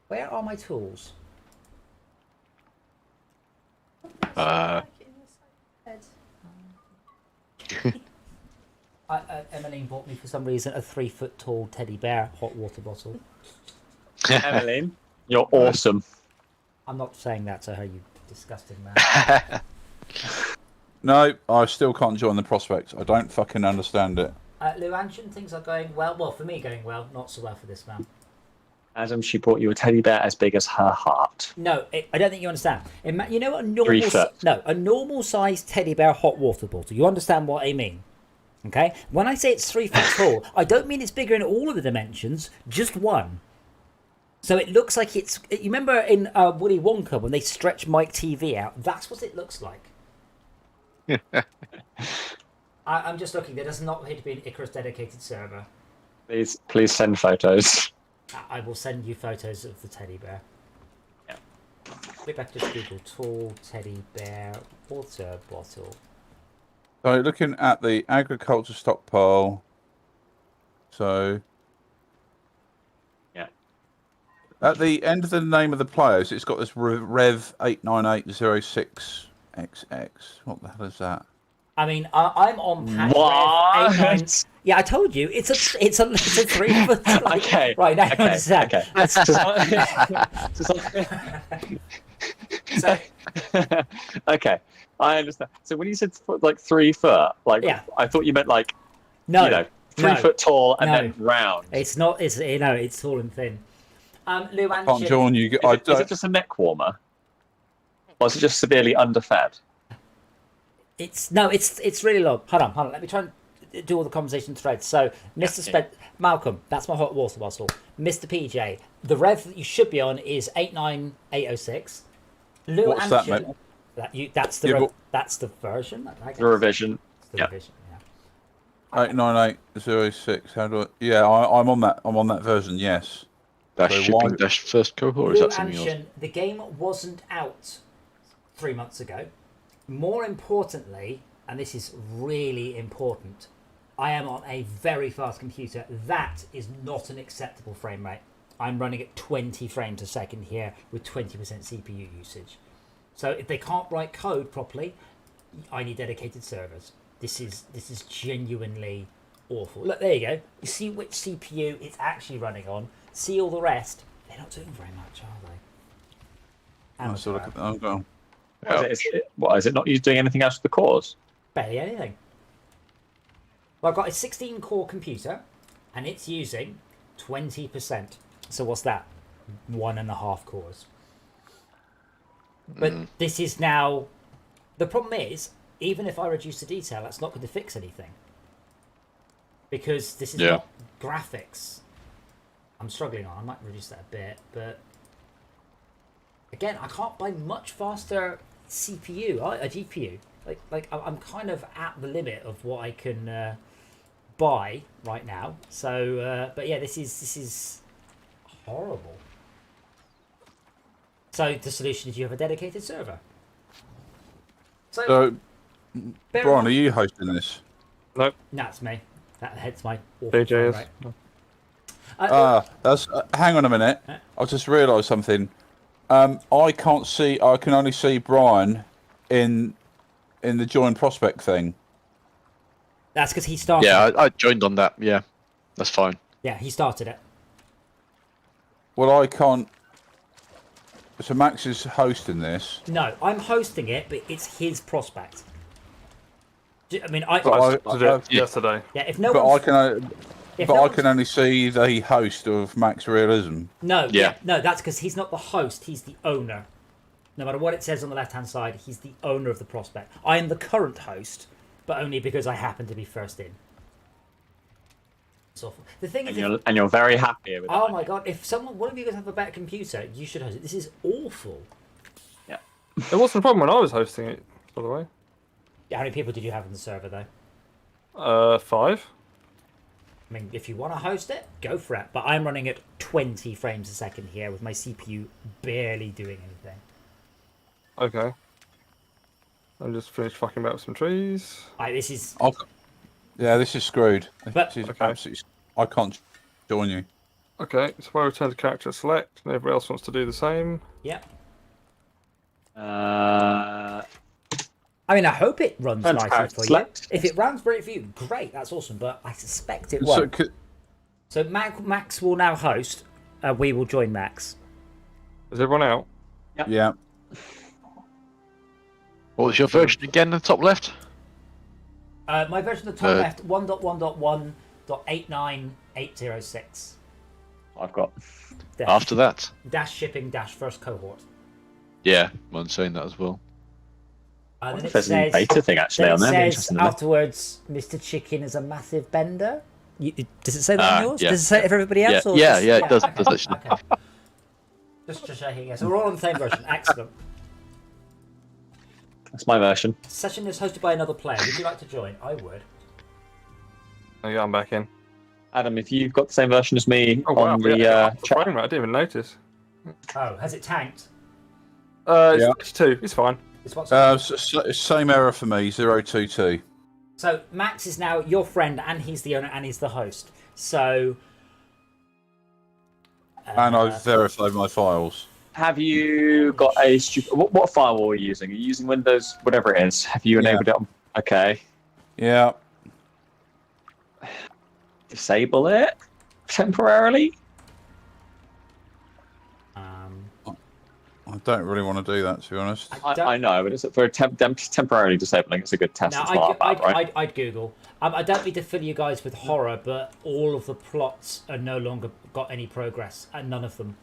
Where are my tools? Emmeline bought me for some reason a 3-foot tall teddy bear hot water bottle. Emmeline, you're awesome. I'm not saying that to her, you disgusting man. No, I still can't join the prospect. I don't fucking understand it. Luantian, things are going well. Well, for me, going well. Not so well for this man. Adam, she brought you a teddy bear as big as her heart. No, I don't think you understand. You know what a 3 foot. a normal sized teddy bear hot water bottle. You understand what I mean? Okay. When I say it's 3 foot tall, I don't mean it's bigger in all of the dimensions. Just one. So it looks like it's. You remember in Willy Wonka when they stretch Mike TV out? That's what it looks like. I'm just looking. There does not appear to be an Icarus dedicated server. Please send photos. I will send you photos of the teddy bear. Yeah. Quick back to Google tall teddy bear water bottle. So looking at the agriculture stockpile. So. Yeah. At the end of the name of the players, it's got this Rev 89806XX. What the hell is that? I mean, I'm on patch What? Rev 89. Yeah, I told you it's a 3 foot. Okay. Right now, Okay. you understand. So, Okay, I understand. So when you said like 3 foot, like Yeah. I thought you meant like no, you know 3 foot tall and then round. it's not. It's it's tall and thin. Lou I can't join you. Is it just a neck warmer, or is it just severely underfed? It's really low. Hold on. Let me try and do all the conversation threads. So, Mr. Malcolm, that's my hot water bottle. Mr. PJ, the rev that you should be on is 89806. Lou What's that, mate? That's the Yeah, but- that's the version. I guess. The revision. It's the Yeah. revision, yeah. 89806. How do I? Yeah, I'm on that. I'm on that version. Yes. Dash So shipping why- dash first cohort, or is Lou that something else? Anshin, the game wasn't out 3 months ago. More importantly, and this is really important, I am on a very fast computer. That is not an acceptable frame rate. I'm running at 20 frames a second here with 20% CPU usage. So if they can't write code properly, I need dedicated servers. This is genuinely awful. Look, there you go. You see which CPU it's actually running on. See all the rest. They're not doing very much, are they? So look at that. I'm going. What is it not you doing anything else with the cores? Barely anything. Well, I've got a 16 core computer and it's using 20%. So what's that? 1.5 cores. But this is now... The problem is, even if I reduce the detail, that's not going to fix anything. Because this is not graphics. I'm struggling on. I might reduce that a bit, but... Again, I can't buy much faster CPU, a GPU. Like I'm kind of at the limit of what I can buy right now. So, but yeah, this is horrible. So the solution is you have a dedicated server. So, bear in Brian, are mind- you hosting this? Nope. That's me. That's my awful PJ phone, is. right? That's. Hang on a minute. I just realised something. I can't see. I can only see Brian in the join prospect thing. That's because he started. Yeah, it. I joined on that. Yeah, that's fine. Yeah, he started it. Well, I can't. So Max is hosting this. No, I'm hosting it, but it's his prospect. I mean, I I did it yesterday. yeah. If no But one, I can. if But no I one's- can only see the host of Max Realism. No, Yeah. no, that's because he's not the host, he's the owner. No matter what it says on the left-hand side, he's the owner of the prospect. I am the current host, but only because I happen to be first in. It's awful. The thing is, And you're very happy with oh that. my god, if one of you guys have a better computer, you should host it. This is awful. Yeah. It wasn't a problem when I was hosting it, by the way. Yeah, how many people did you have in the server, though? 5. I mean, if you want to host it, go for it. But I'm running at 20 frames a second here with my CPU barely doing anything. Okay. I'm just finished fucking about with some trees. This is... Yeah, this is screwed. But- This is Okay. absolutely. I can't join you. Okay, so if I return to character select, and everybody else wants to do the same. Yeah. Uh, I mean, I hope it runs And nicely character for you. select. If it runs great for you, great, that's awesome. But I suspect it So, won't. So Max will now host. We will join Max. Is everyone out? yeah. What was your version again in the top left? My version of the top left, 1.1.1.89806. I've got. After that? Dash shipping dash first cohort. Yeah, mine's saying that as well. I wonder Then if there's any beta thing actually on there. It says afterwards, Mr. Chicken is a massive bender. Does it say that on yours? Yeah. Does it say it for everybody else? Yeah, Or yeah, just, yeah, it does. Okay. It does actually. Okay. Just checking. So we're all on the same version. Excellent. That's my version. Session is hosted by another player. Would you like to join? I would. Oh, yeah, I'm back in. Adam, if you've got the same version as me Oh, wow. on the chat. Frame rate, I didn't even notice. Oh, has it tanked? It's 2. It's fine. It's what's Same error for me, 022. So Max is now your friend, and he's the owner, and he's the host. So. And I've verified my files. Have you got a stupid... What firewall are you using? Are you using Windows, whatever it is? Have you enabled it on... Okay. Yeah. Disable it temporarily? I don't really want to do that, to be honest. I know, but it's for temporarily disabling. It's a good test. Now, to start about, right? I'd Google. I don't need to fill you guys with horror, but all of the plots are no longer got any progress, and none of them.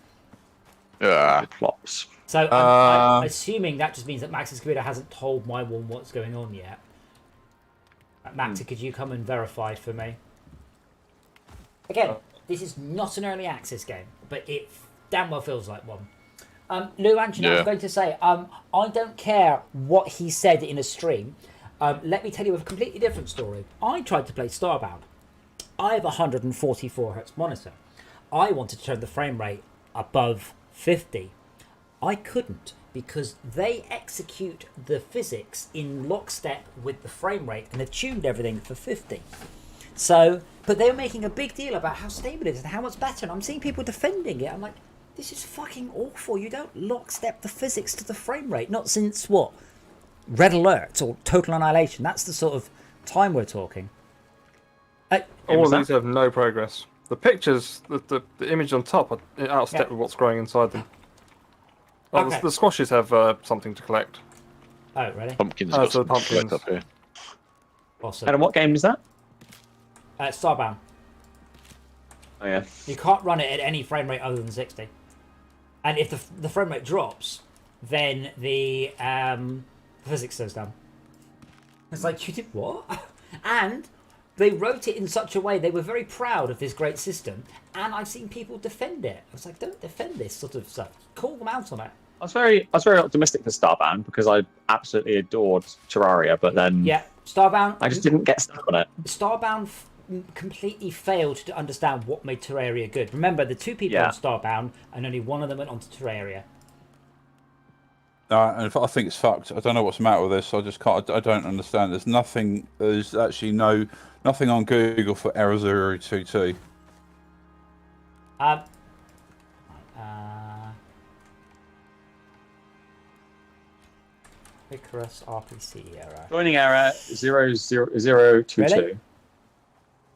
Good plots. So I'm assuming that just means that Max's computer hasn't told my one what's going on yet. Max, could you come and verify for me? Again, this is not an early access game, but it damn well feels like one. Lou Anthony, I was going to say, I don't care what he said in a stream. Let me tell you a completely different story. I tried to play Starbound. I have a 144Hz monitor. I wanted to turn the frame rate above 50. I couldn't because they execute the physics in lockstep with the frame rate and have tuned everything for 50. So, but they were making a big deal about how stable it is and how much better. And I'm seeing people defending it. I'm like, this is fucking awful. You don't lockstep the physics to the frame rate. Not since, what? Red Alert or Total Annihilation. That's the sort of time we're talking. All of these have no progress. The pictures, the image on top, are out of step with what's growing inside them. Oh, Okay. the squashes have something to collect. Oh, really? Pumpkins Oh, got so some pumpkins. up here. Awesome. Adam, what game is that? Starbound. Oh, yeah. You can't run it at any frame rate other than 60. And if the frame rate drops, then the physics goes down. It's like, you did what? And they wrote it in such a way, they were very proud of this great system, and I've seen people defend it. I was like, don't defend this sort of stuff. Call them out on it. I was very optimistic for Starbound because I absolutely adored Terraria, but then Yeah, Starbound. I just didn't get stuck on it. Starbound completely failed to understand what made Terraria good. Remember, the two people on Starbound, and only one of them went on to Terraria. And I think it's fucked. I don't know what's the matter with this. I just can't. I don't understand. There's nothing. There's actually nothing on Google for error 022. Icarus RPC error. Joining error 00022. Really?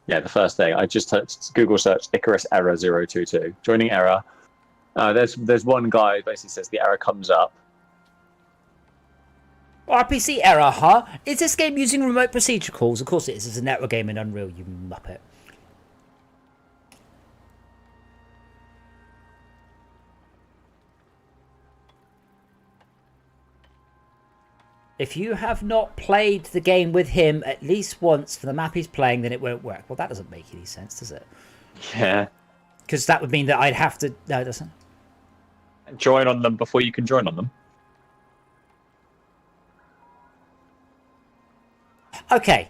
Yeah, the first thing. I just Google search Icarus error 022. Joining error. There's one guy who basically says the error comes up. RPC error, huh? Is this game using remote procedure calls? Of course it is. It's a network game in Unreal, you muppet. If you have not played the game with him at least once for the map he's playing, then it won't work. Well, that doesn't make any sense, does it? Yeah. Because that would mean that I'd have to... No, it doesn't. Join on them before you can join on them. Okay.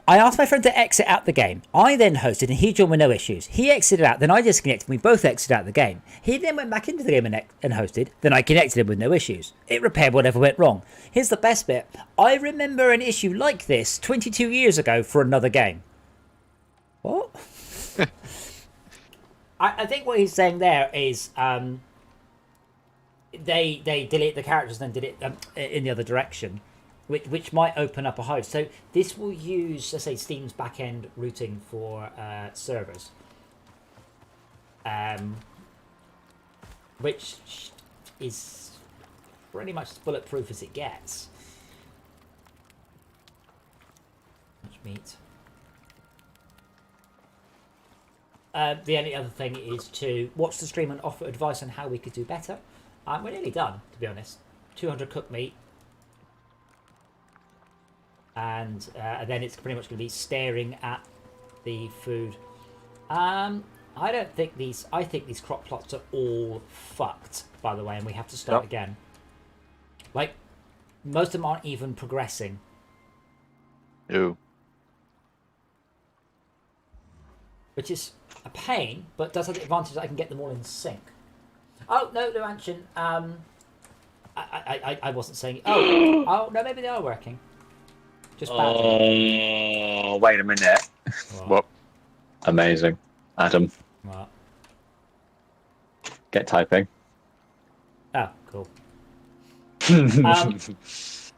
I asked my friend to exit out the game. I then hosted and he joined with no issues. He exited out, then I disconnected. We both exited out the game. He then went back into the game and hosted. Then I connected him with no issues. It repaired whatever went wrong. Here's the best bit. I remember an issue like this 22 years ago for another game. What? I think what he's saying there is they delete the characters and then did it in the other direction. Which might open up a host. So this will use, let's say, Steam's backend routing for servers, which is pretty much as bulletproof as it gets. meat. The only other thing is to watch the stream and offer advice on how we could do better. We're nearly done, to be honest. 200 cooked meat. And then it's pretty much going to be staring at the food. I think these crop plots are all fucked, by the way, and we have to start again. Like, most of them aren't even progressing. Ew. Which is a pain, but does have the advantage that I can get them all in sync. Oh, no, Luanchin. I wasn't saying... Oh, no, maybe they are working. Just badly. Oh, wait a minute. What? Amazing. Adam, What? get typing. Oh, cool. Luanchin,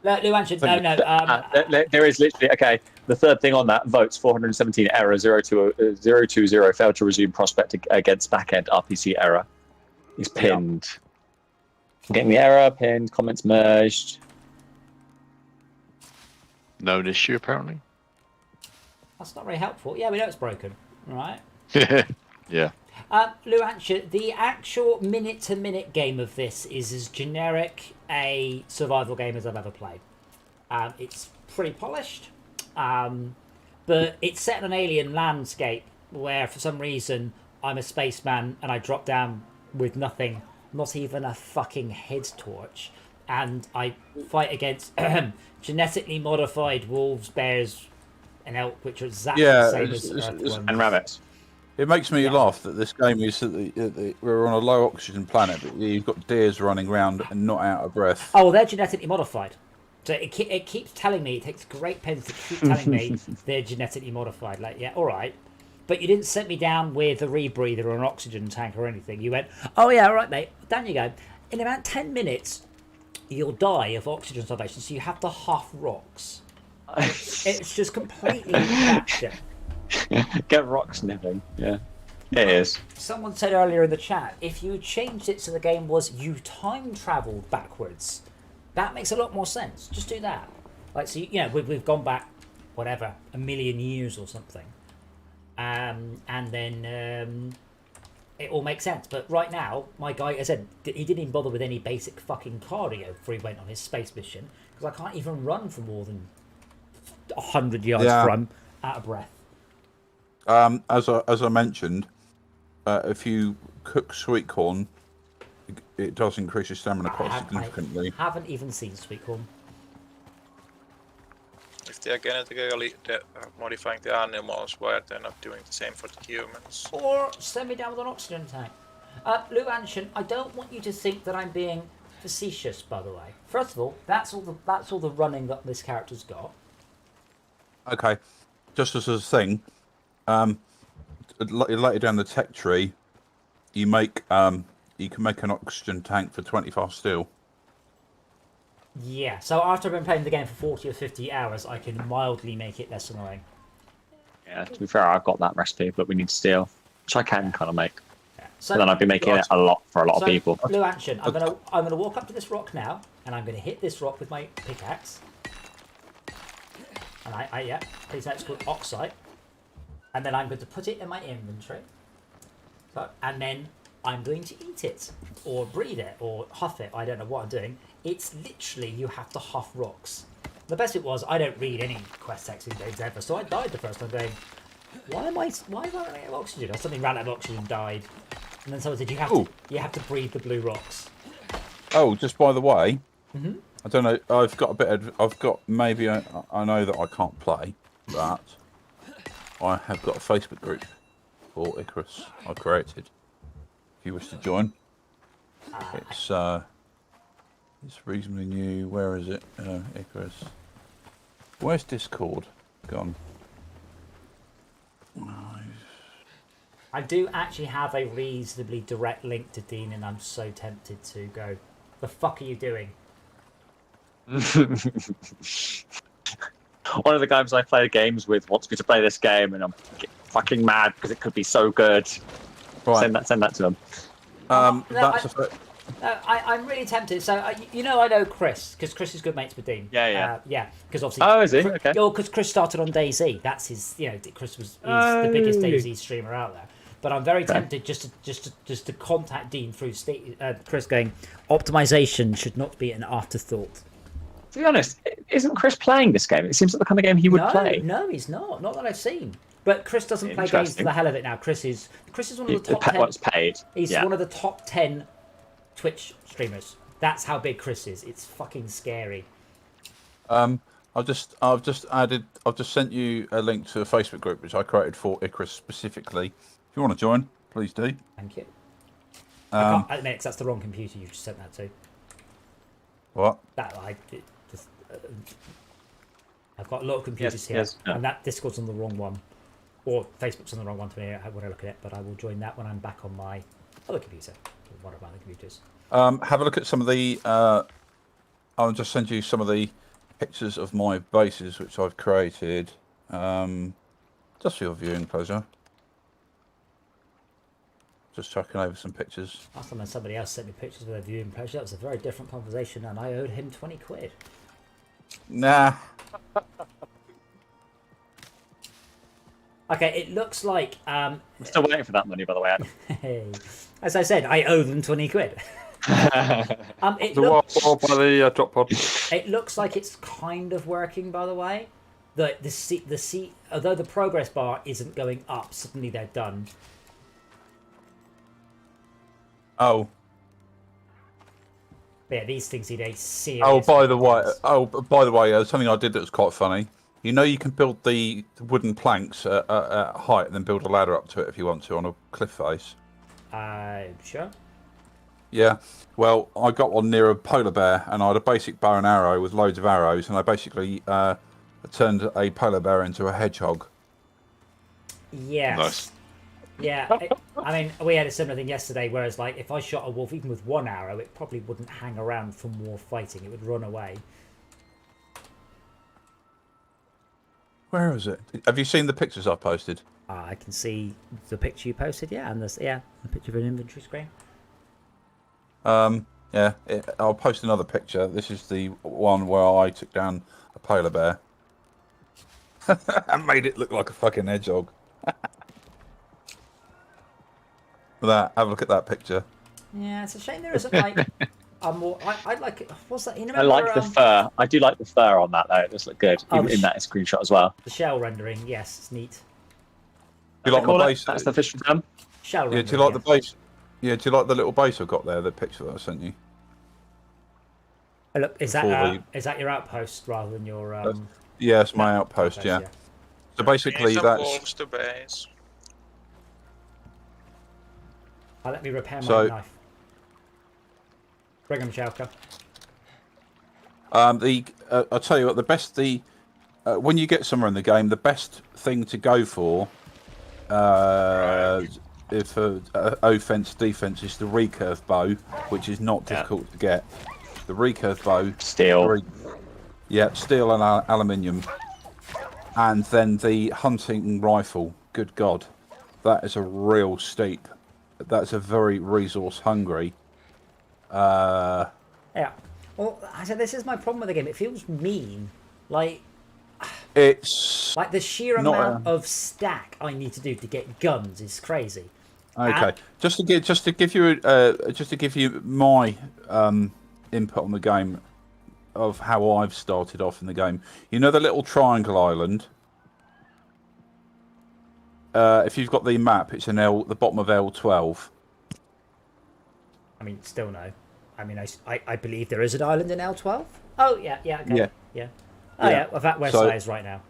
no. There is literally, okay, the third thing on that, votes 417 error, 020 failed to resume prospect against backend RPC error. Is pinned. Getting the error, pinned, comments merged. Known issue, apparently. That's not very helpful. Yeah, we know it's broken. All right. Yeah. Luansha, the actual minute-to-minute game of this is as generic a survival game as I've ever played. It's pretty polished, but it's set in an alien landscape where, for some reason, I'm a spaceman and I drop down with nothing, not even a fucking head torch, and I fight against genetically modified wolves, bears, and elk, which are exactly the same as Earth ones. And rabbits. It makes me laugh that this game is we're on a low oxygen planet, but you've got deers running around and not out of breath. Oh, well, they're genetically modified. So it keeps telling me, it takes great pains to keep telling me they're genetically modified. Like, yeah, all right. But you didn't set me down with a rebreather or an oxygen tank or anything. You went, oh, yeah, all right, mate. Down you go. In about 10 minutes, you'll die of oxygen starvation, so you have to huff rocks. It's just completely batshit. Get rock sniffing. Yeah. It is. Someone said earlier in the chat, if you changed it so the game was you time travelled backwards, that makes a lot more sense. Just do that. Like, so, you know, we've gone back, whatever, 1 million years or something. And then it all makes sense. But right now, my guy, as I said, he didn't even bother with any basic fucking cardio before he went on his space mission, because I can't even run for more than 100 yards before I'm out of breath. As I mentioned, if you cook sweet corn, it does increase your stamina quite significantly. I haven't even seen sweet corn. If they are genetically modifying the animals, why are they not doing the same for the humans? Or send me down with an oxygen tank. Luanshan, I don't want you to think that I'm being facetious, by the way. First of all, that's all the running that this character's got. Okay, just as a thing, later down the tech tree, you can make an oxygen tank for 25 steel. Yeah, so after I've been playing the game for 40 or 50 hours, I can mildly make it less annoying. Yeah, to be fair, I've got that recipe, but we need steel, which I can kind of make. Yeah. So, and then I've been making it a lot for a lot of people. Luanshan, I'm gonna walk up to this rock now, and I'm gonna hit this rock with my pickaxe. And please note it's called oxide. And then I'm going to put it in my inventory. And then I'm going to eat it, or breathe it, or huff it. I don't know what I'm doing. It's literally, you have to huff rocks. The best bit was, I don't read any quest text in games ever, so I died the first time going, why am I running out of oxygen? Or something ran out of oxygen and died. And then someone said, you have to breathe the blue rocks. Oh, just by the way, I don't know, I've got maybe, I know that I can't play, but I have got a Facebook group for Icarus I created. If you wish to join, it's reasonably new. Where is it? Icarus. Where's Discord gone? I do actually have a reasonably direct link to Dean, and I'm so tempted to go, the fuck are you doing? One of the guys I play games with wants me to play this game, and I'm fucking mad because it could be so good. Right. Send that to them. I'm really tempted. So I know Chris because Chris is good mates with Dean. Yeah. Because obviously. Oh, is he? Okay. Because Chris started on DayZ. That's his. Chris is the biggest DayZ streamer out there. But I'm very tempted just to contact Dean through Chris, going, optimization should not be an afterthought. To be honest, isn't Chris playing this game? It seems like the kind of game he would play. No, he's not. Not that I've seen. But Chris doesn't play games for the hell of it now. Chris is one of the top 10. Once paid. He's one of the top 10 Twitch streamers. That's how big Chris is. It's fucking scary. I've just sent you a link to a Facebook group which I created for Icarus specifically. If you want to join, please do. Thank you. I can't admit, 'cause that's the wrong computer you just sent that to. What? I've got a lot of computers here, and that Discord's on the wrong one, or Facebook's on the wrong one to me when I look at it. But I will join that when I'm back on my other computer, one of my other computers. Have a look at some of the. I'll just send you some of the pictures of my bases which I've created, just for your viewing pleasure. Just chucking over some pictures. Last time somebody else sent me pictures of their viewing pleasure, that was a very different conversation, and I owed him 20 quid. Nah. Okay, it looks like... I'm still waiting for that money, by the way, Adam. Hey. As I said, I owe them 20 quid. It looks like it's kind of working, by the way. Although the progress bar isn't going up, suddenly they're done. Oh. But yeah, these things need a serious... By the way, something I did that was quite funny. You know, you can build the wooden planks at height and then build a ladder up to it if you want to on a cliff face. Sure. Yeah. Well, I got one near a polar bear, and I had a basic bow and arrow with loads of arrows, and I basically turned a polar bear into a hedgehog. Yes. Nice. Yeah, I mean, we had a similar thing yesterday, whereas, like, if I shot a wolf, even with one arrow, it probably wouldn't hang around for more fighting. It would run away. Where is it? Have you seen the pictures I posted? I can see the picture you posted, yeah, and the picture of an inventory screen. Yeah, I'll post another picture. This is the one where I took down a polar bear. And made it look like a fucking hedgehog. Have a look at that picture. Yeah, it's a shame there isn't like a more. I like it. What's that? You remember, I like the fur. I do like the fur on that though. It does look good in that screenshot as well. The shell rendering, yes, it's neat. Do you like the base? That's the official term. Shell rendering. Do you like the base? Yeah, do you like the little base I've got there? The picture that I sent you. Oh, look, is that your outpost rather than your? Yeah, it's my outpost. Yeah. So basically, that's. To base. Let me repair my knife. Bring him, Chalker. I'll tell you what. The best when you get somewhere in the game, the best thing to go for, if offense defense, is the recurve bow, which is not difficult to get. The recurve bow, steel. Steel and aluminium, and then the hunting rifle. Good God, that is a real steep. That's a very resource hungry. Yeah. Well, I said this is my problem with the game. It feels mean. Like it's like the sheer amount of stack I need to do to get guns is crazy. Okay, just to give you my input on the game of how I've started off in the game. You know the little triangle island. If you've got the map, it's the bottom of L12. I mean, still no. I mean, I believe there is an island in L12. Oh yeah, okay. Yeah. Oh yeah, well, that where I is right now.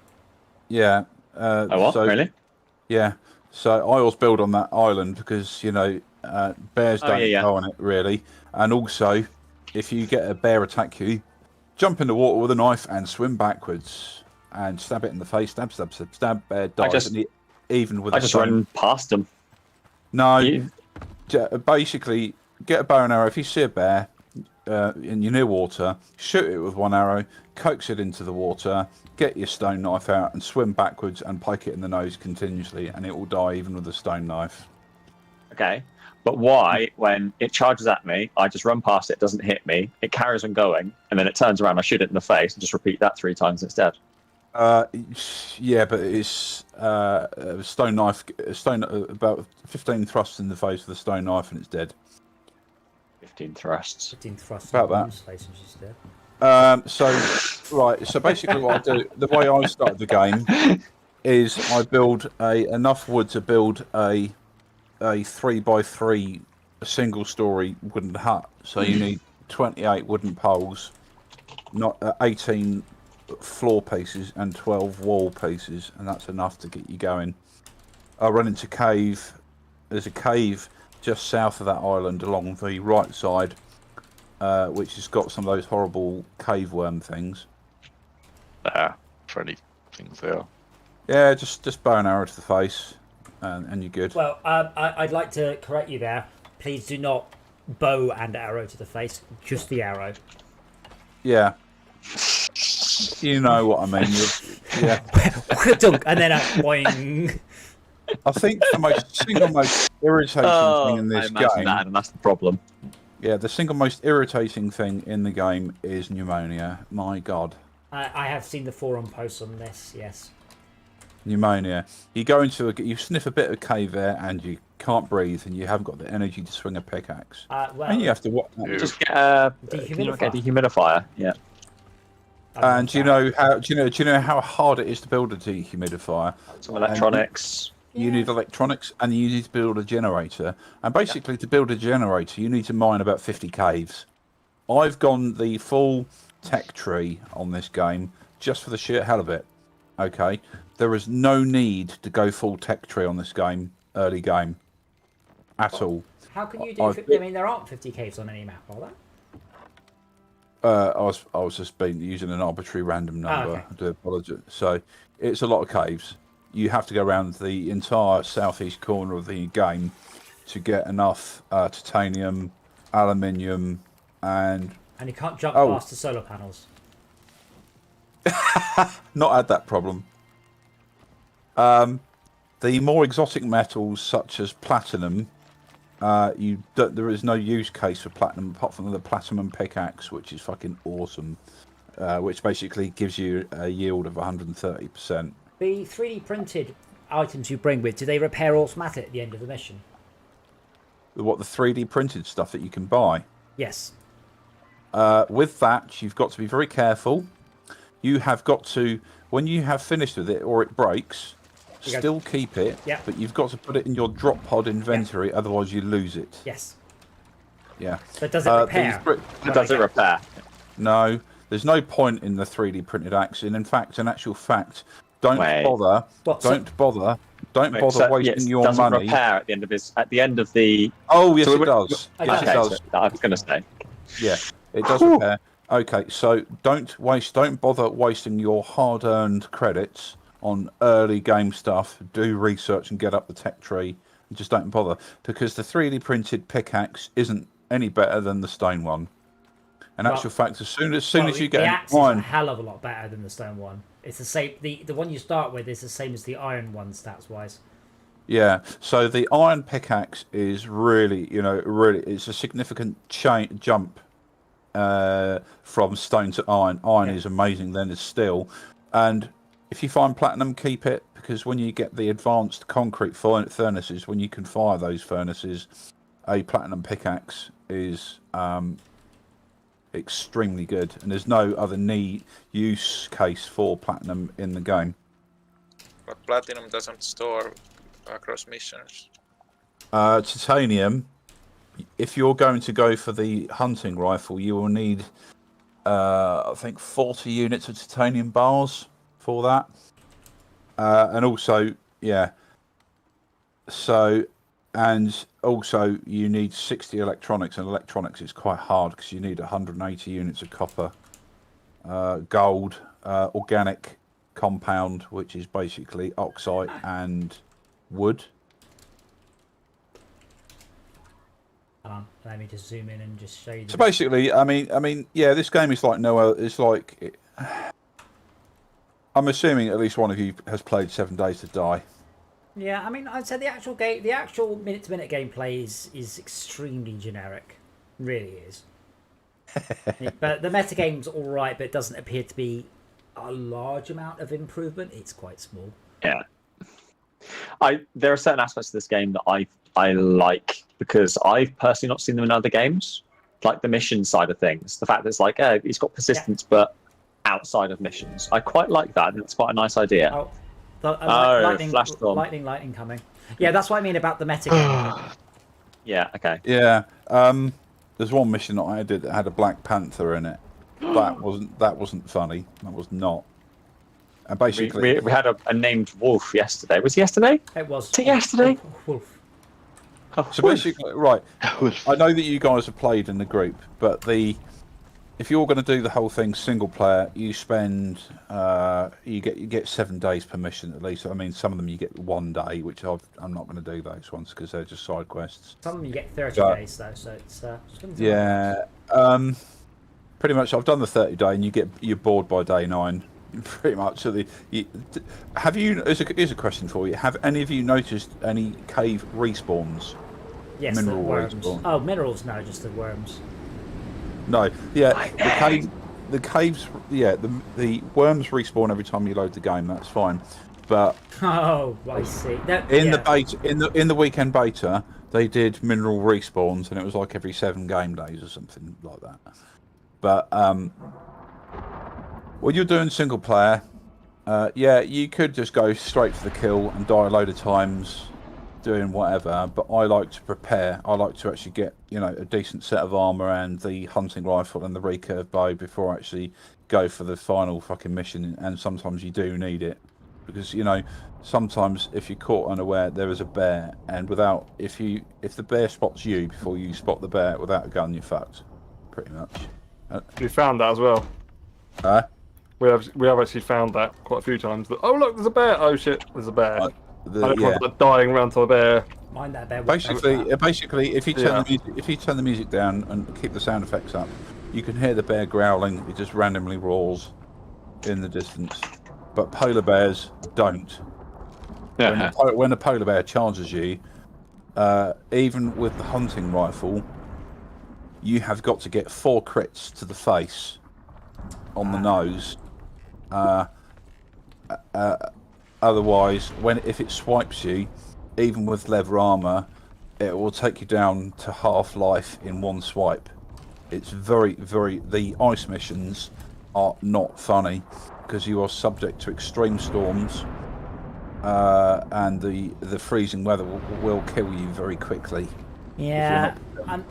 Yeah. Really? Yeah. So I always build on that island because bears don't go on it really, and also if you get a bear attack you, jump in the water with a knife and swim backwards and stab it in the face. Stab. Bear dies. I just run past them. No, basically get a bow and arrow. If you see a bear and you're near water, shoot it with one arrow, coax it into the water, get your stone knife out and swim backwards and poke it in the nose continuously, and it will die even with a stone knife. Okay. But why, when it charges at me, I just run past it, doesn't hit me, it carries on going, and then it turns around, I shoot it in the face, and just repeat that 3 times instead? Yeah, but it's a stone knife, about 15 thrusts in the face with a stone knife, and it's dead. 15 thrusts. 15 thrusts About in that. Boom's face and she's dead. So basically what I do, the way I started the game is I build enough wood to build a 3x3 single story wooden hut. So you need 28 wooden poles, not 18 floor pieces and 12 wall pieces, and that's enough to get you going. I run into cave. There's a cave just south of that island along the right side, which has got some of those horrible cave worm things. Friendly things there. Yeah, just bow and arrow to the face, and you're good. Well, I'd like to correct you there. Please do not bow and arrow to the face, just the arrow. Yeah. You know what I mean. Yeah. Dunk, and then boing. I think the single most irritating thing in this game. That, and that's the problem. Yeah, the single most irritating thing in the game is pneumonia. My God. I have seen the forum posts on this. Yes. Pneumonia. You go into you sniff a bit of cave air and you can't breathe, and you haven't got the energy to swing a pickaxe. Well, and you have to just get a dehumidifier. Yeah. And do you know how hard it is to build a dehumidifier? Some electronics. You need electronics, and you need to build a generator. And basically, to build a generator, you need to mine about 50 caves. I've gone the full tech tree on this game just for the sheer hell of it. Okay, there is no need to go full tech tree on this game, early game, at all. How can you do? I mean, there aren't 50 caves on any map, are there? I was just using an arbitrary random number. Okay. I do apologise. So it's a lot of caves. You have to go around the entire southeast corner of the game to get enough titanium, aluminium, and you can't jump past the solar panels. Not had that problem. The more exotic metals, such as platinum, there is no use case for platinum apart from the platinum pickaxe, which is fucking awesome. Which basically gives you a yield of 130%. The 3D printed items you bring with, do they repair automatic at the end of the mission? What, the 3D printed stuff that you can buy? Yes. With that, you've got to be very careful. You have got to, when you have finished with it or it breaks, still keep it, but you've got to put it in your drop pod inventory, otherwise you lose it. Yes. Yeah. But does it repair? Does it repair? No. There's no point in the 3D printed axe. And in actual fact, don't bother wasting your doesn't money. Repair at the end of the. Oh yes, it does. Yes, it does. I was going to say. Yeah, it does repair. Okay, so don't bother wasting your hard-earned credits on early game stuff. Do research and get up the tech tree. And just don't bother, because the 3D printed pickaxe isn't any better than the stone one. In actual fact, as soon as you get the axe is a hell of a lot better than the stone one. It's the same. The one you start with is the same as the iron one stats wise. Yeah. So the iron pickaxe is really, it's a significant jump from stone to iron. Iron is amazing. Then it's steel, and if you find platinum, keep it, because when you get the advanced concrete furnaces, when you can fire those furnaces, a platinum pickaxe is extremely good, and there's no other use case for platinum in the game. But platinum doesn't store across missions. Titanium, if you're going to go for the hunting rifle, you will need I think 40 units of titanium bars for that, and also and also you need 60 electronics, and electronics is quite hard because you need 180 units of copper, gold, organic compound, which is basically oxide and wood. Let me just zoom in and just show you. So basically, I mean, yeah, this game is like no other. It's like I'm assuming at least one of you has played 7 Days to Die. Yeah, I mean, I'd say the actual minute-to-minute gameplay is extremely generic. Really is. But the metagame's all right, but it doesn't appear to be a large amount of improvement. It's quite small. Yeah. There are certain aspects of this game that I like because I've personally not seen them in other games, like the mission side of things. The fact that it's like, it's got persistence, but outside of missions. I quite like that. It's quite a nice idea. Oh, lightning coming. Yeah, that's what I mean about the metagame. Yeah. Okay. Yeah. There's one mission that I did that had a Black Panther in it. That wasn't funny. That was not. And basically, we had a named wolf yesterday. Was it yesterday? It was. Was it yesterday? Wolf. So basically, right. I know that you guys have played in the group, but if you're going to do the whole thing single player, you spend you get 7 days per mission at least. I mean, some of them you get 1 day, which I'm not going to do those ones because they're just side quests. Some of them you get 30 days though, so it's yeah. Pretty much, I've done the 30-day, and you're bored by day 9. Pretty much. So have you? Here's a question for you. Have any of you noticed any cave respawns? Yes, mineral the worms. respawn. Oh, minerals? No, just the worms. No. Yeah, the caves. Yeah, the worms respawn every time you load the game. That's fine, but oh, I see. In the weekend beta, they did mineral respawns, and it was like every 7 game days or something like that. But when you're doing single player, you could just go straight for the kill and die a load of times doing whatever, but I like to prepare. I like to actually get, a decent set of armour and the hunting rifle and the recurve bow before I actually go for the final fucking mission, and sometimes you do need it. Because, sometimes if you're caught unaware, there is a bear, and if the bear spots you before you spot the bear without a gun, you're fucked. Pretty much. We found that as well. We have actually found that quite a few times. Oh look, there's a bear! Oh shit, there's a bear. I don't want dying around to a bear. Mind that bear. Basically, if you turn the music down and keep the sound effects up, you can hear the bear growling. It just randomly roars in the distance. But polar bears don't. Yeah. When a polar bear charges you, even with the hunting rifle, you have got to get 4 crits to the face on the nose. Otherwise, if it swipes you, even with leather armor, it will take you down to half life in 1 swipe. It's very, very. The ice missions are not funny because you are subject to extreme storms, and the freezing weather will kill you very quickly. Yeah,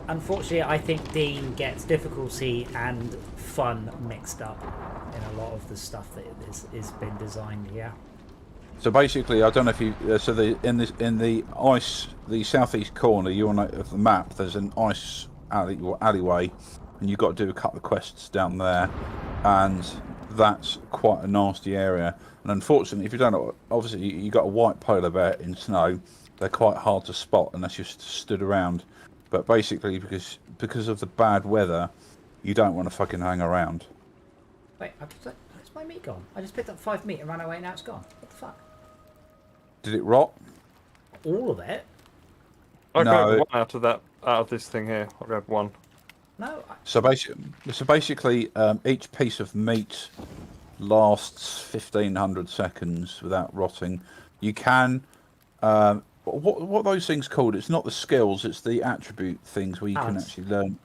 unfortunately, I think Dean gets difficulty and fun mixed up in a lot of the stuff that is been designed. Yeah. So basically, I don't know if you. In the southeast corner, of the map, there's an ice alleyway, and you've got to do a couple of quests down there, and that's quite a nasty area. And unfortunately, if you don't know, obviously you got a white polar bear in snow. They're quite hard to spot unless you're stood around. But basically, because of the bad weather, you don't want to fucking hang around. Wait, where's my meat gone? I just picked up 5 meat and ran away, and now it's gone. What the fuck? Did it rot? All of it? I grabbed 1 out of this thing here. I grabbed 1. No. So basically, each piece of meat lasts 1,500 seconds without rotting. You can. What are those things called? It's not the skills, it's the attribute things where you can actually learn.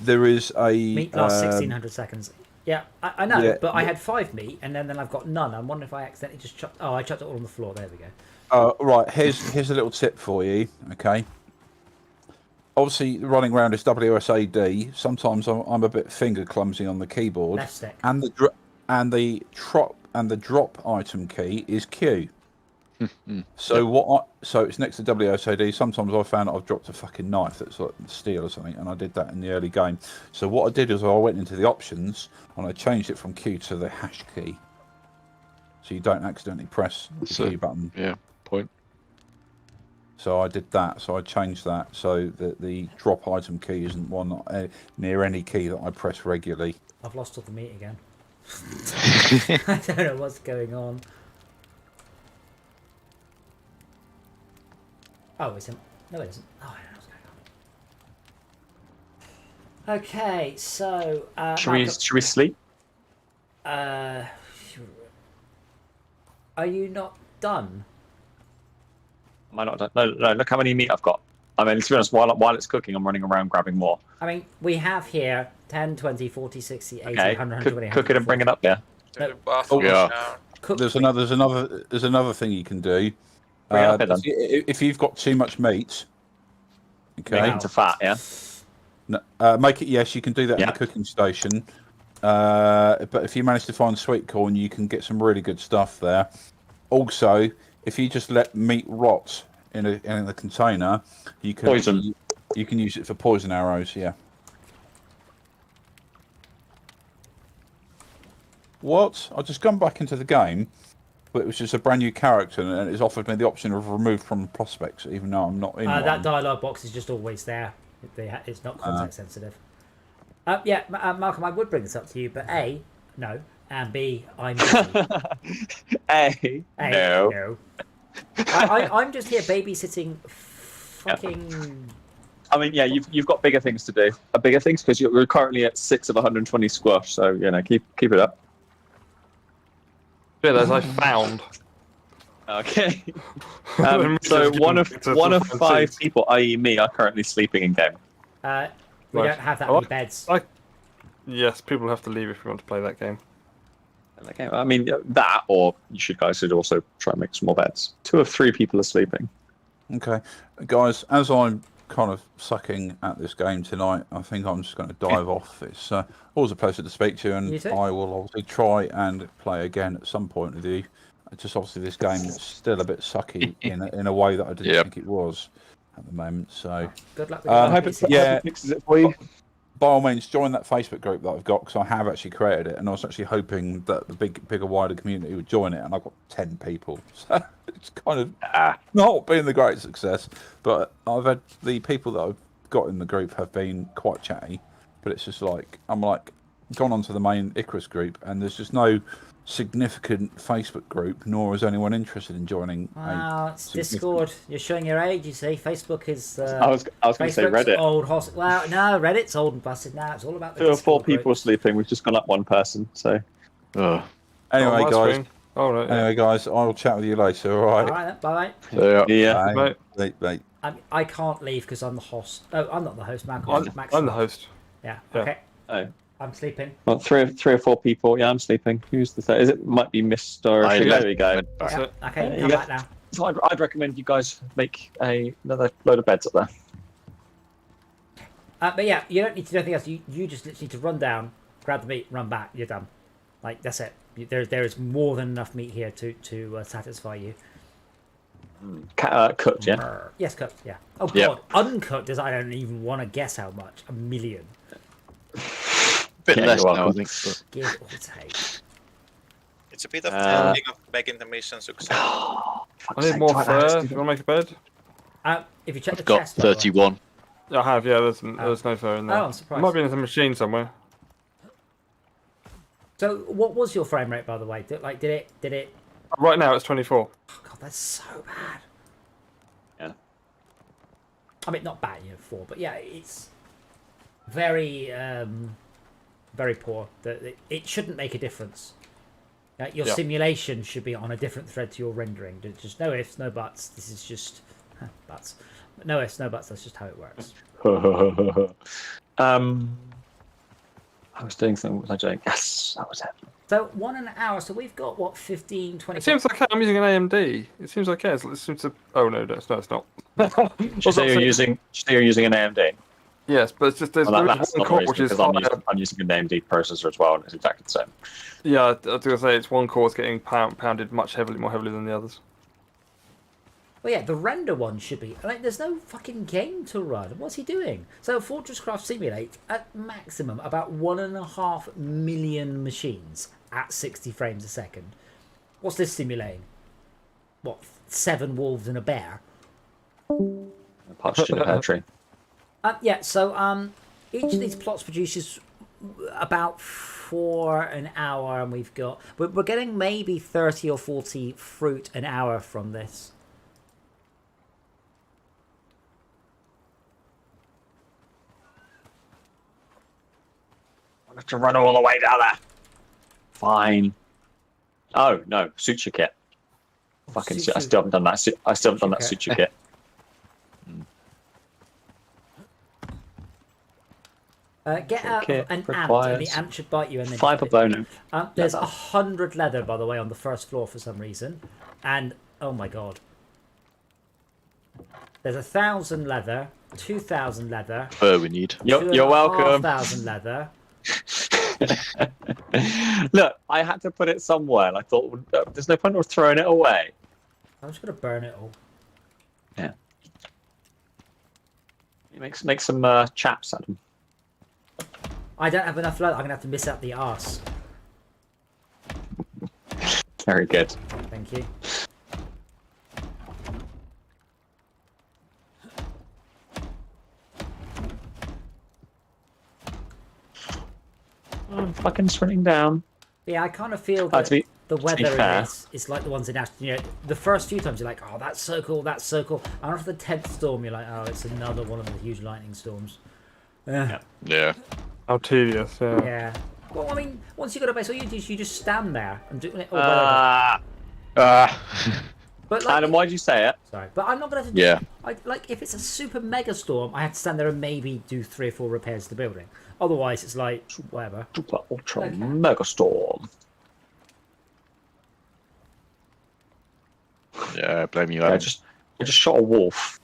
There is a meat lasts 1,600 seconds. Yeah, I know, but I had 5 meat, and then I've got none. I'm wondering if I accidentally just chucked. Oh, I chucked it all on the floor. There we go. Right. Here's a little tip for you. Okay. Obviously, running around is WSAD. Sometimes I'm a bit finger clumsy on the keyboard. Left stick. And the drop item key is Q. So it's next to WSAD. Sometimes I found that I've dropped a fucking knife that's like steel or something, and I did that in the early game. So what I did is I went into the options and I changed it from Q to the hash key, so you don't accidentally press the Q button. Yeah, point. So I did that. So I changed that so that the drop item key isn't one near any key that I press regularly. I've lost all the meat again. I don't know what's going on. Oh, it's him. No, it isn't. Oh, I know what's going on. Okay, so Should we sleep? are you not done? Am I not done? No, no. Look how many meat I've got. I mean, to be honest, while it's cooking, I'm running around grabbing more. I mean, we have here 10, 20, 40, 60, 80, Okay, 100, cook, 120, cook it and bring it up there. To the No. bathroom yeah. now. Cook There's another thing you can do. Bring it up here, then. If you've got too much meat, okay, Make it into fat, yeah. make it. Yes, you can do that in Yeah. the cooking station. But if you manage to find sweet corn, you can get some really good stuff there. Also, if you just let meat rot in a container, you can Poison. You can use it for poison arrows. Yeah. What? I just gone back into the game, but it was just a brand new character, and it's offered me the option of removed from prospects, even though I'm not in one. that dialogue box is just always there. It's not context sensitive. Yeah, Malcolm, I would bring this up to you, but A, no, and B, I'm busy. A, no. I'm just here babysitting fucking... I mean, yeah, you've got bigger things to do. Bigger things, because you're currently at 6 of 120 squash, so, you know, keep it up. Yeah, those I found. Okay. So one of 5 people, i.e. me, are currently sleeping in game. We Right. don't have that many beds. Yes, people have to leave if you want to play that game. Okay, I mean, that, or you guys should also try and make some more beds. 2 of 3 people are sleeping. Okay, guys, as I'm kind of sucking at this game tonight, I think I'm just going to dive off. It's always a pleasure to speak to you, and You too. I will obviously try and play again at some point with you. Just obviously this game is still a bit sucky in a way that I didn't think it was at the moment. So Good luck with I your hope PC. it fixes it for you. by all means, join that Facebook group that I've got, because I have actually created it, and I was actually hoping that the bigger, wider community would join it, and I've got 10 people. So it's kind of not been the great success, but I've had the people that I've got in the group have been quite chatty, but it's just like, I'm like, gone onto the main Icarus group, and there's just no significant Facebook group, nor is anyone interested in joining. Wow, it's Discord. You're showing your age, you see. Facebook is... I was going to say Facebook's Reddit. old well, no, Reddit's old and busted now. It's all about the 2 or 4 Discord people groups. sleeping. We've just gone up 1 person, so... Anyway, my guys. screen. All right. Yeah. Anyway, guys, I'll chat with you later. All All right. right, then, bye. Yeah. Bye. Bye. I can't leave because I'm the host. Oh, I'm not the host, Malcolm. I'm the host. Yeah, Yeah. okay. Oh. I'm sleeping. Well, 3 or 4 people. Yeah, I'm sleeping. Who's the third? Might be Mr. I There left. we go. That's Yeah, it. okay, There you come go. back now. So I'd recommend you guys make another load of beds up there. But yeah, you don't need to do anything else. You just literally need to run down, grab the meat, run back. You're done. Like, that's it. There is more than enough meat here to satisfy you. Cooked, yeah. Yes, cooked. Yeah. Oh Yeah. god, uncooked is I don't even want to guess how much. A million. Bit Yeah, less you're now, I welcome. think. But... Give or take. It's a bit of tempting of making the mission success. I need more fur. Do you want to make a bed? If you check the I've got chest, by the way. 31. I have. Yeah, there's no fur in there. Oh, I'm It surprised. might be in the machine somewhere. So, what was your frame rate, by the way? Did it? Right now it's 24. Oh god, that's so bad. Yeah. I mean, not bad, 4, but yeah, it's very, very poor. It shouldn't make a difference. Your Yeah. simulation should be on a different thread to your rendering. Just no ifs, no buts. This is just buts. No ifs, no buts. That's just how it works. I was doing something. What was I doing? Yes, that was it. So 1 an hour. So we've got what 15, 20. It seems okay. I'm using an AMD. It seems okay. It seems to. Oh no, it's not. Did you say you're using an AMD? Yes, but it's just there's Well, one that's not core the which reason, is because I'm using an AMD processor as well, and it's exactly the same. Yeah, I was gonna say it's one core is getting pounded more heavily than the others. Well, yeah, the render one should be. Like, there's no fucking game to run. What's he doing? So Fortress Craft Simulate at maximum about 1.5 million machines at 60 frames a second. What's this simulating? What? 7 wolves and a bear? Partridge in a pear tree. Yeah. So each of these plots produces about 4 an hour, and we're getting maybe 30 or 40 fruit an hour from this. I have to run all the way down there. Fine. Oh no, suture kit. Fucking shit! I still haven't done that. I still haven't done that suture kit. Get out of an ant, and the ant should bite you. And then fiber bone. There's 100 leather, by the way, on the first floor for some reason, and oh my god, there's 1,000 leather, 2,000 leather. Fur we need. You're welcome. 5,000 leather. Look, I had to put it somewhere, and I thought there's no point of throwing it away. I'm just gonna burn it all. Yeah. Make some chaps, Adam. I don't have enough leather. I'm gonna have to miss out the arse. Very good. Thank you. I'm fucking sprinting down. Yeah, I kind of feel that the weather in fair. this is like the ones in Ashton. You know, the first few times you're like, oh, that's so cool, that's so cool. And after the 10th storm, you're like, oh, it's another one of the huge lightning storms. Yeah. How tedious. Yeah. Yeah. Well, I mean, once you got a base, all you do is you just stand there and do it. Or but like, Adam, why'd you say it? sorry, but I'm not gonna have to. Yeah. Like if it's a super mega storm, I have to stand there and maybe do 3 or 4 repairs to the building. Otherwise, it's like whatever. Super ultra mega storm. Yeah, blame you, I Adam. just shot a wolf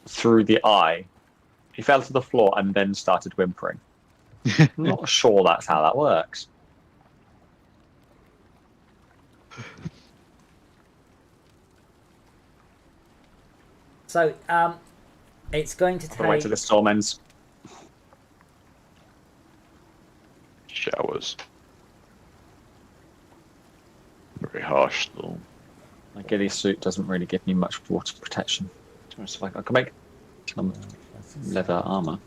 through the eye. He fell to the floor and then started whimpering. I'm not sure that's how that works. So, it's going to I'll wait take. till the storm ends. Showers. Very harsh storm. My ghillie suit doesn't really give me much water protection. I can make some leather armor.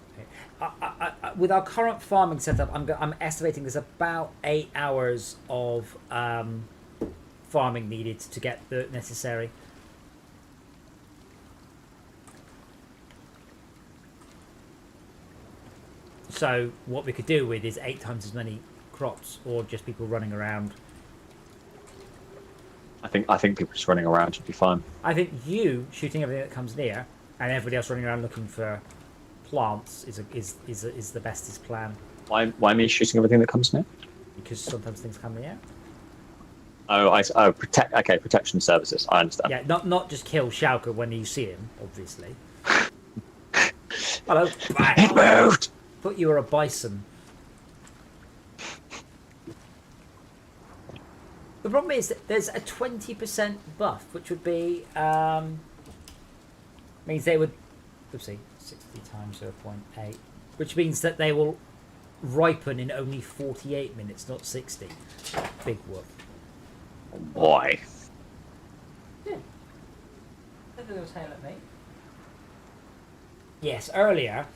With our current farming setup, I'm estimating there's about 8 hours of farming needed to get the necessary. So what we could do with is 8 times as many crops, or just people running around. I think people just running around should be fine. I think you shooting everything that comes near, and everybody else running around looking for plants is the bestest plan. Why me shooting everything that comes near? Because sometimes things come near. Protection services. I understand. Yeah, not just kill Shauka when you see him, obviously. Hello. It moved. Thought you were a bison. The problem is that there's a 20% buff, which would be means they would, oopsie, 60 times 0.8, which means that they will ripen in only 48 minutes, not 60. Big whoop. Why? Yeah. Look at those hail at me. Yes, earlier,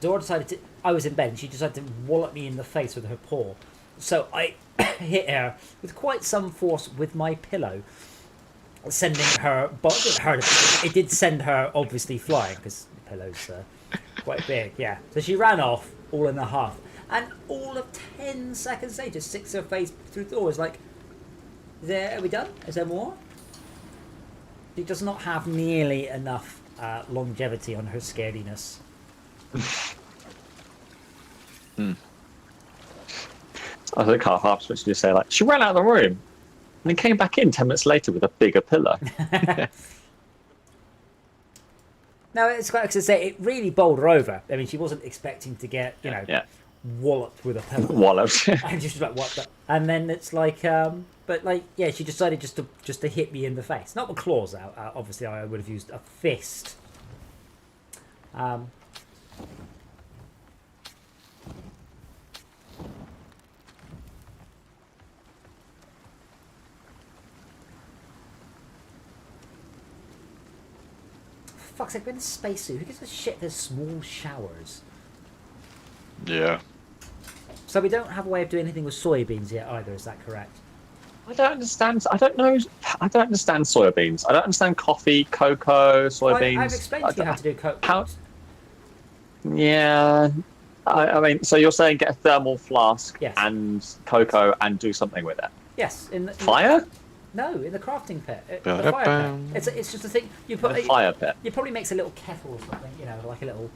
Dora decided to. I was in bed and she decided to wallop me in the face with her paw. So I hit her with quite some force with my pillow, sending her. But it did send her obviously flying because the pillow's quite big. Yeah. So she ran off all in a huff, and all of 10 seconds later, sticks her face through the door. Is like, are we done? Is there more? She does not have nearly enough longevity on her scariness. I think half supposed to just say like she ran out of the room and then came back in 10 minutes later with a bigger pillow. No, it's quite to say it really bowled her over. I mean, she wasn't expecting to get walloped with a pillow. Walloped. And just like what the, and then it's like but like yeah, she decided just to hit me in the face, not with claws out. Obviously I would have used a fist. Fuck's sake, we're in a spacesuit. Who gives a shit there's small showers? Yeah. So we don't have a way of doing anything with soybeans yet either, is that correct? I don't understand. I don't understand soybeans. I don't understand coffee, cocoa, soybeans. I've explained to you how to do cocoa. Yeah. I mean, so you're saying get a thermal flask Yes. and cocoa and do something with it? Yes, Fire? No, in the crafting pit. The fire pit. It's just a thing you put. The fire pit. It probably makes a little kettle or something. You know, like a little.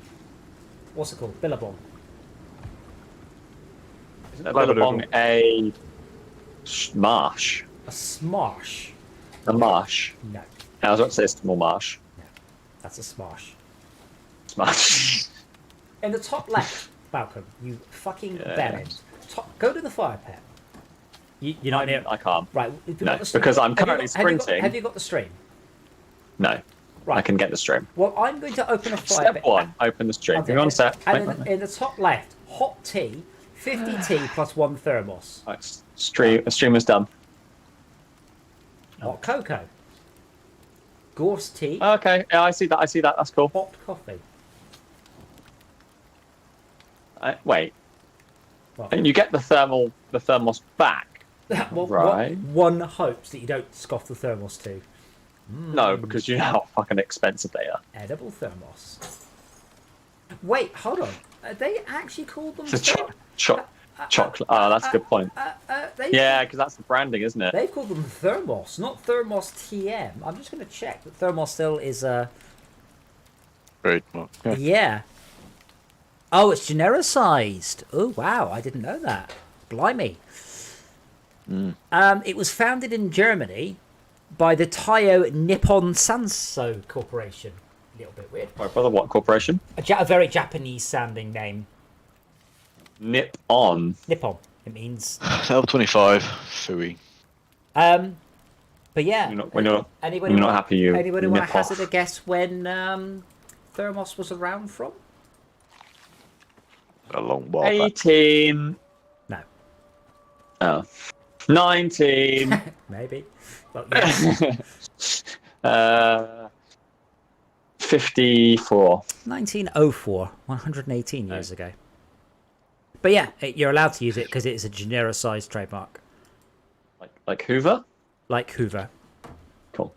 What's it called? Billabong. Isn't a billabong a marsh? A smash. A marsh. No, I was about to say a small marsh. that's a smash. Smash. In the top left, Malcolm, you fucking Yeah. bellend. Go to the fire pit. You're not near. I can't. Right, have you No, got the stream? because I'm Have you currently got- have you got- sprinting. Have you got the stream? No. Right. I can get the stream. Well, I'm going to open a fire Step pit. 1, open the stream. Okay, Hang on a sec. And Wait. in the top left, hot tea, 50 tea plus 1 thermos. Right, stream is done. Hot cocoa. Gorse tea. Okay, yeah, I see that. That's cool. Hot coffee. Wait, Well, and you get the thermos back. well, Right. one hopes that you don't scoff the thermos to. No, because you know how fucking expensive they are. Edible thermos. Wait, hold on. They actually called them. It's a chocolate. Oh, that's a good point. Yeah, because that's the branding, isn't it? They've called them thermos, not thermos TM. I'm just going to check that thermos still is Trademark. Yeah. Yeah. Oh, it's genericized. Oh, wow. I didn't know that. Blimey. It was founded in Germany by the Taiyo Nippon Sanso Corporation. A little bit weird. My brother, what corporation? A very Japanese sounding name. Nip on. Nippon. It means. L25. Fooey. But yeah. When you're Anybody not happy, you Anybody want nip to hazard off. a guess when thermos was around from? A long while back. 18. No. Oh. 19. Maybe. Well, yes. 54. 1904, 118 years ago. But yeah, you're allowed to use it because it's a genericized trademark, Like Hoover? like Hoover. Cool.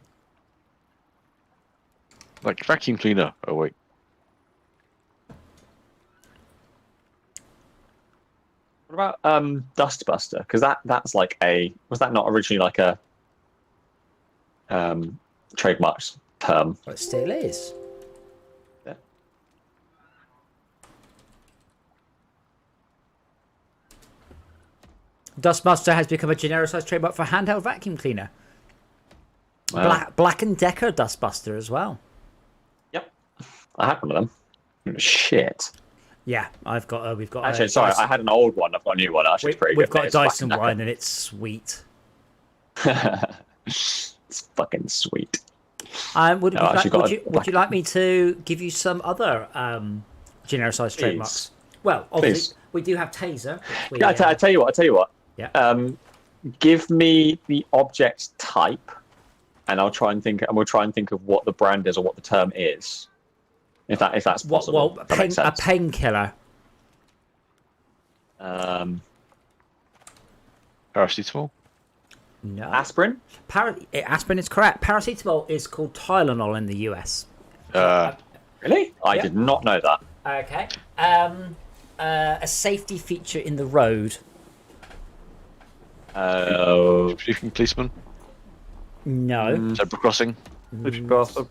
Like vacuum cleaner. Oh, wait. What about Dustbuster? Because that's like was that not originally like a trademark term? Well, it still is. Yeah. Dustbuster has become a genericized trademark for handheld vacuum cleaner. Wow. Black and Decker Dustbuster as well. Yep. I had one of them. Shit. Yeah, we've got. Actually, sorry, I had an old one. I've got a new one. Actually, it's pretty We've good. got a It's Dyson fucking one and it's sweet. It's fucking sweet. Would actually you like me to give you some other genericized trademarks? Well, obviously, Please. we do have Taser. Which we, Yeah, I tell you what. Yeah. Give me the object type, and I'll try and think. And we'll try and think of what the brand is or what the term is, if that's possible. Well, That makes a sense. painkiller. Paracetamol. No. Aspirin. Aspirin is correct. Paracetamol is called Tylenol in the US. Really? I Yeah. did not know that. Okay. A safety feature in the road. Shooting policeman. No. Zebra crossing. If you bastard.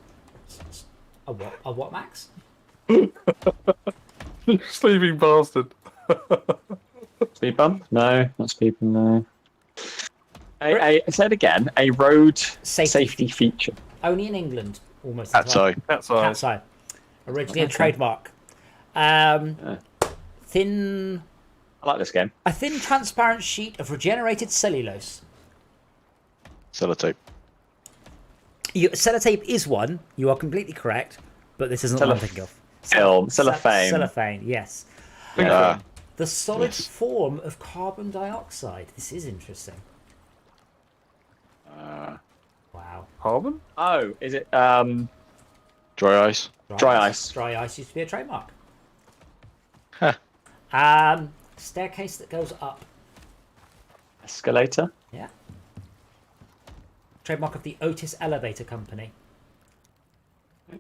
A what, Max? Sleeping bastard. Speed bump? No, not speed bump. No. Say it again. A road safety feature. Only in England, almost. Cat's eye. That's all. Cat's eye. Originally a trademark. Thin. I like this game. A thin, transparent sheet of regenerated cellulose. Sellotape. Sellotape is one. You are completely correct, but this isn't what I'm thinking of. Film. Cellophane. Cellophane, yes. Yeah. The solid Yes. form of carbon dioxide. This is interesting. Wow. Carbon? Oh, is it Dry ice. Dry ice. Dry ice used to be a trademark. Huh. Staircase that goes up. escalator? Yeah. Trademark of the Otis Elevator Company.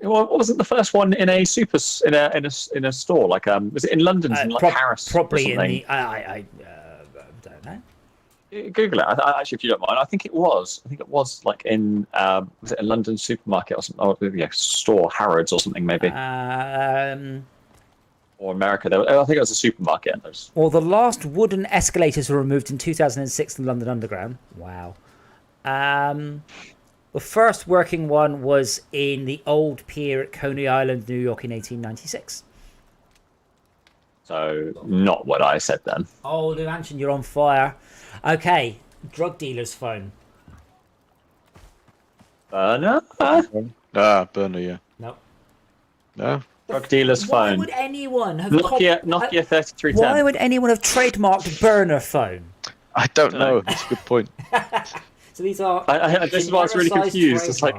Well, wasn't the first one in a in a store? Like was it in London, in like Paris, probably or in something? the I don't know. Google it. Actually, if you don't mind, I think it was. I think it was like in was it a London supermarket or something? Or yeah, store Harrods or something maybe. Or America. I think it was a supermarket. Well, the last wooden escalators were removed in 2006 in London Underground. Wow. The first working one was in the old pier at Coney Island, New York in 1896. So, not what I said then. Oh, Lou Anchin, you're on fire. Okay, drug dealer's phone. Burner? Burner, yeah. Nope. No? Drug dealer's Why phone. would anyone have Nokia 3310. Why would anyone have trademarked burner phone? I don't know. That's a good point. So these are. This is why I was really genericized confused. It's like,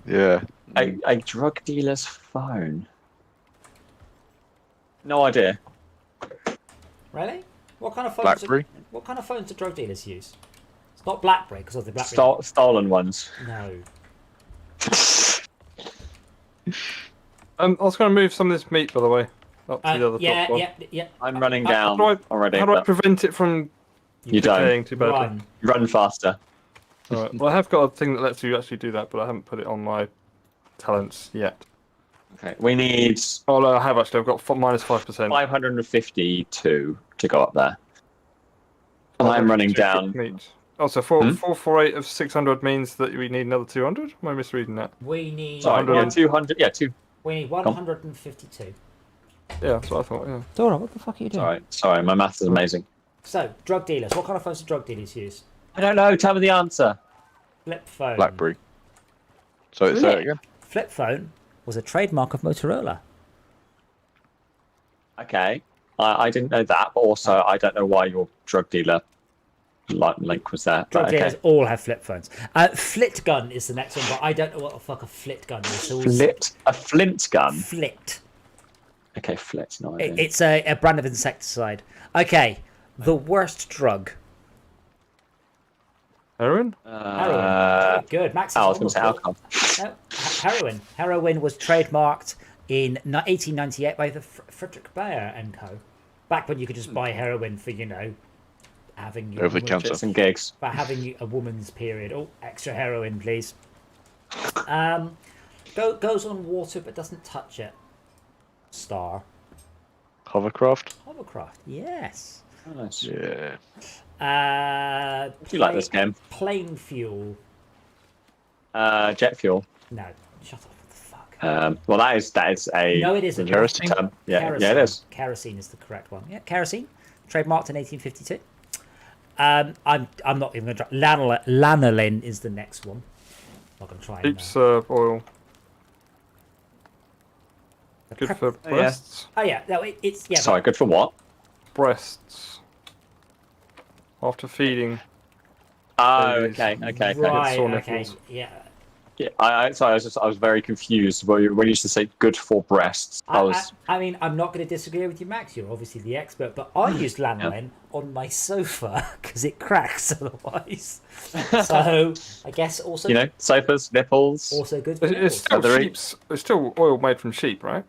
Yeah. a drug dealer's phone. No idea. Really? What kind of phones? BlackBerry? What kind of phones do drug dealers use? It's not BlackBerry because of the BlackBerry. Stolen ones. No. I was going to move some of this meat, by the way, up to the other top one. Yeah. I'm running down How do already. How do I prevent it from You don't. decaying too badly? Run. Run faster. Alright, well, I have got a thing that lets you actually do that, but I haven't put it on my talents yet. Okay, we need Oh, no, I have actually. I've got minus 5%. 552 to go up there. And I'm running down. Meat. Oh, so 448 of 600 means that we need another 200? Am I misreading that? We need. Sorry, yeah, 200. Yeah, two. We need 152. Yeah, that's what I thought, yeah. Dora, what the fuck are you doing? Sorry, my maths is amazing. So, drug dealers. What kind of phones do drug dealers use? I don't know. Tell me the answer. Flip phone. BlackBerry. So it's there again. Flip phone was a trademark of Motorola. Okay, I didn't know that, but also I don't know why your drug dealer link was there. Drug But dealers okay. all have flip phones. Flit gun is the next one, but I don't know what the fuck a flit gun is. So A flint gun. Flit. Okay, flit. No idea. It's a brand of insecticide. Okay, the worst drug. Heroin? Heroin. Good. Max is I was on going to say the alcohol. No, heroin. Heroin was trademarked in 1898 by the Frederick Bayer and Co. Back when you could just buy heroin for, having your Over the counter. Shits and gigs. for having a woman's period. Oh, extra heroin, please. Goes on water but doesn't touch it. Star. Hovercraft? Hovercraft. Yes. Oh, nice. Yeah. Do you like this game? Plane fuel. Jet fuel. No. Shut up. What the fuck? Well, that is a. No, it isn't. Kerosene? Yeah, it is. Kerosene is the correct one. Yeah, kerosene, trademarked in 1852. I'm not even going to try. Lanolin is the next one. I'm not going to try. Keeps oil. Good for breasts. Oh yeah, no, it's yeah. Sorry, good for what? Breasts. After feeding. Oh, Babies. okay. Right. Sore Okay. nipples. Yeah. Yeah, sorry, I was very confused when you used to say good for breasts. I mean, I'm not going to disagree with you, Max. You're obviously the expert, but I used lanolin on my sofa because it cracks otherwise. So I guess also sofas, nipples. also good for It's nipples. still it's still oil made from sheep, right?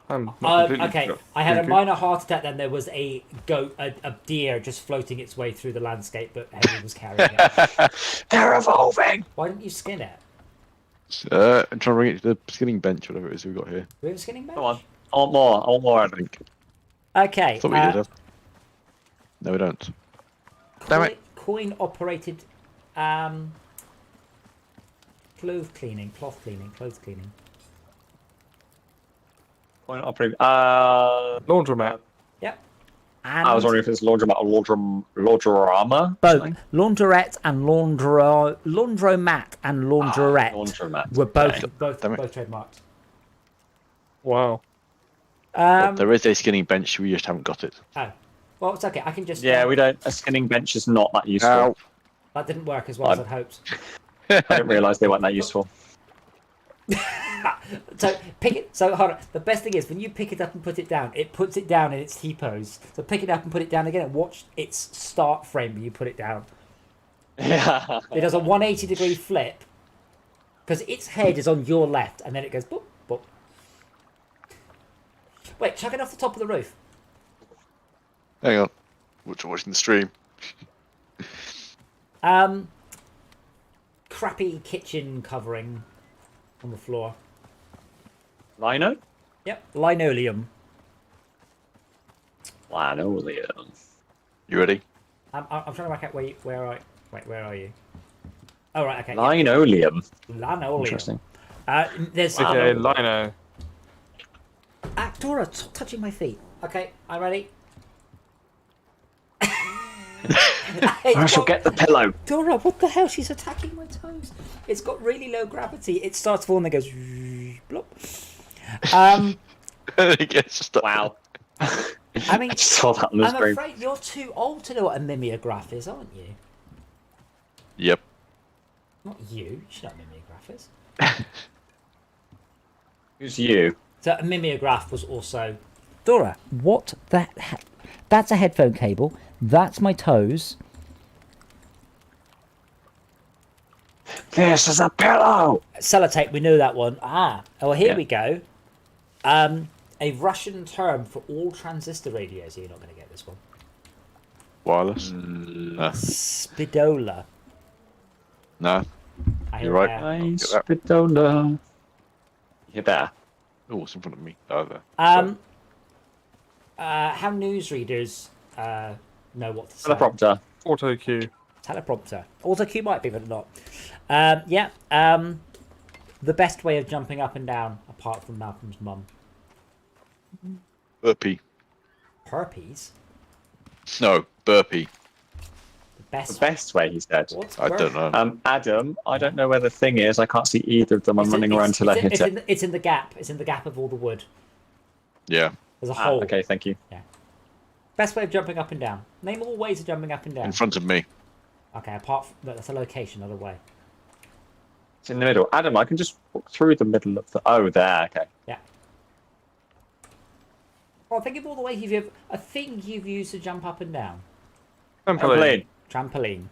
I'm not completely Okay, sure. I had a Good. minor heart attack. Then there was a goat, a deer, just floating its way through the landscape, but Henry was carrying it. They're evolving. Why didn't you skin it? I'm trying to bring it to the skinning bench, whatever it is we've got here. Do we have a skinning bench? Come on, I want more. I think. Okay. I thought we did have. No, we don't. Damn it. Coin operated, cloth cleaning. Laundromat. Yep. And I was wondering if it's laundromat or laundrorama. both laundrette and laundromat and laundrette Laundromat. were both Damn it. trademarked. Wow. There is a skinning bench, we just haven't got it. Oh, well, it's okay. I can just. Yeah, we don't. A skinning bench is not that useful. Ow. That didn't work as well as I'd hoped. I didn't realise they weren't that useful. So pick it. So hold on. The best thing is when you pick it up and put it down, it puts it down in its T-pose. So pick it up and put it down again, and watch its start frame when you put it down. Yeah. It does a 180-degree flip, Because its head is on your left, and then it goes boop, boop. Wait, chuck it off the top of the roof. Hang on. Watching the stream. Crappy kitchen covering on the floor. Lino? Yep, linoleum. Linoleum. You ready? I'm trying to work out where are you? Oh, right, okay. Linoleum. Linoleum. Interesting. There's... Okay, Lino. Dora, stop touching my feet. Okay, I'm ready. I shall get the pillow. Dora, what the hell? She's attacking my toes. It's got really low gravity. It starts falling and goes... Blop. It gets stuck. Wow. I mean, I just saw that on the I'm screen. afraid you're too old to know what a mimeograph is, aren't you? Yep. Not you. You should know what a mimeograph is. Who's you? So a mimeograph was also... Dora, what the heck? That's a headphone cable. That's my toes. This is a pillow. Sellotape, we knew that one. Oh, here Yeah. we go. A Russian term for all transistor radios. You're not going to get this one. Wireless. Spidola. No. I You're hear right. there. Nice that. Spidola. You there? Oh, it's in front of me. Oh, there. How newsreaders know what to say. Teleprompter. Auto cue. Teleprompter. Auto-cue might be, but not. The best way of jumping up and down, apart from Malcolm's mum. Burpee. Herpes? No, burpee. The best. The best way, he said. What's I don't know. Adam, I don't know where the thing is. I can't see either of them. I'm running around till I hit it. It's in the gap. It's in the gap of all the wood. Yeah. There's a hole. Okay, thank you. Best way of jumping up and down. Name all ways of jumping up and down. In front of me. Okay, apart from... No, that's a location, not a way. It's in the middle. Adam, I can just walk through the middle of the... Oh, there, okay. Yeah. Well, think of all the ways you've... A thing you've used to jump up and down. Trampoline. Trampoline.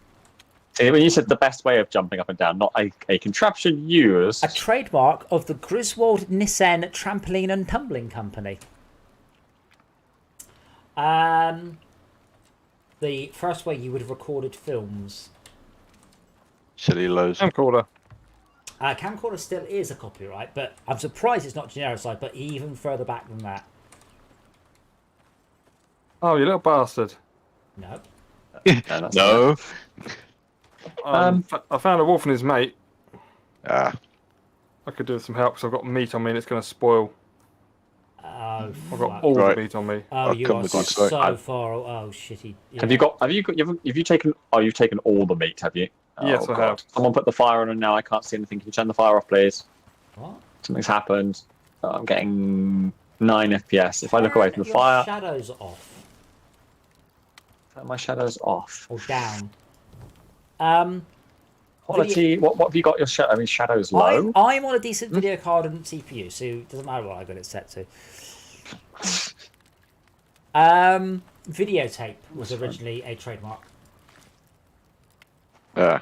See, when you said the best way of jumping up and down, not a contraption used. A trademark of the Griswold Nissan Trampoline and Tumbling Company. The first way you would have recorded films. Cellulose. Camcorder. Camcorder still is a copyright, but I'm surprised it's not genericized, but even further back than that. Oh, you little bastard. No. No. I found a wolf and his mate. Ah. I could do with some help because I've got meat on me and it's going to spoil. Oh, I've got fuck. all Right. the meat on me. Oh, I'll you come are with you, so sorry. far. Oh, shitty. Yeah. Have you taken... Oh, you've taken all the meat, have you? Yes, Oh, I God. have. Someone put the fire on and now I can't see anything. Can you turn the fire off, please? What? Something's happened. I'm getting 9 FPS. If I look away from the Turn fire... your shadows off. Turn my shadows off. Or down. Quality... What have you got your shadows low? I'm on a decent video card and CPU, so it doesn't matter what I've got it set to. Videotape was originally a trademark. Ah.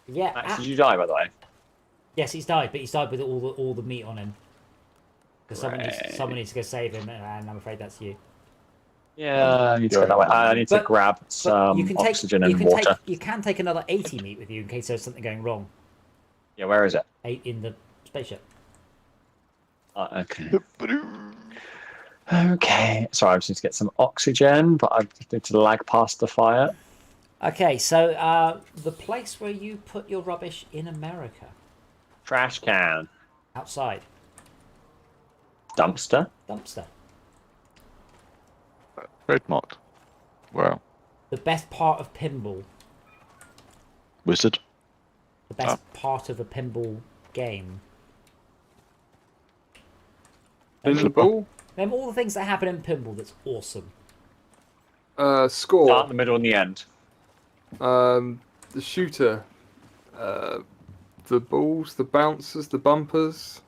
Yeah. Max, did you die, by the way? Yes, he's died, but he's died with all the meat on him. Because Right. someone needs to go save him, and I'm afraid that's you. Yeah, I need to go that way. I need to But- grab some oxygen and water. You can take another 80 meat with you in case there's something going wrong. Yeah, where is it? In the spaceship. Okay. Okay. Sorry, I just need to get some oxygen, but I just need to lag past the fire. Okay, so the place where you put your rubbish in America, Trash can. outside, Dumpster. dumpster. Trademarked. Wow. The best part of pinball. Wizard. The best part of a pinball game. Pinball. Name all the things that happen in pinball that's awesome. Start in Score. the middle and the end. The shooter. The balls, the bouncers, the bumpers.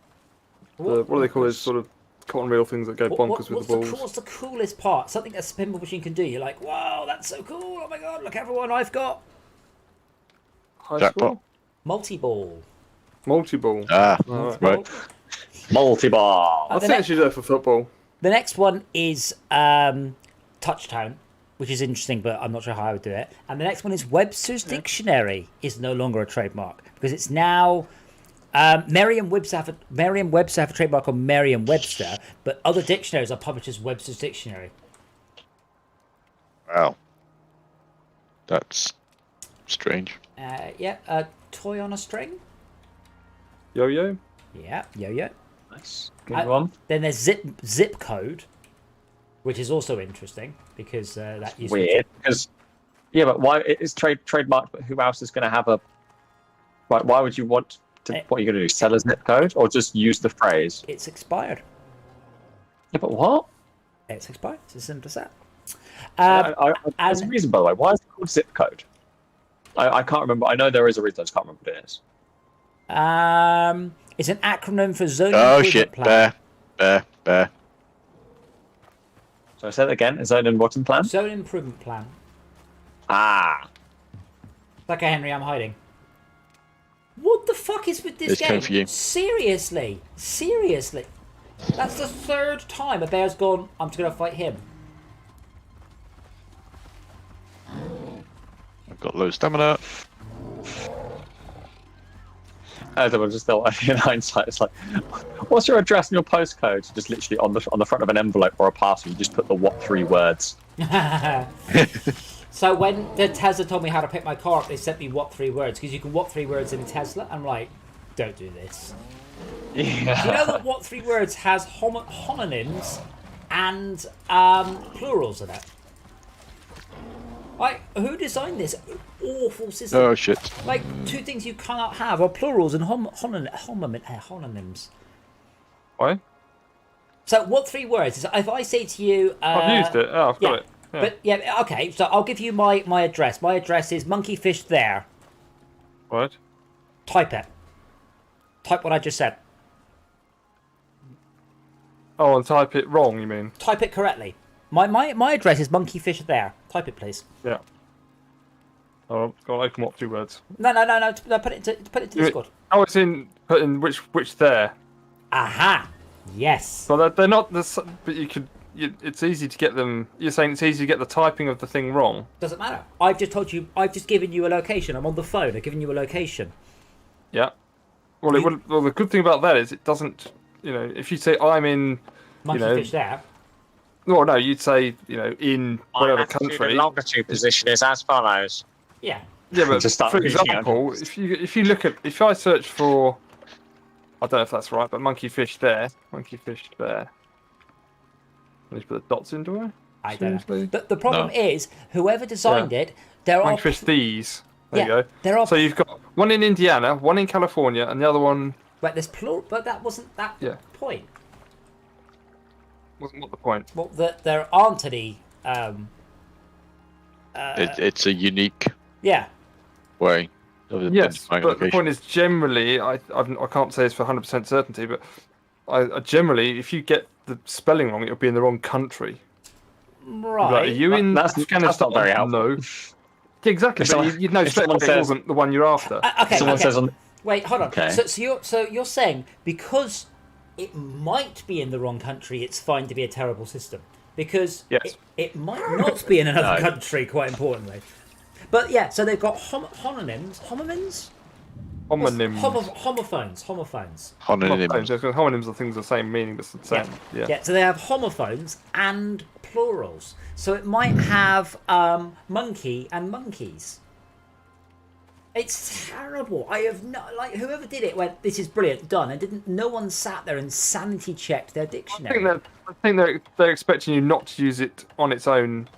What do they call those sort of cotton reel things that go bonkers with the balls? What's the coolest part? Something a pinball machine can do. You're like, wow, that's so cool. Oh my god, look everyone I've got. High Jackpot. score? Multi-ball. Multi-ball. Ah, Alright. right. Multi-ball. I the think next- they should do it for football. The next one is Touchdown, which is interesting, but I'm not sure how I would do it. And the next one is Webster's Dictionary is no longer a trademark because it's now Merriam-Webster have a trademark on Merriam-Webster, but other dictionaries are published as Webster's Dictionary. Wow. That's strange. Toy on a string. Yo-yo. Yeah, yo-yo. Nice. Good one. Then there's zip code, which is also interesting because that uses Weird. Because, yeah, but why it's trademarked? But who else is going to have a? Why would you want to? What are you going to do? Sell a zip code or just use the phrase? It's expired. Yeah, but what? It's expired. It's as simple as that. There's a reason, by the way. Why is it called zip code? I can't remember. I know there is a reason. I just can't remember what it is. It's an acronym for Zone Oh Improvement shit! Plan. Bear. So I said it again. Zone and bottom plan. Zone Improvement Plan. Ah. Okay, Henry, I'm hiding. What the fuck is with this It's game? coming for you. Seriously. That's the third time a bear's gone, I'm just going to fight him. I've got low stamina. I just thought in hindsight, it's like, what's your address and your postcode? Just literally on the front of an envelope or a parcel, you just put the what 3 words. So when the Tesla told me how to pick my car up, they sent me what 3 words, because you can what 3 words in a Tesla. I'm like, don't do this. Yeah. Do you know that what 3 words has homonyms and plurals in it? Like, who designed this awful system? Oh shit! Like, 2 things you cannot have are plurals and homonyms. Why? So, what 3 words? Is if I say to you... I've used it. Oh, I've got yeah, it. Yeah. But, yeah, okay, so I'll give you my address. My address is monkeyfish there. What? Type it. Type what I just said. Oh, and type it wrong, you mean? Type it correctly. My address is monkeyfish there. Type it, please. Yeah. Oh, go on, open what 2 words? No, put it into Discord. Oh, it's in put in which there. Aha! Yes. But they're not the. But you could. It's easy to get them. You're saying it's easy to get the typing of the thing wrong. Doesn't matter. I've just given you a location. I'm on the phone. I've given you a location. Yeah. Well, well, the good thing about that is it doesn't. You know, if you say I'm in. Monkeyfish there. No, no, you'd say in whatever Latitude country. and longitude position is as follows. Yeah. Yeah, but To start for reading out. example, if you look at if I search for, I don't know if that's right, but monkeyfish there. Let me put the dots in, do I? I don't know. Seriously? The problem is, whoever designed it, there are... Monkeyfish these. There you Yeah, go. there are... So you've got one in Indiana, one in California, and the other one But there's plural... But that wasn't that Yeah. point. wasn't what the point. Well, there aren't any... It's a unique yeah. way of Yes, identifying but the location. point is generally, I can't say this for 100% certainty, but I generally, if you get the spelling wrong, it'll be in the wrong country. Right. Like, are you in That's Afghanistan? not very helpful. No. Yeah, exactly, If but someone- you'd know if straight away someone it says- wasn't the one you're after. Okay, Someone okay. says on. Wait, hold on. Okay. So you're saying because it might be in the wrong country, it's fine to be a terrible system because Yes. it might not be in another No. country. Quite importantly, but yeah. So they've got homonyms. Homonyms. Homophones. Homonyms. Homonyms. Homonyms are things of the same meaning, but the same. Yeah. So they have homophones and plurals. So it might have monkey and monkeys. It's terrible. I have no whoever did it went, this is brilliant, done, and no one sat there and sanity checked their dictionary. I think they're expecting you not to use it on its own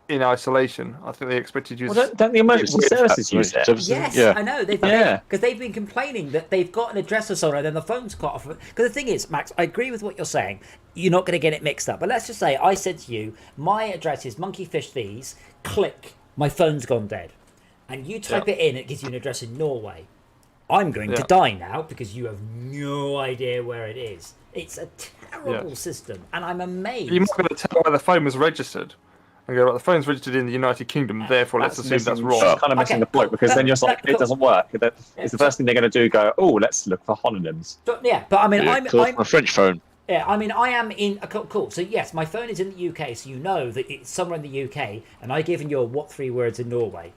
in isolation. I think they expect you to use. Well, don't the emergency services use it? Yes, Yeah. I know. Yeah. Because they've been complaining that they've got an address or something, and then the phone's cut off. Because the thing is, Max, I agree with what you're saying. You're not going to get it mixed up. But let's just say I said to you, my address is monkeyfish these. Click, my phone's gone dead, and you type it in. It gives you an address in Norway. I'm going to die now because you have no idea where it is. It's a terrible system, and I'm amazed. You're not going to tell where the phone was registered. I go, right, the phone's registered in the United Kingdom, therefore let's assume that's wrong. Kind of missing Okay, the point because then you're like, cool. it doesn't work. It's the first thing they're going to do. Go, oh, let's look for homonyms. Yeah, but I mean, Yeah, I'm a French phone. Yeah, I mean, I am in. Cool. So yes, my phone is in the UK, so you know that it's somewhere in the UK, and I've given you what 3 words in Norway.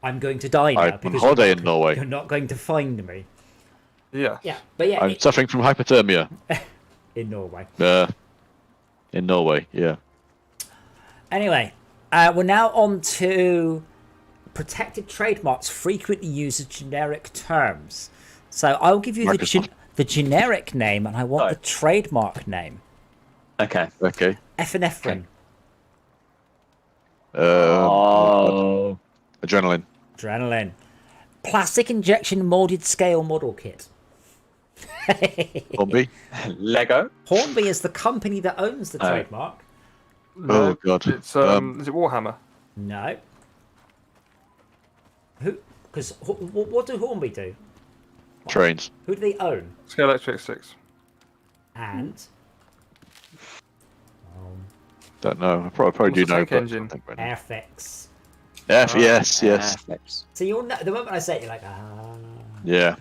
I'm going to die now I'm on because holiday in Norway. you're not going to find me. Yeah. Yeah, but yeah, I'm suffering from hypothermia. in Norway. In Norway, yeah. Anyway, we're now on to protected trademarks frequently used as generic terms. So I'll give you the generic name, and I want the trademark name. Okay. Okay. Epinephrine. Adrenaline. Adrenaline. Plastic injection molded scale model kit. Hornby. Lego. Hornby is the company that owns the trademark. No, Oh, God. It's is it Warhammer? No. Who? Because what do Hornby do? Trains. Who do they own? Scale Electric 6. And Don't know. I probably do What's the know. tank But engine? I think right now. Airfix. Yes. So you'll know the moment I say it, you're like, Yeah.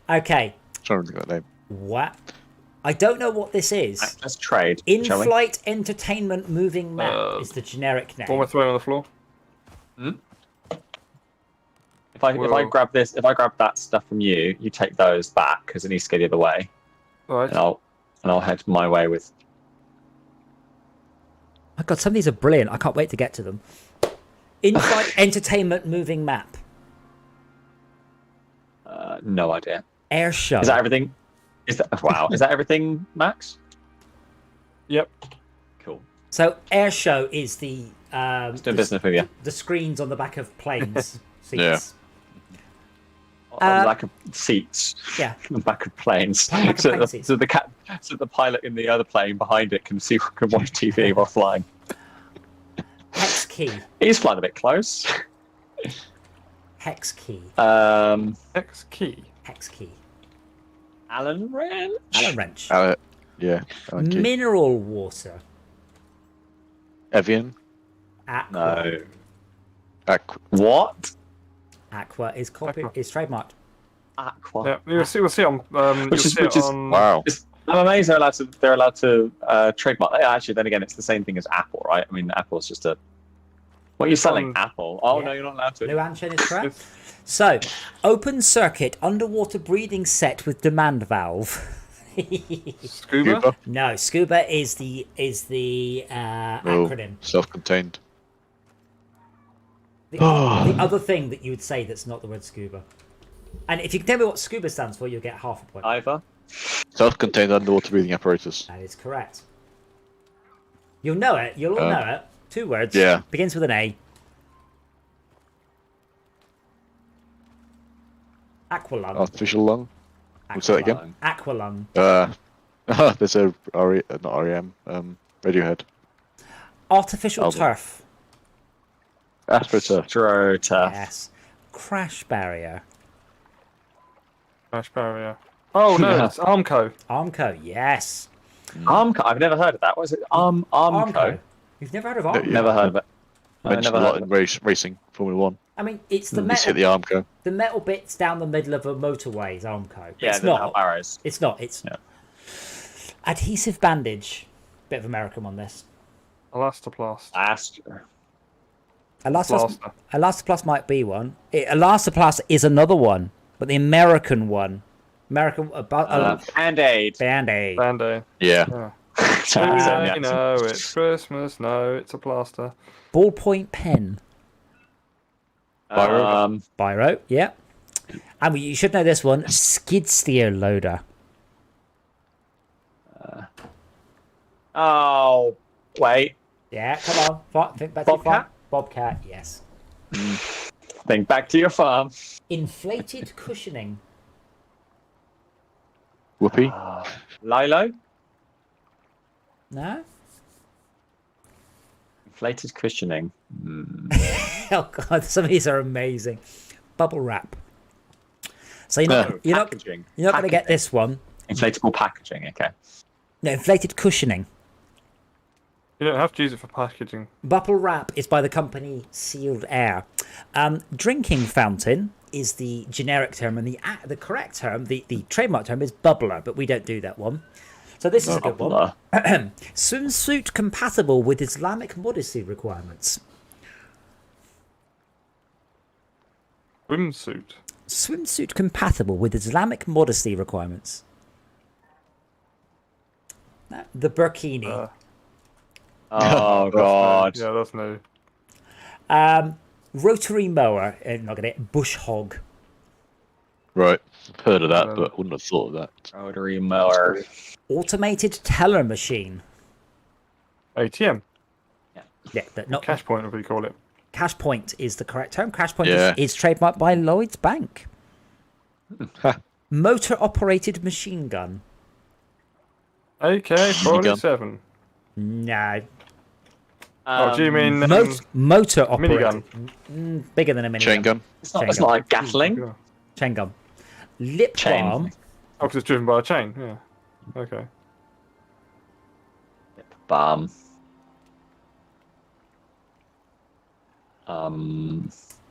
Okay. Trying to think of that name. What? I don't know what this is. Let's trade. shall we? In-flight entertainment moving map is the generic name. What am I throwing on the floor? If I grab that stuff from you, you take those back because it needs to go the other way, Right. and I'll head my way with. My God, some of these are brilliant. I can't wait to get to them. In-flight entertainment moving map. No idea. Air show. Is that everything? Is that everything, Max? Yep. Cool. So air show is the Doing business with you. the screens on the back of planes. Seats. Yeah. On the back of seats. Yeah. On the back of planes. On the back of plane seats. So the pilot in the other plane behind it can watch TV while flying. Hex key. He's flying a bit close. Hex key. X key. Hex key. Allen wrench. Allen wrench. Yeah. Alan Key. Mineral water. Evian. Aqua. No. What? Aqua is Aqua. is trademarked. Aqua. Yeah, we'll see on. Which is Wow. I'm amazed they're allowed to trademark. Yeah, actually, then again, it's the same thing as Apple, right? I mean, Apple's just a. What are you selling? Apple? Oh Yeah. no, you're not allowed to. Lou Anshin is correct. So, open circuit underwater breathing set with demand valve. Scuba. No, scuba is the acronym. Self-contained. The other thing that you would say that's not the word scuba. And if you can tell me what scuba stands for, you'll get half a point. Either. Self-contained underwater breathing apparatus. That is correct. You'll know it. You'll all know it. 2 words. Yeah. Begins with an A. Aqualung. Artificial lung. We'll say that again. Aqualung. There's a not REM. Radiohead. Artificial Album. turf. AstroTurf. Astroturf. Yes. Crash barrier. Crash barrier. Oh no, it's Armco. Armco. Yes. Armco. I've never heard of that. What is it? Armco. You've never heard of Armco? Never heard of it. Mentioned a lot in racing, Formula 1. I mean, it's the You just hit metal. the Armco. The metal bits down the middle of a motorway is Armco. Yeah, It's the not. arrows. It's not. It's Yeah. adhesive bandage. Bit of American on this. Elastoplast. Elastoplast. Elastoplast might be one. Elastoplast is another one, but the American one. Band-Aid. Band-Aid. Band-Aid. Yeah. You know, it's Christmas. No, it's a plaster. Ballpoint pen. Biro. Yeah. And you should know this one. Skid steer loader. Oh, wait. Yeah, come on. Think back to your farm. Bobcat? Bobcat, yes. Think back to your farm. Inflated cushioning. Whoopee. Lilo. No? Inflated cushioning. Oh god, some of these are amazing. Bubble wrap. So you're not Packaging. going to get this one. Inflatable packaging. Okay. No, inflated cushioning. You don't have to use it for packaging. Bubble wrap is by the company Sealed Air. Drinking fountain is the generic term, and the correct term, the trademark term, is bubbler, but we don't do that one. So this is a good one. Swimsuit compatible with Islamic modesty requirements. Swimsuit. Swimsuit compatible with Islamic modesty requirements. No, the burkini. Oh god. Yeah, that's no. Rotary mower. Not gonna bush hog. Right. I've heard of that, but I wouldn't have thought of that. Rotary mower. Automated teller machine. ATM. Yeah, not Cash point, would we call it? Cash point is the correct term. Cash point Yeah. is trademarked by Lloyd's Bank. Motor operated machine gun. AK-47. No. Oh, do you mean Motor operated. minigun? Bigger than a minigun. Chain gun. It's not like Gatling. Chain gun. Lip Chain. balm. Oh, because it's driven by a chain. Yeah. Okay. Bam.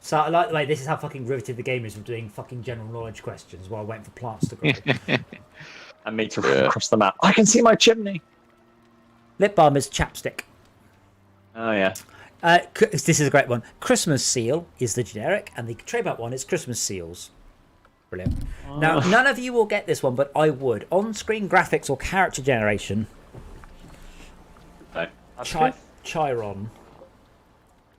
So I like the way this is how fucking riveted the game is from doing fucking general knowledge questions while waiting for plants to grow. And me to run across the map. I can see my chimney. Lip balm is chapstick. Oh yeah. This is a great one. Christmas seal is the generic, and the trademark one is Christmas seals. Brilliant. Now, none of you will get this one, but I would. On-screen graphics or character generation. No. Chiron.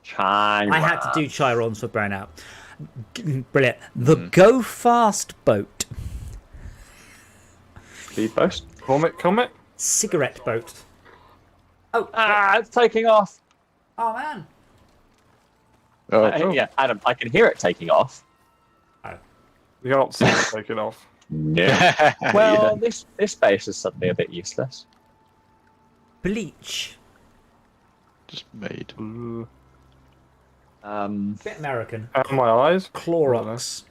China. I had to do Chirons for Burnout. Brilliant. The Go Fast boat. Speed post. Comet? Cigarette boat. Oh, It's taking off. oh man. Oh, Yeah, Adam, I can hear it taking off. You can't see it taking off. No. Well, this base is suddenly a bit useless. Bleach. just made. Bit American. Out of my eyes. Clorox.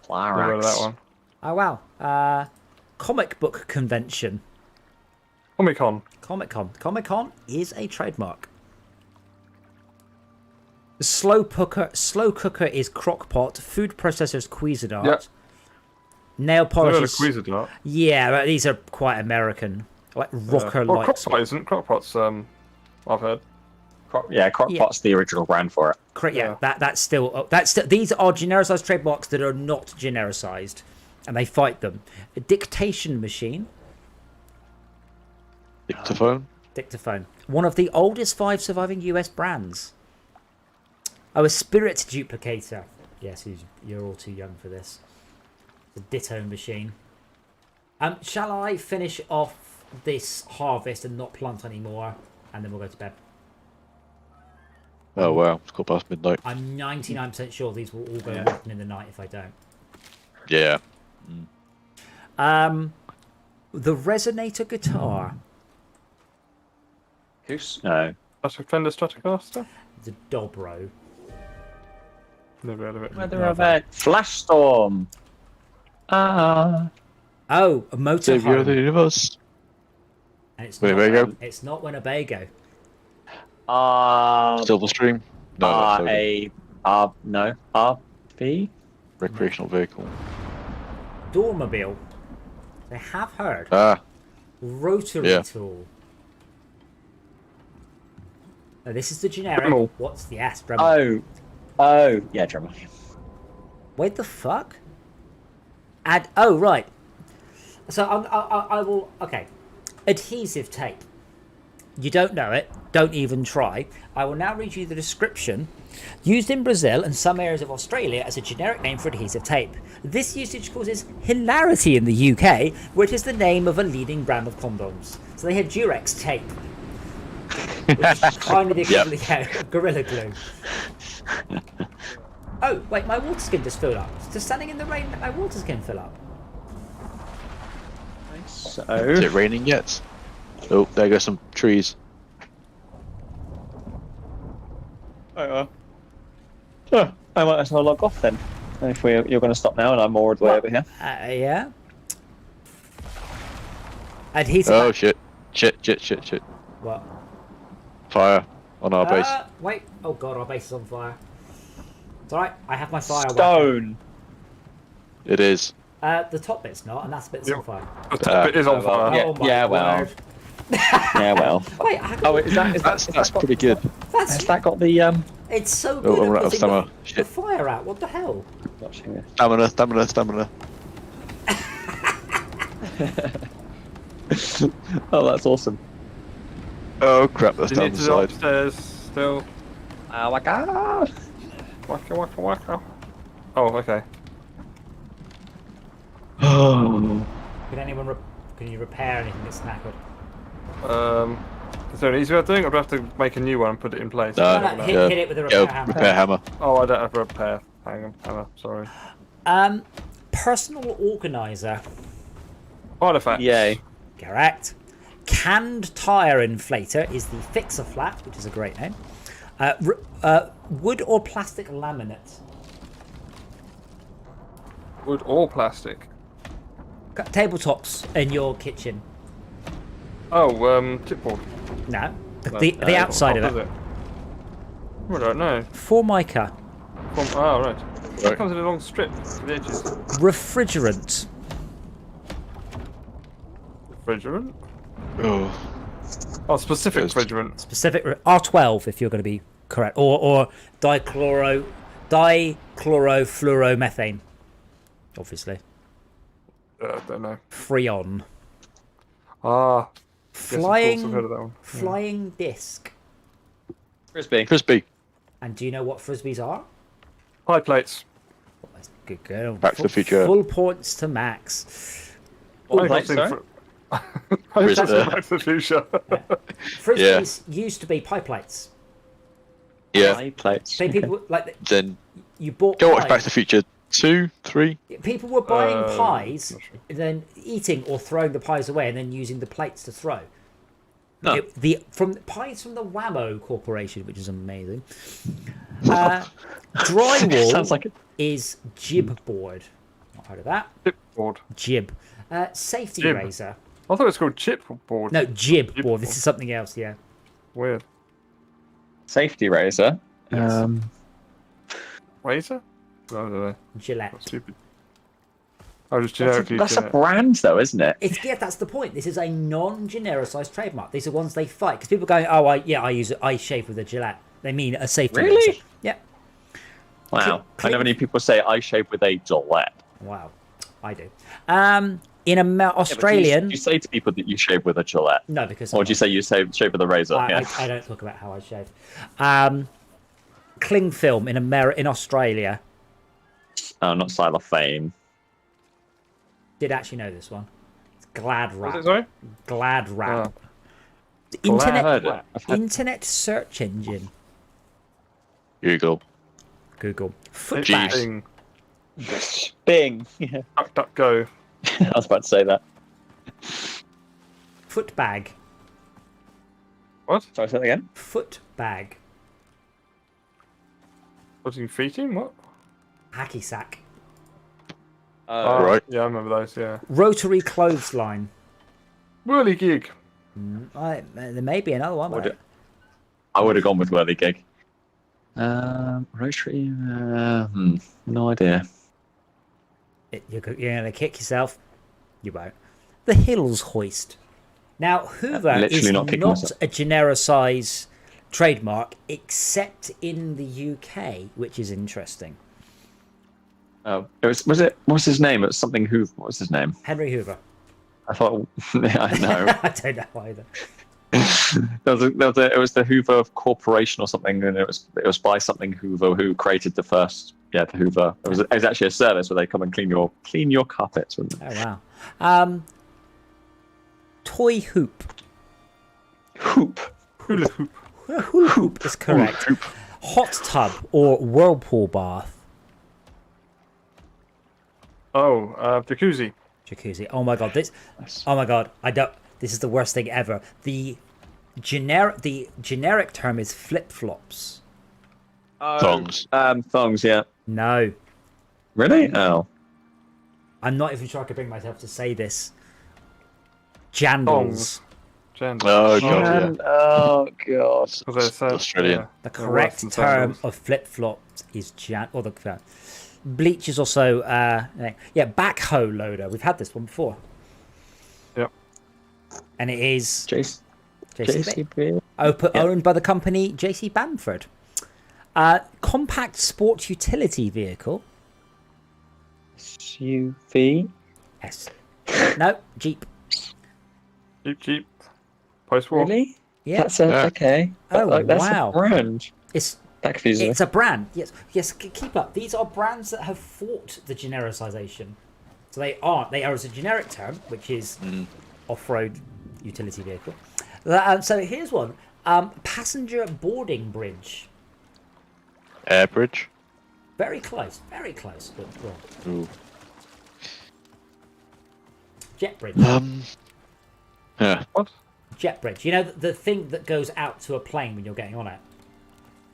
Never heard of that one. Oh wow. Comic book convention. Comic-Con. Comic-Con is a trademark. Slow cooker is crock-pot. Food processor is Cuisinart. Yep. Nail polish Never is... heard of Cuisinart. Yeah, but these are quite American. Like rocker like. Crockpot isn't. Crockpot's, I've heard. Crockpot's the original brand for it. Yeah, that's still these are genericized trademarks that are not genericized, and they fight them. A dictation machine. Dictaphone. One of the oldest 5 surviving US brands. Oh, a spirit duplicator. Yes, you're all too young for this. The ditto machine. Shall I finish off this harvest and not plant anymore, and then we'll go to bed? Oh wow, it's got past midnight. I'm 99% sure these will all go rotten in the night if I don't. Yeah. The resonator guitar. No. That's a Fender Stratocaster? The dobro. Never heard of it. Weather event. Flash storm. Oh, a motor Savior of the home. universe. And it's Winnebago. not, it's not Winnebago. Silver Stream. No, No. RV? recreational vehicle. Dormobile. They have heard. Rotary tool. Now, this is the generic. Dremel. What's the S? Dremel. Oh, yeah, Dremel. Wait, the fuck? Right. So I will. Okay. Adhesive tape. You don't know it. Don't even try. I will now read you the description. Used in Brazil and some areas of Australia as a generic name for adhesive tape. This usage causes hilarity in the UK, which is the name of a leading brand of condoms. So they had Durex tape, which is kind of the equivalent of Gorilla Glue. Oh, wait, my water skin just filled up. Just standing in the rain, let my water skin fill up. Is it raining yet? Oh, there go some trees. I might as well log off then. If you're going to stop now and I'm moored way over here. Yeah. Adhesive. Oh shit. Shit. What? fire on our base. Wait. Oh god, our base is on fire. It's alright, I have my fire weapon. Stone. It is. The top bit's not, and that's the bit's on fire. The top bit is on fire. Yeah, Oh my yeah, well. word. Yeah, well. Wait, I Oh, wait, That's pretty good. Has that got the it's so Oh, good I'm at out of putting stamina. the Shit. fire out. What the hell? Watching this. Stamina. Oh, that's awesome. Oh crap, that's You down need the to go side. upstairs still. Oh my god. Waka. Oh, okay. Can anyone? Can you repair anything that's knackered? Is there an easier way of doing it? I'd have to make a new one and put it in place. No, No, hit it with a repair hammer. Repair hammer. Oh, I don't have a repair. Hang on, hammer. Sorry. Personal organizer. Artifacts. Yay. Correct. Canned tire inflator is the fixer flat, which is a great name. Wood or plastic laminate. Wood or plastic. Tabletops in your kitchen. Oh, chipboard. No, No, the outside what of it. I don't know. Formica. Oh, right. It comes in a long strip for the edges. Refrigerant. Refrigerant? Oh, Oh, specific Yes. refrigerant. Specific R12 if you're going to be correct, or dichlorofluoromethane. Obviously, I don't know. Freon. Ah. Yes, of course, I've heard of that one. Flying disc. Frisbee. And do you know what frisbees are? High plates. Well, that's good girl. Back to the Future. Full points to Max. I plates, think sorry? I think that's Frisbee. Back to the Future. Frisbees used to be pie plates. Yeah. Pie plates. So people like Then you bought go watch pies. Back to the Future 2, 3. People were buying pies, not sure. then eating or throwing the pies away, and then using the plates to throw. Huh. Pies from the Whammo Corporation, which is amazing. Drywall Sounds like it. is jib board. Not heard of that. Chipboard. Jib. Safety Jib. razor. I thought it was called chipboard. No, jib Jib board. This board. is something else. Yeah. Weird. Safety razor. Yes. Razor? No, I don't know. Gillette. That's stupid. I just generically. That's a brand, though, isn't it? That's the point. This is a non-genericized trademark. These are ones they fight because people are going, "Oh, I shave with a Gillette." They mean a safety Really? razor. Yeah. Wow. I know many people say I shave with a Gillette. Wow. I do. In Yeah, Australian. but do you say to people that you shave with a Gillette? No, because Or do you say you shave with a razor? I don't talk about how I shave. Cling film in Australia. Oh, not Xylophane. Did actually know this one. It's Glad Was Wrap. it, sorry? Glad Wrap. Glad I've heard it. I've heard- Internet search engine. Google. Foot Jeeves. bag. Bing. Yeah. Duck, go. I was about to say that. Foot bag. What? Sorry, say that again. Foot bag. Putting feet in? What? Hacky sack. Oh, right. Yeah, I remember those, yeah. Rotary clothesline. Whirly gig. There may be another one. But I would have gone with Whirly Gig. Rotary. No idea. you're going to kick yourself. You won't. The Hills hoist. Now, Hoover Literally is not kicking not myself. a genericized trademark except in the UK, which is interesting. Oh, what's his name? It was something Hoover. What was his name? Henry Hoover. I thought. Yeah, I know. I don't know either. It was the Hoover Corporation or something, and it was by something Hoover who created the first. Yeah, the Hoover. It was actually a service where they come and clean your carpets. Oh wow. Toy hoop. Hoop. Hula hoop. Hula hoop is correct. Hot tub or whirlpool bath. Oh, jacuzzi. Jacuzzi. Oh my god, this. Oh my god, I don't. This is the worst thing ever. The generic term is flip flops. Thongs. Thongs. Yeah. No, Really? Oh. I'm not even sure I could bring myself to say this. Jandals. Jan. Oh, God, Jan. Oh god. Australian. The correct term of flip-flops is bleach is also backhoe loader. We've had this one before. Yep. And it is JCB. JCB. Owned by the company JC Bamford. Compact sport utility vehicle. SUV. Yes. No, Jeep. Jeep. Post-war. Really? Yeah. That's okay. Oh, But, that's wow. a brand. It's That confuses me. It's a brand. Yes. Keep up. These are brands that have fought the genericization. So they are as a generic term, which is off-road utility vehicle. So here's one: passenger boarding bridge. Air bridge. Very close. Very close. But wrong. Ooh. Jet bridge. Yeah. What? Jet bridge. You know the thing that goes out to a plane when you're getting on it.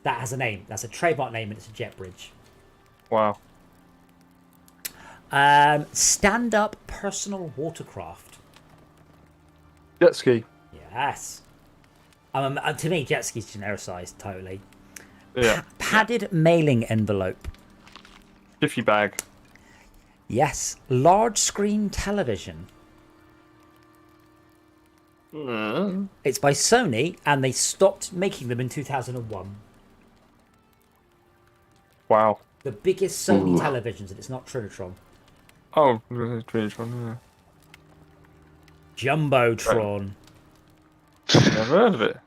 That has a name. That's a trademark name, and it's a jet bridge. Wow. Stand-up personal watercraft. Jet ski. Yes. To me, jet ski's genericized totally. Yeah. Padded mailing envelope. Jiffy bag. Yes. Large screen television. It's by Sony, and they stopped making them in 2001. Wow. The biggest Sony televisions, and it's not Trinitron. Oh, Trinitron, Jumbotron. Never heard of it.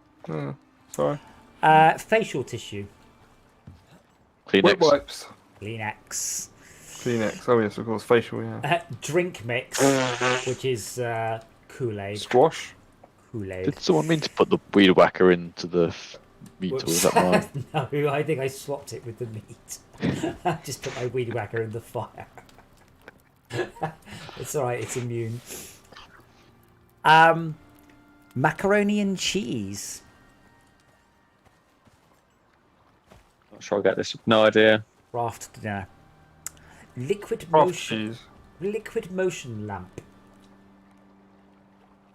Sorry. Facial tissue. Wet Kleenex. wipes. Kleenex. Kleenex. Oh, yes, of course. Facial, yeah. Drink mix, which is Kool-Aid. Squash. Kool-Aid. Did someone mean to put the weed whacker into the meat, or was that mine? No, I think I swapped it with the meat. I just put my weed whacker in the fire. It's alright, it's immune. Macaroni and cheese. Not sure I get this. No idea. Raft dinner. Liquid Craft motion. cheese. Liquid motion lamp.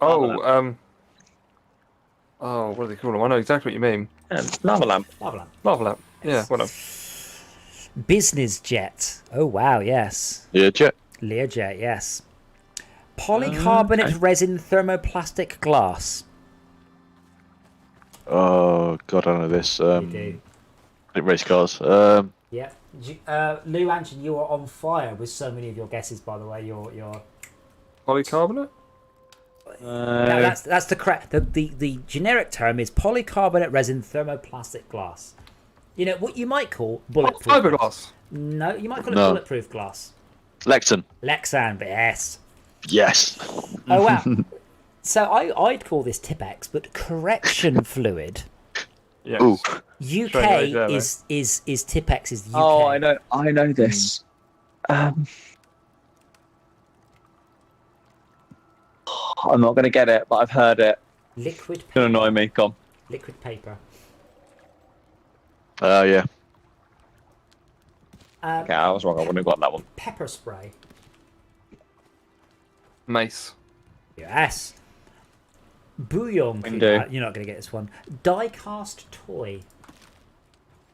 Oh, what do they call them? I know exactly what you mean. Yeah, lava lamp. Lava lamp. Lava lamp. Yeah, whatever. Business jet. Oh wow, yes. Yeah, jet. Learjet, yes. Polycarbonate resin thermoplastic glass. Oh god, I know this. You do. I think race cars. Yeah. Lou Anchin, you are on fire with so many of your guesses, by the way. You're... Polycarbonate? No, that's the correct. The generic term is polycarbonate resin thermoplastic glass. You know what you might call bulletproof. Fiberglass. No, you might call it No. bulletproof glass. Lexan. Lexan, but yes. Yes. Oh wow. So I'd call this Tipex, but correction fluid. Yes. Ooh. UK Straight away, is Tipex is UK. Oh, I know this. I'm not going to get it, but I've heard it. Liquid It's going to annoy me. Go on. liquid paper. Yeah. Okay, I was wrong. I wouldn't have got that one. Pepper spray. Mace. Yes. Bouillon. Window. You're not going to get this one. Die-cast toy.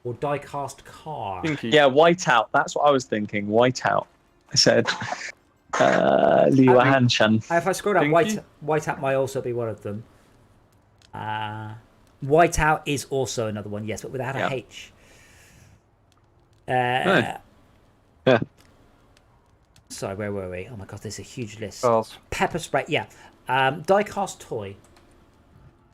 Or die-cast car. Pinky. Yeah, whiteout. That's what I was thinking. Whiteout. I said. Liu Hanshan. If I scroll down, Pinky? Whiteout might also be one of them. Whiteout is also another one, yes, but without a Yeah. H. Yeah. Sorry, where were we? Oh my god, there's a huge list. Cars. Pepper spray, yeah. Die-cast toy.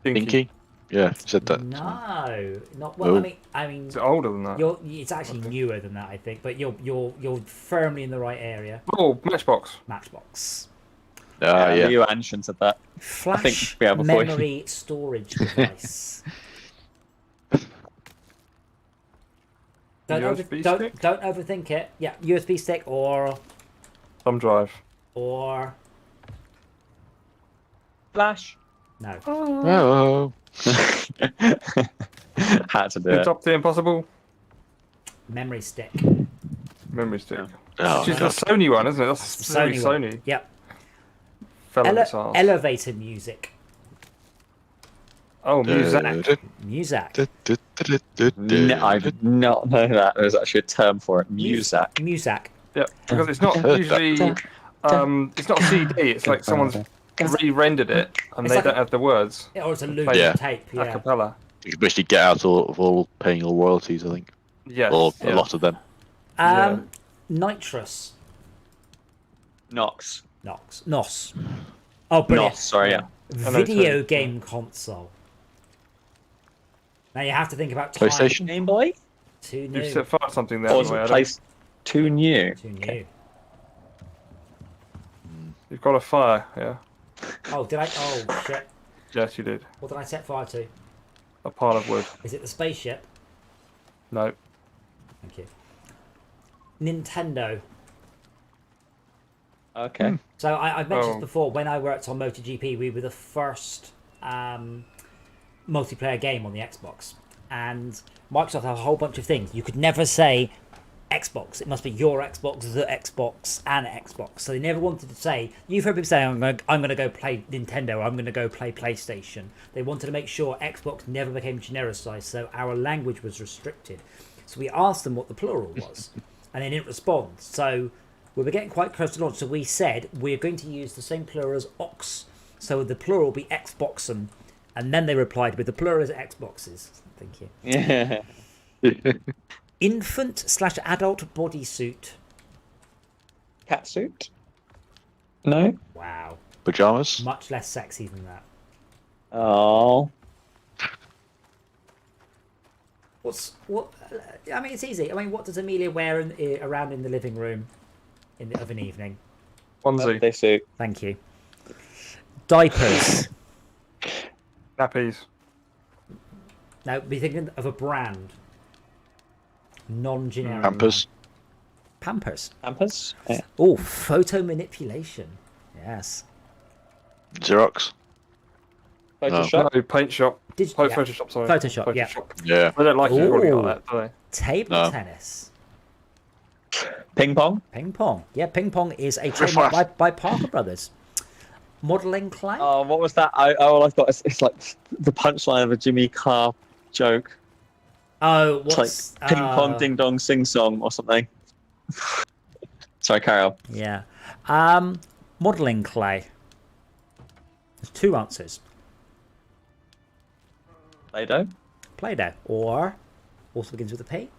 Pinky. Yeah, you said that. No, not well. Oh. I mean, Is it older than that? it's actually newer than that, I think. But you're firmly in the right area. Oh, Matchbox. Matchbox. Yeah. Liu Hanshan said that. Flash think we have a point. memory storage device. USB don't stick? overthink it. Yeah, USB stick or Thumb drive. Flash. no. Oh. Had to do Who it. topped the impossible? Memory stick. Memory stick. Oh, She's got a Sony one, isn't it? That's specifically one. Sony. Yep. Fell on its arse. Elevator music. Oh, Muzak. Muzak. No, I did not know that. There's actually a term for it. Muzak. Muzak. Yeah, because it's not usually. It's not a CD. It's like someone's re-rendered it, and It's they like don't have the words. Yeah, or it's a loop Play of tape. a Yeah. cappella. You can basically get out of all paying all royalties, I think, Yes. or yeah. a lot of them. Nitrous. Nox. Nos. Oh, brilliant. Nos, sorry, yeah. Video too. game console. Now you have to think about time. PlayStation? Game Boy? Too You've new. set fire something there. Or by is the way, it I don't- place too new? Too new. You've got a fire. Yeah. Oh, did I? Oh, shit. Yes, you did. What did I set fire to? A pile of wood. Is it the spaceship? No. Thank you. Nintendo. Okay. So I've mentioned Oh. before, when I worked on MotoGP, we were the first multiplayer game on the Xbox. And Microsoft had a whole bunch of things. You could never say Xbox. It must be your Xbox, the Xbox, and Xbox. So they never wanted to say, you've heard people say, I'm going to go play Nintendo, or I'm going to go play PlayStation. They wanted to make sure Xbox never became genericized, so our language was restricted. So we asked them what the plural was, and they didn't respond. So we were getting quite close to launch, so we said, we're going to use the same plural as ox. So the plural will be Xboxen. And then they replied with the plural as Xboxes. Thank you. Yeah. Infant/adult bodysuit. Catsuit? No? Wow. Pajamas? Much less sexy than that. Oh. What? I mean, it's easy. I mean, what does Amelia wear around in the living room of an evening? Onesie. They suit. Thank you. Diapers. Nappies. Now, be thinking of a brand. Non-generic. Pampers? Pampers. Pampers? Yeah. Oh, photo manipulation. Yes. Xerox? Photoshop? No, paint shop. Yeah. Photoshop, sorry. Photoshop, yeah. Yeah. I don't like it. You've already got Ooh. that, do they? Table No. tennis. Ping pong? Ping pong. Yeah, ping pong is a trademark by Parker Brothers. Modelling clay. Oh, what was that? All I've got is it's like the punchline of a Jimmy Carr joke. Oh, It's what's like ping pong, ding dong, sing song or something. Sorry, carry on. Yeah. Modelling clay. There's two answers. Play-Doh? Play-Doh. Or also begins with a P.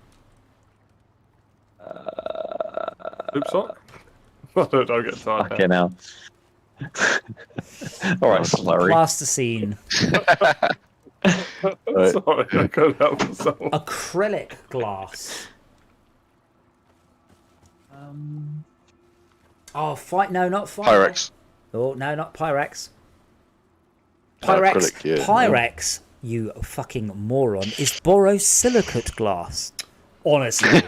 Hoop sock? I don't get tired. Okay, now. All right, slurry. Plasticine. Right. Sorry, I couldn't help myself. Acrylic glass. Oh, no, not fire. Pyrex. Oh, no, not Pyrex. Acrylic, Pyrex. yeah. Pyrex, you fucking moron, is borosilicate glass. Honestly.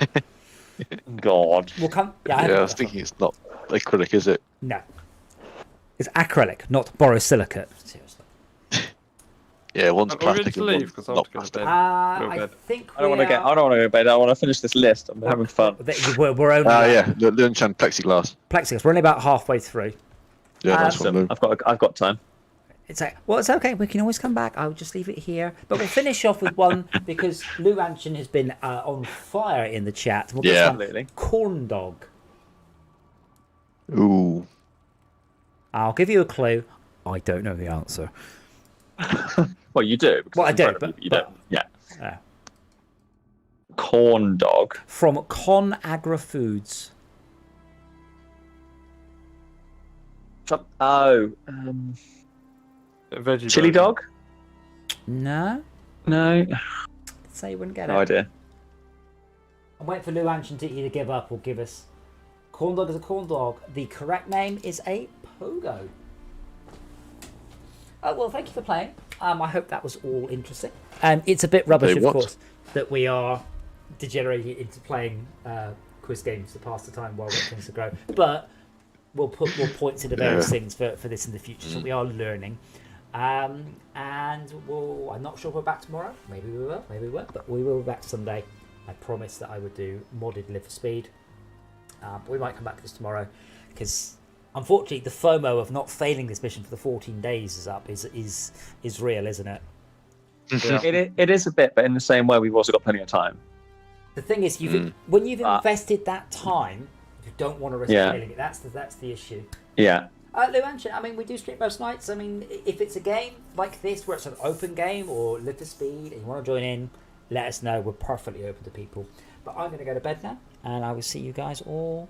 God. We'll come. Yeah, I was thinking it's not acrylic, is it? No. It's acrylic, not borosilicate. Seriously. Yeah, one's Are we ready plastic to and leave? one's Because I not want to go to plastic. bed. Go I bed. think I don't want to get. I don't want to go to bed. I want to finish this list. I'm having fun. We're only Ah, yeah, the Lunchan plexiglass. plexiglass. We're only about halfway through. Yeah, that's So, one. I've got time. It's like, well, it's okay. We can always come back. I'll just leave it here. But we'll finish off with one because Lou Anchin has been on fire in the chat. We'll get Yeah. some Absolutely. corn dog. Ooh. I'll give you a clue. I don't know the answer. Well, you do. because Well, I it's in do, front of but- you don't. Yeah. Uh, Corn dog. from Con Agra Foods. Oh, Veggie chili burger. dog? No? No, Say you wouldn't get no it. idea. I'm waiting for Lou Anchin to either give up or give us. Corn dog is a corn dog. The correct name is a pogo. Oh, well, thank you for playing. I hope that was all interesting. It's a bit rubbish, Hey, of what? course, that we are degenerating into playing quiz games to pass the time while waiting things to grow. But we'll put more points into various Yeah. things for this in the future, so we are learning. And I'm not sure if we're back tomorrow. Maybe we will, maybe we won't. But we will be back Sunday. I promised that I would do modded Live for Speed. But we might come back to this tomorrow because unfortunately the FOMO of not failing this mission for the 14 days is up is real, isn't it? Yeah. It is a bit, but in the same way, we've also got plenty of time. The thing is, when you've invested that time, you don't want to risk failing it. That's the issue. Yeah. Luanchen, I mean, we do stream most nights. I mean, if it's a game like this where it's an open game or live for speed and you want to join in, let us know. We're perfectly open to people. But I'm going to go to bed now, and I will see you guys all